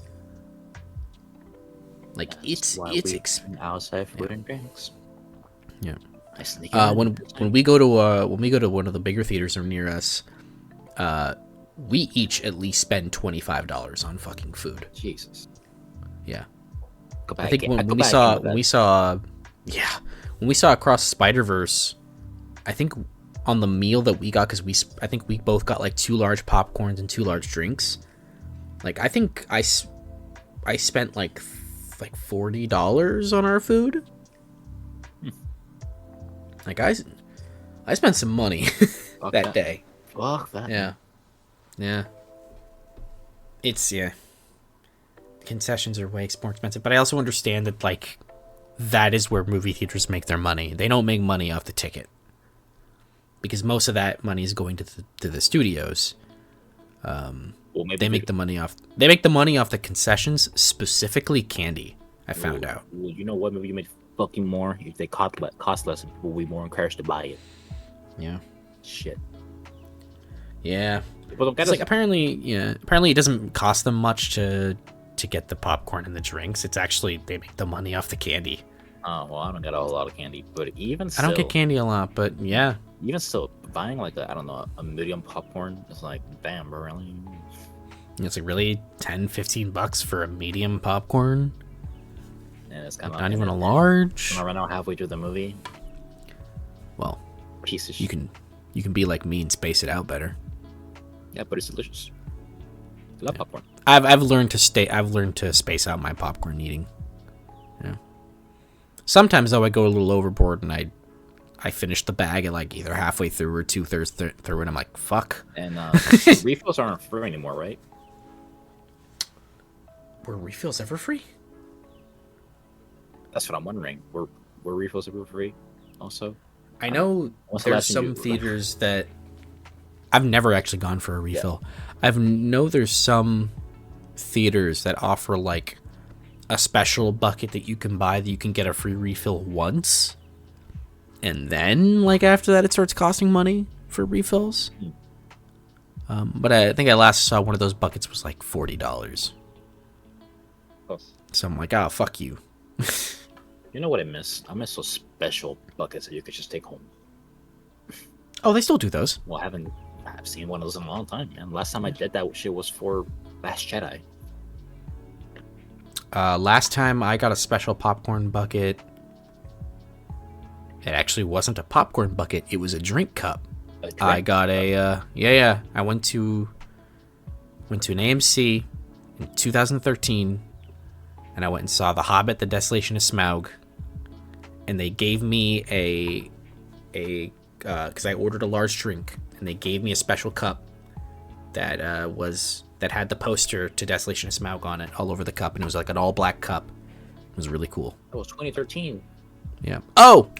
Like it's outside food and drinks. Yeah. When we go to one of the bigger theaters near us, we each at least spend $25 on fucking food. Jesus. Yeah. I think when we saw Across Spider-Verse, I think on the meal that we got, because I think we both got like 2 large popcorns and 2 large drinks. Like I think I spent like $40 on our food. Like I spent some money that day. Fuck that. Yeah. It's concessions are way more expensive, but I also understand that like that is where movie theaters make their money. They don't make money off the ticket, because most of that money is going to the studios. They make the money off the concessions, specifically candy. I found out. Well, you know what movie you made fucking more if they cost less, and people will be more encouraged to buy it. Yeah. Shit. Yeah. Well, it's like apparently it doesn't cost them much to get the popcorn and the drinks. It's actually they make the money off the candy. Oh well, I don't get a whole lot of candy, but even still, I don't get candy a lot, but yeah. Even still, buying like a medium popcorn is like, damn, bro, really? It's like really $10-15 for a medium popcorn. And it's kind of not even a large. When I run out halfway through the movie. Well, piece of shit. You can be like me and space it out better. Yeah, but it's delicious. I love popcorn. I've learned to space out my popcorn eating. Yeah. Sometimes though I go a little overboard and I finish the bag at like either halfway through or 2/3 through, and I'm like, fuck. And refills aren't free anymore, right? Were refills ever free? That's what I'm wondering. Were refills ever free? Also, I know there's some theaters that I've never actually gone for a refill. Yeah. There's some theaters that offer like a special bucket that you can buy that you can get a free refill once, and then like after that it starts costing money for refills. But I think I last saw one of those buckets was like $40. Oh. So I'm like, oh, fuck you. You know what I miss? I miss those special buckets that you could just take home. Oh, they still do those. Well, I've seen one of those in a long time, man. Last time I did that shit was for Last Jedi. Last time I got a special popcorn bucket, it actually wasn't a popcorn bucket. It was a drink cup. I got a I went to an AMC in 2013, and I went and saw The Hobbit: The Desolation of Smaug, and they gave me a because I ordered a large drink, and they gave me a special cup that had the poster to Desolation of Smaug on it all over the cup, and it was like an all black cup. It was really cool. That was 2013. Yeah. Oh,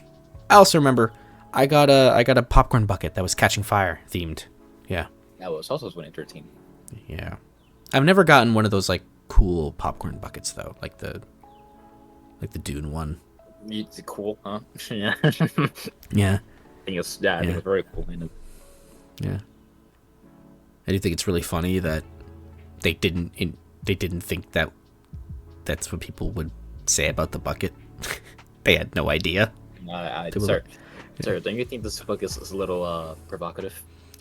I also remember I got a popcorn bucket that was Catching Fire themed. Yeah. That was also 2013. Yeah. I've never gotten one of those like cool popcorn buckets though, like the Dune one. It's cool, huh? Yeah. Yeah. I think it's very cool. Yeah. I do think it's really funny that they didn't think that that's what people would say about the bucket. They had no idea. Sir, don't you think this book is a little provocative?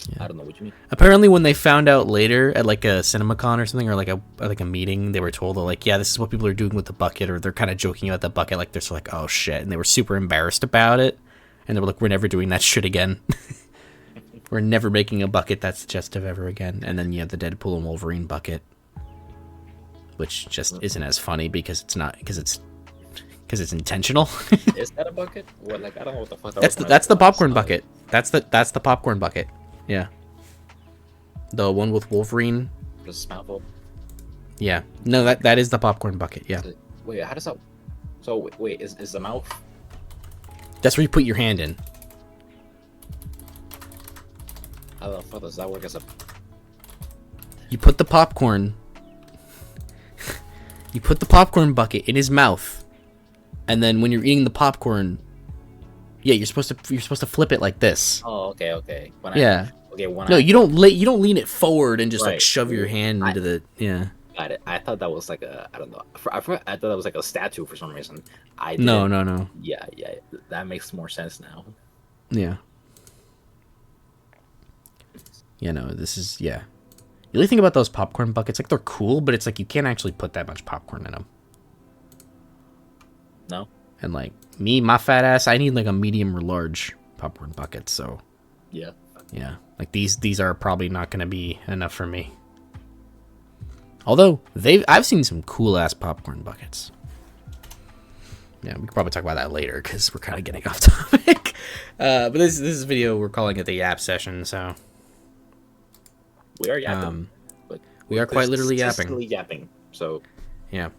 Yeah. I don't know what you mean. Apparently, when they found out later at like a CinemaCon or something, or like a meeting, they were told like, yeah, this is what people are doing with the bucket, or they're kind of joking about the bucket, like they're like, oh shit, and they were super embarrassed about it, and they were like, we're never doing that shit again. We're never making a bucket that's suggestive ever again. And then you have the Deadpool and Wolverine bucket, which just isn't as funny because it's intentional. Is that a bucket? What, like, I don't know what the fuck That's the popcorn bucket. That's the popcorn bucket. Yeah. The one with Wolverine. Just mouthful. Yeah. No, that is the popcorn bucket. Yeah. Wait, how does that? So wait, is the mouth? That's where you put your hand in. How the fuck does that work as a? You put the popcorn. You put the popcorn bucket in his mouth, and then when you're eating the popcorn, yeah, you're supposed to flip it like this. Oh, okay. No, you don't lean it forward and just like Right. shove your hand into the Got it. I thought that was like a, I don't know. I thought that was like a statue for some reason. No. Yeah. That makes more sense now. Yeah. Yeah, no, this is, yeah. The only thing about those popcorn buckets, like, they're cool, but it's like you can't actually put that much popcorn in them. No. And like my fat ass, I need like a medium or large popcorn bucket. So Yeah. like these are probably not going to be enough for me. Although I've seen some cool ass popcorn buckets. Yeah, we could probably talk about that later because we're kind of getting off topic. But this video, we're calling it the Yap Session. So We are yapping. But we are quite literally yapping. consistently yapping. So Yeah.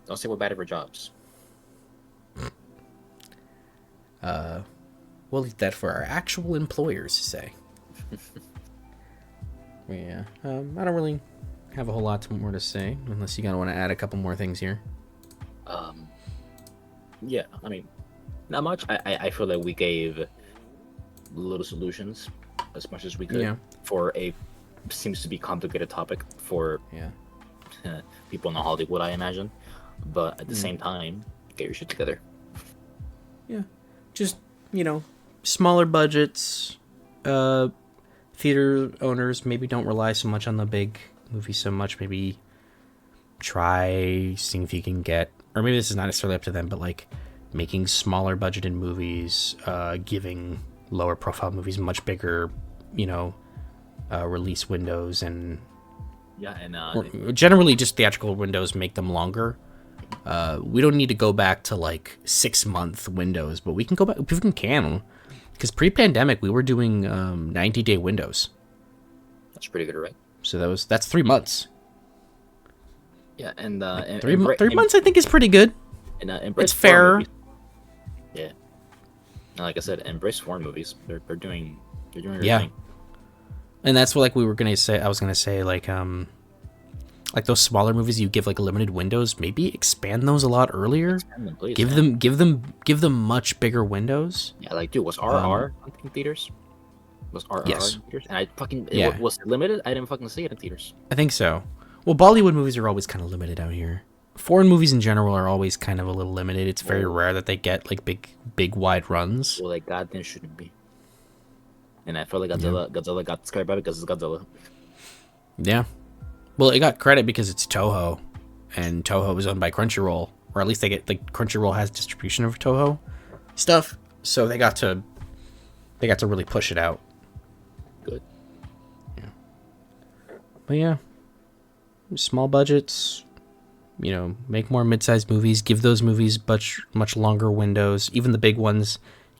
don't say we're bad at our jobs. We'll leave that for our actual employers to say. Yeah. I don't really have a whole lot more to say, unless you gotta want to add a couple more things here. Yeah, I mean, not much. I feel like we gave little solutions as much as we could Yeah. for a seems to be complicated topic for Yeah. people in Hollywood, I imagine. But at the same time, get your shit together. Yeah. Just, smaller budgets. Theater owners maybe don't rely so much on the big movies so much. Maybe try seeing if you can get, or maybe this is not necessarily up to them, but like making smaller budgeted movies, giving lower profile movies much bigger, release windows, and Yeah, and or generally just theatrical windows make them longer. We don't need to go back to like 6-month windows, but we can go back if we can. Because pre-pandemic, we were doing 90-day windows. that's pretty good, right? So that's 3 months. Yeah, and 3 months, I think, is pretty good. And It's fair. Yeah. And like I said, embrace foreign movies. They're doing their Yeah. thing. And that's what I was gonna say like those smaller movies you give like limited windows, maybe expand those a lot earlier. Expand them, please, give man. them much bigger windows. Yeah, like, dude, was RR in theaters? Was RR Yes. in theaters? And I fucking Yeah. was it limited? I didn't fucking see it in theaters. I think so. Well, Bollywood movies are always kind of limited out here. Foreign movies in general are always kind of a little limited. It's very rare that they get like big wide runs. Well, like, goddamn shouldn't be. And I feel like Godzilla got scared by it because it's Godzilla. Yeah. Well, it got credit because it's Toho, and Toho is owned by Crunchyroll, or at least they get like Crunchyroll has distribution of Toho stuff, so they got to really push it out. Good. Yeah. But yeah, small budgets, make more mid-sized movies, give those movies much longer windows. Even the big ones,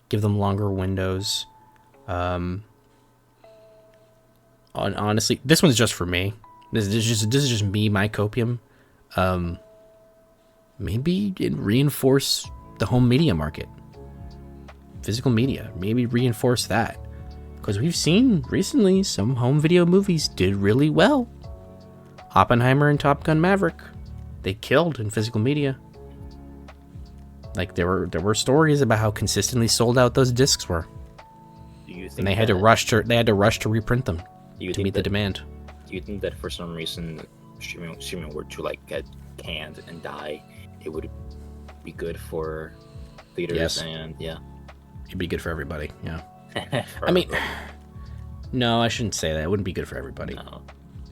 give them longer windows. Honestly, this one's just for me. This is just me, my copium. Maybe reinforce the home media market, physical media. Maybe reinforce that, because we've seen recently some home video movies did really well. Oppenheimer and Top Gun Maverick, they killed in physical media. Like there were stories about how consistently sold out those discs were, Do you think and they had to rush to reprint them to meet the demand. Do you think that for some reason streaming were to like get canned and die, it would be good for theaters? Yes. And yeah. It'd be good for everybody. Yeah. I mean, no, I shouldn't say that. It wouldn't be good for everybody. No.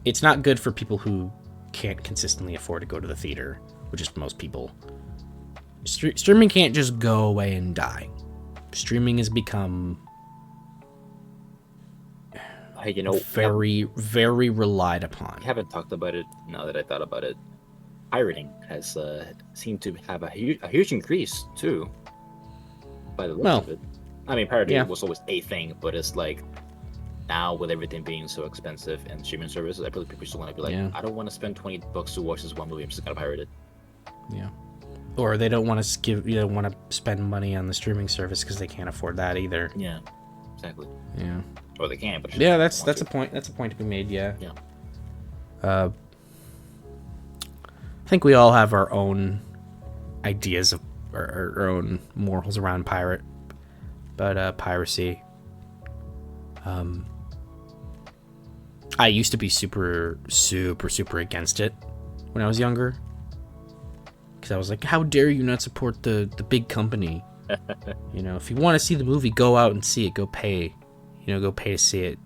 It's not good for people who can't consistently afford to go to the theater, which is most people. Streaming can't just go away and die. Streaming has become You know, very relied upon. we haven't talked about it now that I thought about it. Pirating has seemed to have a huge increase too, by the looks Well, of it. I mean, pirating yeah. was always a thing, but it's like now with everything being so expensive and streaming services, I feel like people just want to be like, Yeah. I don't want to spend $20 to watch this one movie. I'm just gonna pirate it. Yeah. Or they don't want to spend money on the streaming service because they can't afford that either. Yeah, exactly. Yeah. Or they can, but Yeah, that's a point. That's a point to be made. Yeah. Yeah. I think we all have our own ideas of our own morals around piracy. I used to be super against it when I was younger, because I was like, how dare you not support the big company? If you want to see the movie, go out and see it. Go pay to see it.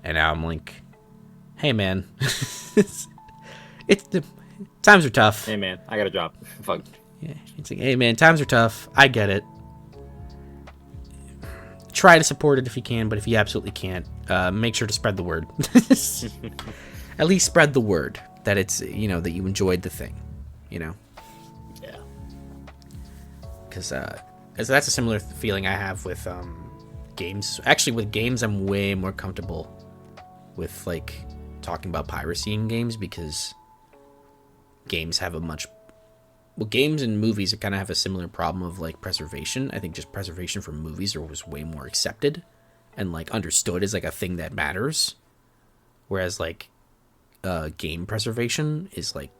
And now I'm like, hey man, the times are tough. Hey man, I got a job. Fuck. Yeah, it's like, hey man, times are tough. I get it. Try to support it if you can, but if you absolutely can't, make sure to spread the word. At least spread the word that it's that you enjoyed the thing. Yeah. Because that's a similar feeling I have with games. Actually, with games, I'm way more comfortable with like talking about piracy in games, because games have games and movies kind of have a similar problem of like preservation. I think just preservation for movies was way more accepted and like understood as like a thing that matters, whereas like game preservation is like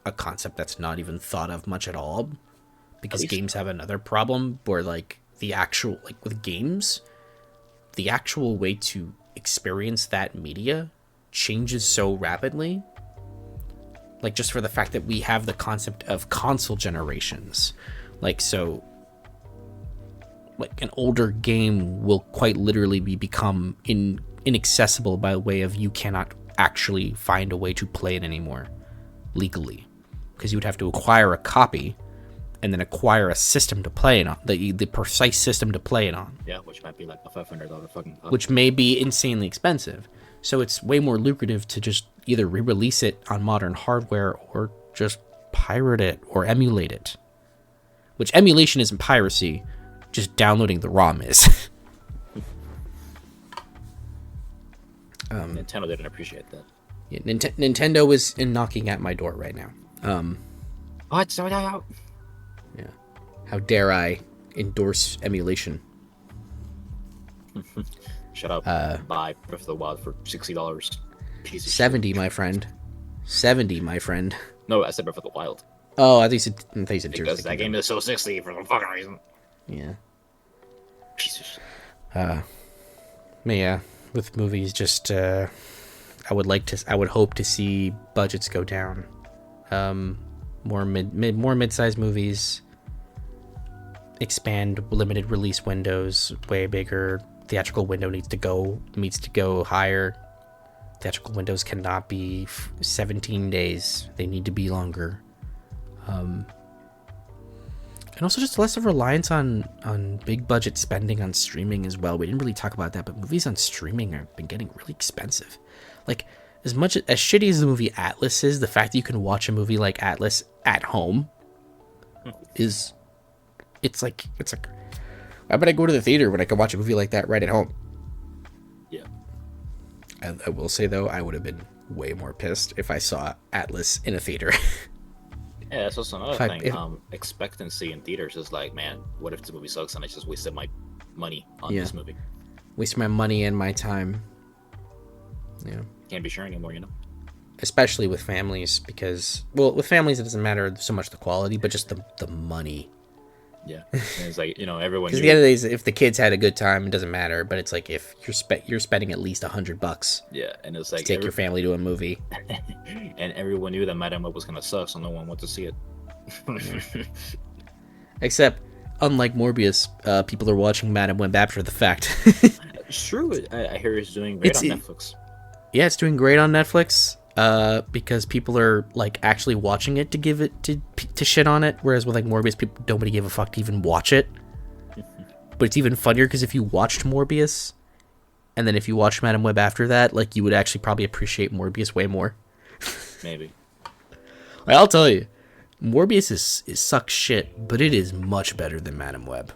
a concept that's not even thought of much at all, because games have another problem where like with games, the actual way to experience that media changes so rapidly. Like, just for the fact that we have the concept of console generations. Like, so, like, an older game will quite literally become inaccessible by way of you cannot actually find a way to play it anymore legally. Because you would have to acquire a copy and then acquire a system to play it on, the precise system to play it on. Yeah, which might be like a $500 fucking copy. Which may be insanely expensive. So it's way more lucrative to just either re-release it on modern hardware or just pirate it or emulate it. Which emulation isn't piracy, just downloading the ROM is. Nintendo didn't appreciate that. Yeah, Nintendo is knocking at my door right now. What? So out? Yeah. How dare I endorse emulation? Shut up. Buy Breath of the Wild for $60. Piece of 70, shit. my friend. 70, my friend. No, I said Breath of the Wild. Oh, I think you said Because that game is so 60 for some fucking reason. Yeah. Piece of shit. But yeah, with movies, just I would hope to see budgets go down. More mid-sized movies, expand limited release windows, way bigger. Theatrical window needs to go higher. Theatrical windows cannot be 17 days. They need to be longer. And also just less of reliance on big budget spending on streaming as well. We didn't really talk about that, but movies on streaming have been getting really expensive. Like, as shitty as the movie Atlas is, the fact that you can watch a movie like Atlas at home it's like why would I go to the theater when I can watch a movie like that right at home? Yeah. I will say though, I would have been way more pissed if I saw Atlas in a theater. Yeah, that's also another thing. Expectancy in theaters is like, man, what if this movie sucks and I just wasted my money on this movie? Waste my money and my time. Yeah. Can't be sure anymore, Especially with families, because, well, with families it doesn't matter so much the quality, but just the money. Yeah, and it's like, everyone. Because at the end of the day, if the kids had a good time, it doesn't matter. But it's like if you're spending at least $100. Yeah, and it's like to take your family to a movie. And everyone knew that Madame Web was gonna suck, so no one wanted to see it. Except, unlike Morbius, people are watching Madame Web after the fact. It's true. I hear it's doing great on Netflix. Yeah, it's doing great on Netflix. Because people are like actually watching it to give it to shit on it, whereas with like Morbius, people nobody gave a fuck to even watch it. But it's even funnier because if you watched Morbius, and then if you watch Madam Web after that, like, you would actually probably appreciate Morbius way more. Maybe. Like, I'll tell you, Morbius is sucks shit, but it is much better than Madam Web.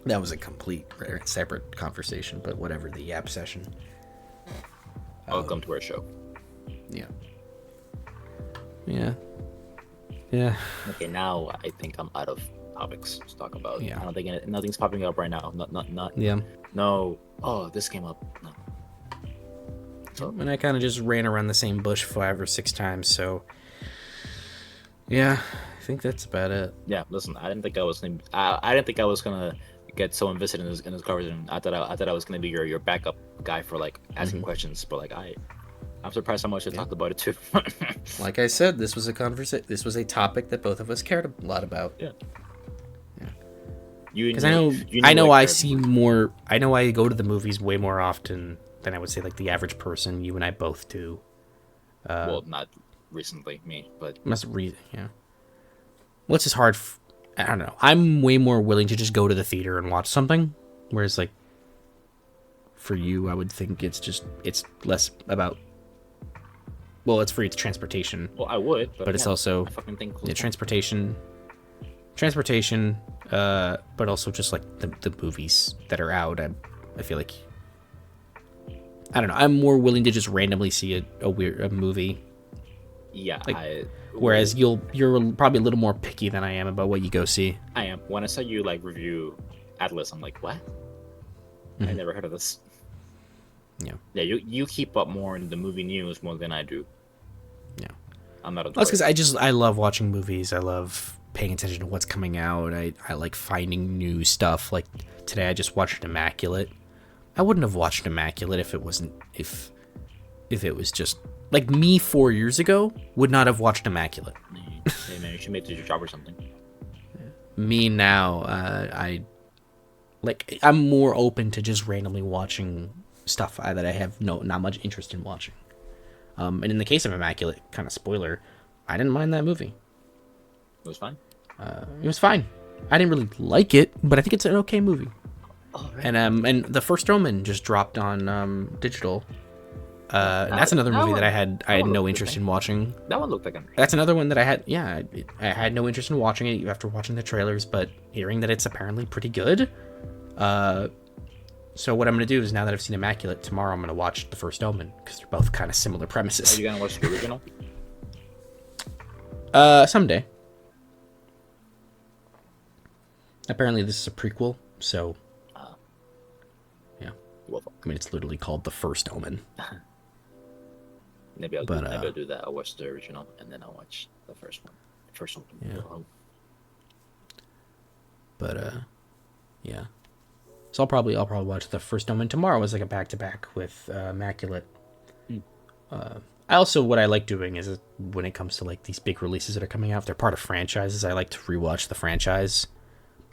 That was a complete separate conversation, but whatever, the Yap session. Welcome to our show. Yeah. Yeah. Yeah. Okay, now I think I'm out of topics to talk about. Yeah. I don't think nothing's popping up right now. Not. Yeah. No. Oh, this came up. No. So, and I kind of just ran around the same bush 5 or 6 times, so yeah, I think that's about it. Yeah. Listen, I didn't think I was gonna get so invested in this conversation. I thought I was gonna be your backup guy for like asking questions, but like I'm surprised how much I talked about it too. Like I said, this was a topic that both of us cared a lot about. Yeah. Because I know I see more. I know I go to the movies way more often than I would say like the average person. You and I both do. Well, not recently, me, but yeah. Well, it's just hard. I don't know. I'm way more willing to just go to the theater and watch something, whereas like for you, I would think it's less about. Well, it's free. It's transportation. Well, I would, but it's also transportation, but also just like the movies that are out. I feel like I don't know. I'm more willing to just randomly see a movie. Yeah, like, whereas you're probably a little more picky than I am about what you go see. I am. When I saw you like review Atlas, I'm like, what? I never heard of this. Yeah. Yeah, you keep up more in the movie news more than I do. Yeah. I'm not. That's because I love watching movies. I love paying attention to what's coming out. I like finding new stuff. Like today, I just watched Immaculate. I wouldn't have watched Immaculate if it wasn't if it was just like me 4 years ago would not have watched Immaculate. Hey man, you should make it your job or something. Me now, I'm more open to just randomly watching stuff that I have not much interest in watching. And in the case of Immaculate, kind of spoiler, I didn't mind that movie. It was fine. It was fine. I didn't really like it, but I think it's an okay movie. Oh, right. And The First Omen just dropped on digital. And that's another movie that I had no interest in watching. That one looked like that's another one that I had. Yeah, I had no interest in watching it after watching the trailers, but hearing that it's apparently pretty good. So what I'm gonna do is, now that I've seen Immaculate, tomorrow I'm gonna watch The First Omen because they're both kind of similar premises. Are you gonna watch the original? Someday. Apparently this is a prequel, so yeah. Well, I mean, it's literally called The First Omen. Maybe I'll do that. I'll watch the original and then I'll watch the first one. Yeah. But yeah. So I'll probably watch The First Omen tomorrow as like a back-to-back with Immaculate. I also, what I like doing is when it comes to like these big releases that are coming out, if they're part of franchises, I like to rewatch the franchise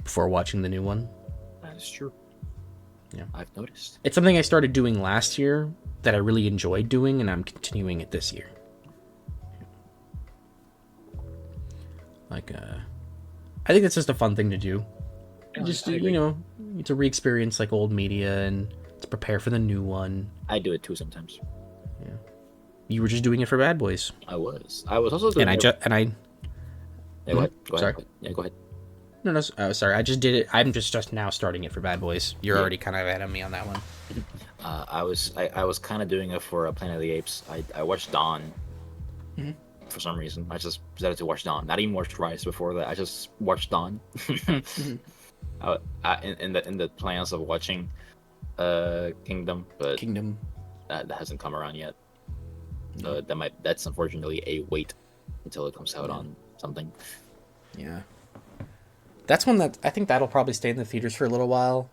before watching the new one. That is true. Yeah, I've noticed. It's something I started doing last year that I really enjoyed doing, and I'm continuing it this year. Like, I think it's just a fun thing to do. Just to re-experience like old media and to prepare for the new one. I do it too sometimes. Yeah, you were just doing it for Bad Boys. I was also doing it. Yeah, go ahead. Sorry. Yeah, go ahead. No, sorry. I just did it. I'm just now starting it for Bad Boys. You're already kind of ahead of me on that one. I was kind of doing it for Planet of the Apes. I watched Dawn. For some reason, I just decided to watch Dawn. Not even watched Rise before that. I just watched Dawn. In the plans of watching Kingdom, but that hasn't come around yet. That's unfortunately a wait until it comes out on something. Yeah, that's one that I think that'll probably stay in the theaters for a little while.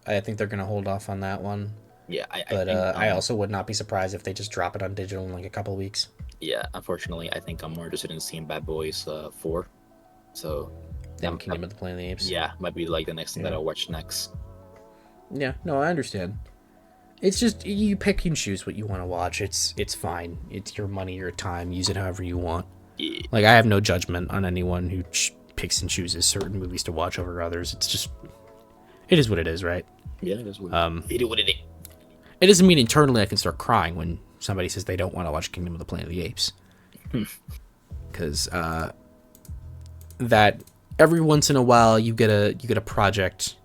I think they're gonna hold off on that one. Yeah, I also would not be surprised if they just drop it on digital in like a couple of weeks. Yeah, unfortunately, I think I'm more interested in seeing Bad Boys 4. So, Kingdom of the Planet of the Apes. Yeah, might be like the next thing that I'll watch next. Yeah, no, I understand. It's just you pick and choose what you want to watch. It's fine. It's your money, your time. Use it however you want. Yeah. Like, I have no judgment on anyone who picks and chooses certain movies to watch over others. It's just, it is what it is, right? Yeah, that's weird. It doesn't mean internally I can start crying when somebody says they don't want to watch Kingdom of the Planet of the Apes. Because that every once in a while you get a project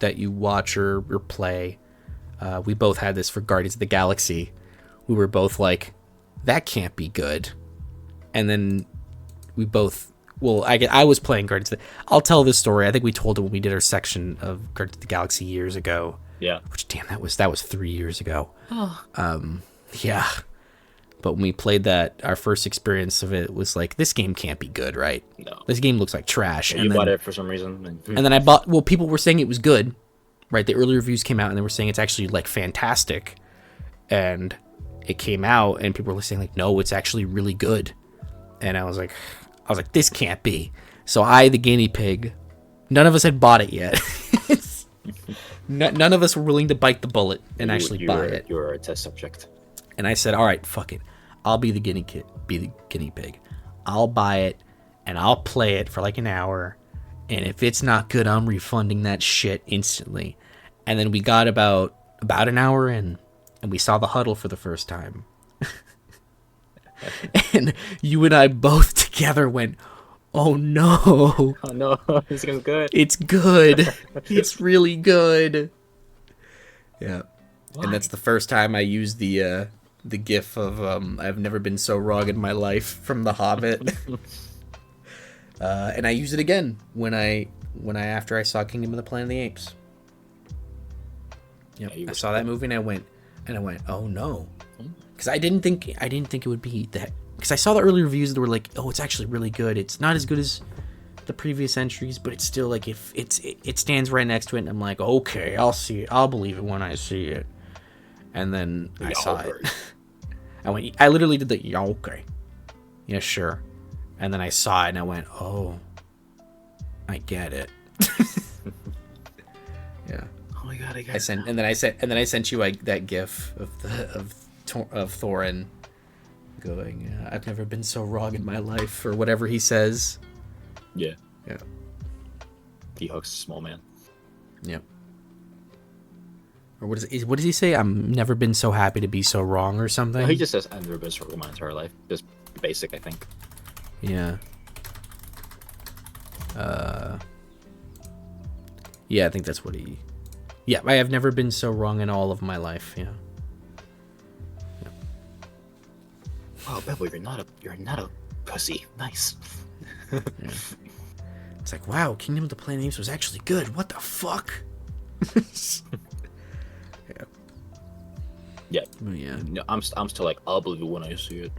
that you watch or play. We both had this for Guardians of the Galaxy. We were both like, that can't be good. And then we both, I was playing Guardians of the, I'll tell this story. I think we told it when we did our section of Guardians of the Galaxy years ago. Yeah. Which, damn, that was 3 years ago. Oh. Yeah. But when we played that, our first experience of it was like, this game can't be good, right? No. This game looks like trash. And you bought it for some reason. And then I bought, people were saying it was good, right? The early reviews came out and they were saying it's actually like fantastic. And it came out and people were saying like, no, it's actually really good. And I was like, this can't be. So the guinea pig, none of us had bought it yet. None of us were willing to bite the bullet and actually buy it. You were a test subject. And I said, all right, fuck it. I'll be the guinea pig. I'll buy it and I'll play it for like an hour. And if it's not good, I'm refunding that shit instantly. And then we got about an hour in and we saw the huddle for the first time. And you and I both together went, oh no. Oh no, this game's good. It's good. It's really good. Yeah. Why? And that's the first time I used the gif of I've never been so wrong in my life from The Hobbit. And I used it again after I saw Kingdom of the Planet of the Apes. Yep. I saw that movie and I went, oh no. Because I didn't think it would be that. Because I saw the early reviews that were like, oh, it's actually really good. It's not as good as the previous entries, but it's still like, if it stands right next to it, and I'm like, okay, I'll see it. I'll believe it when I see it. And then I saw it. I literally did the, yeah, okay. Yeah, sure. And then I saw it and I went, oh, I get it. Yeah. Oh my god, I get it. And then I sent you that gif of Thorin going, I've never been so wrong in my life, or whatever he says. Yeah. Yeah. He hugs a small man. Yep. Or what does he say? I'm never been so happy to be so wrong, or something. No, he just says, I've never been so wrong in my entire life. Just basic, I think. Yeah. Yeah, I think that's what he. Yeah, I have never been so wrong in all of my life. Yeah. Wow, Bebo, you're not a pussy. Nice. Yeah. It's like, wow, Kingdom of the Planet of the Apes was actually good. What the fuck? Yeah. Yeah. Oh, yeah. No, I'm still like, I'll believe it when I see it.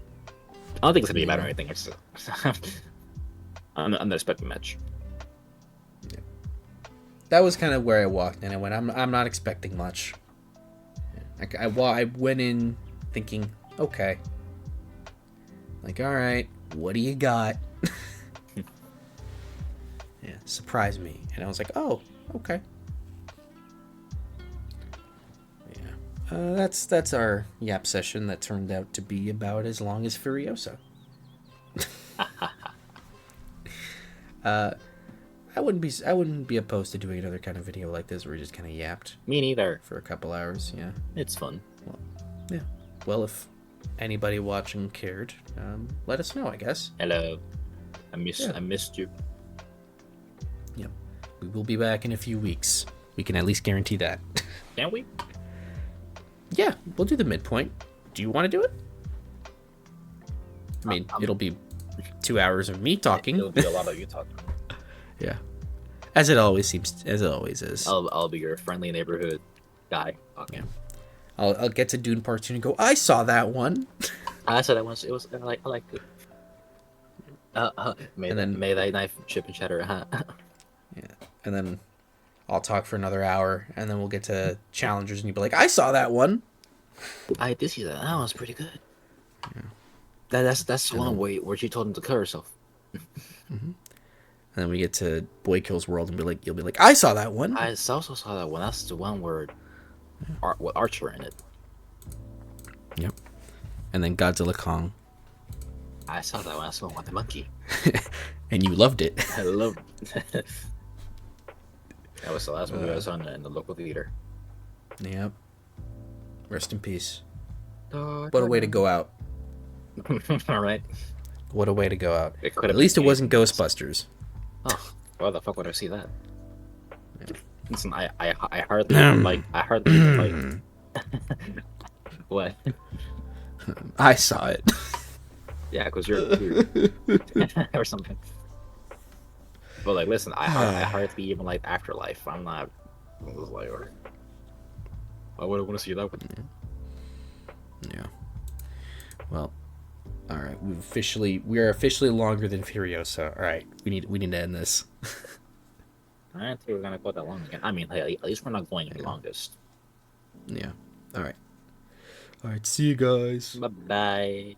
I don't think it's gonna be bad or anything. I'm not expecting much. Yeah. That was kind of where I walked in. I went, I'm not expecting much. Yeah. I went in thinking, okay. Like, all right, what do you got? Yeah, surprise me. And I was like, oh, okay. Yeah. That's our Yap session that turned out to be about as long as Furiosa. I wouldn't be opposed to doing another kind of video like this where we just kind of yapped. Me neither. For a couple hours, yeah. It's fun. Well, yeah. Well, if anybody watching cared, let us know, I guess. Hello. I missed you. Yep. We will be back in a few weeks. We can at least guarantee that. Can we? Yeah, we'll do the midpoint. Do you want to do it? I mean, it'll be 2 hours of me talking. It'll be a lot of you talking. Yeah. As it always is. I'll be your friendly neighborhood guy talking. Yeah. I'll get to Dune Part 2 and go, I saw that one. I saw that one. It was I liked it. May that knife chip and cheddar. Yeah. And then I'll talk for another hour, and then we'll get to Challengers, and you'll be like, I saw that one. I did see that. That was pretty good. Yeah. That's one way where she told him to kill herself. Mm-hmm. And then we get to Boy Kills World, and you'll be like, I saw that one. I also saw that one. That's the one where with Archer in it. Yep. And then Godzilla Kong. I saw that one. I saw one with the monkey. And you loved it. I loved it. That was the last movie I saw in the local theater. Yep. Rest in peace. Da, What a da, way to da. go out. All right. What a way to go out. It could At have been least it wasn't anything else. Ghostbusters. Oh, why the fuck would I see that? Yeah. Listen, I hardly even like what? I saw it. Yeah, because you're or something. But like, listen, I hardly even like Afterlife. I'm not. I was like, or why would I want to see that one? Yeah. Well, all right. We are officially longer than Furiosa. All right. We need to end this. I didn't think we were gonna go that long again. I mean, hey, at least we're not going the Yeah. longest. Yeah. All right. All right. See you guys. Bye bye.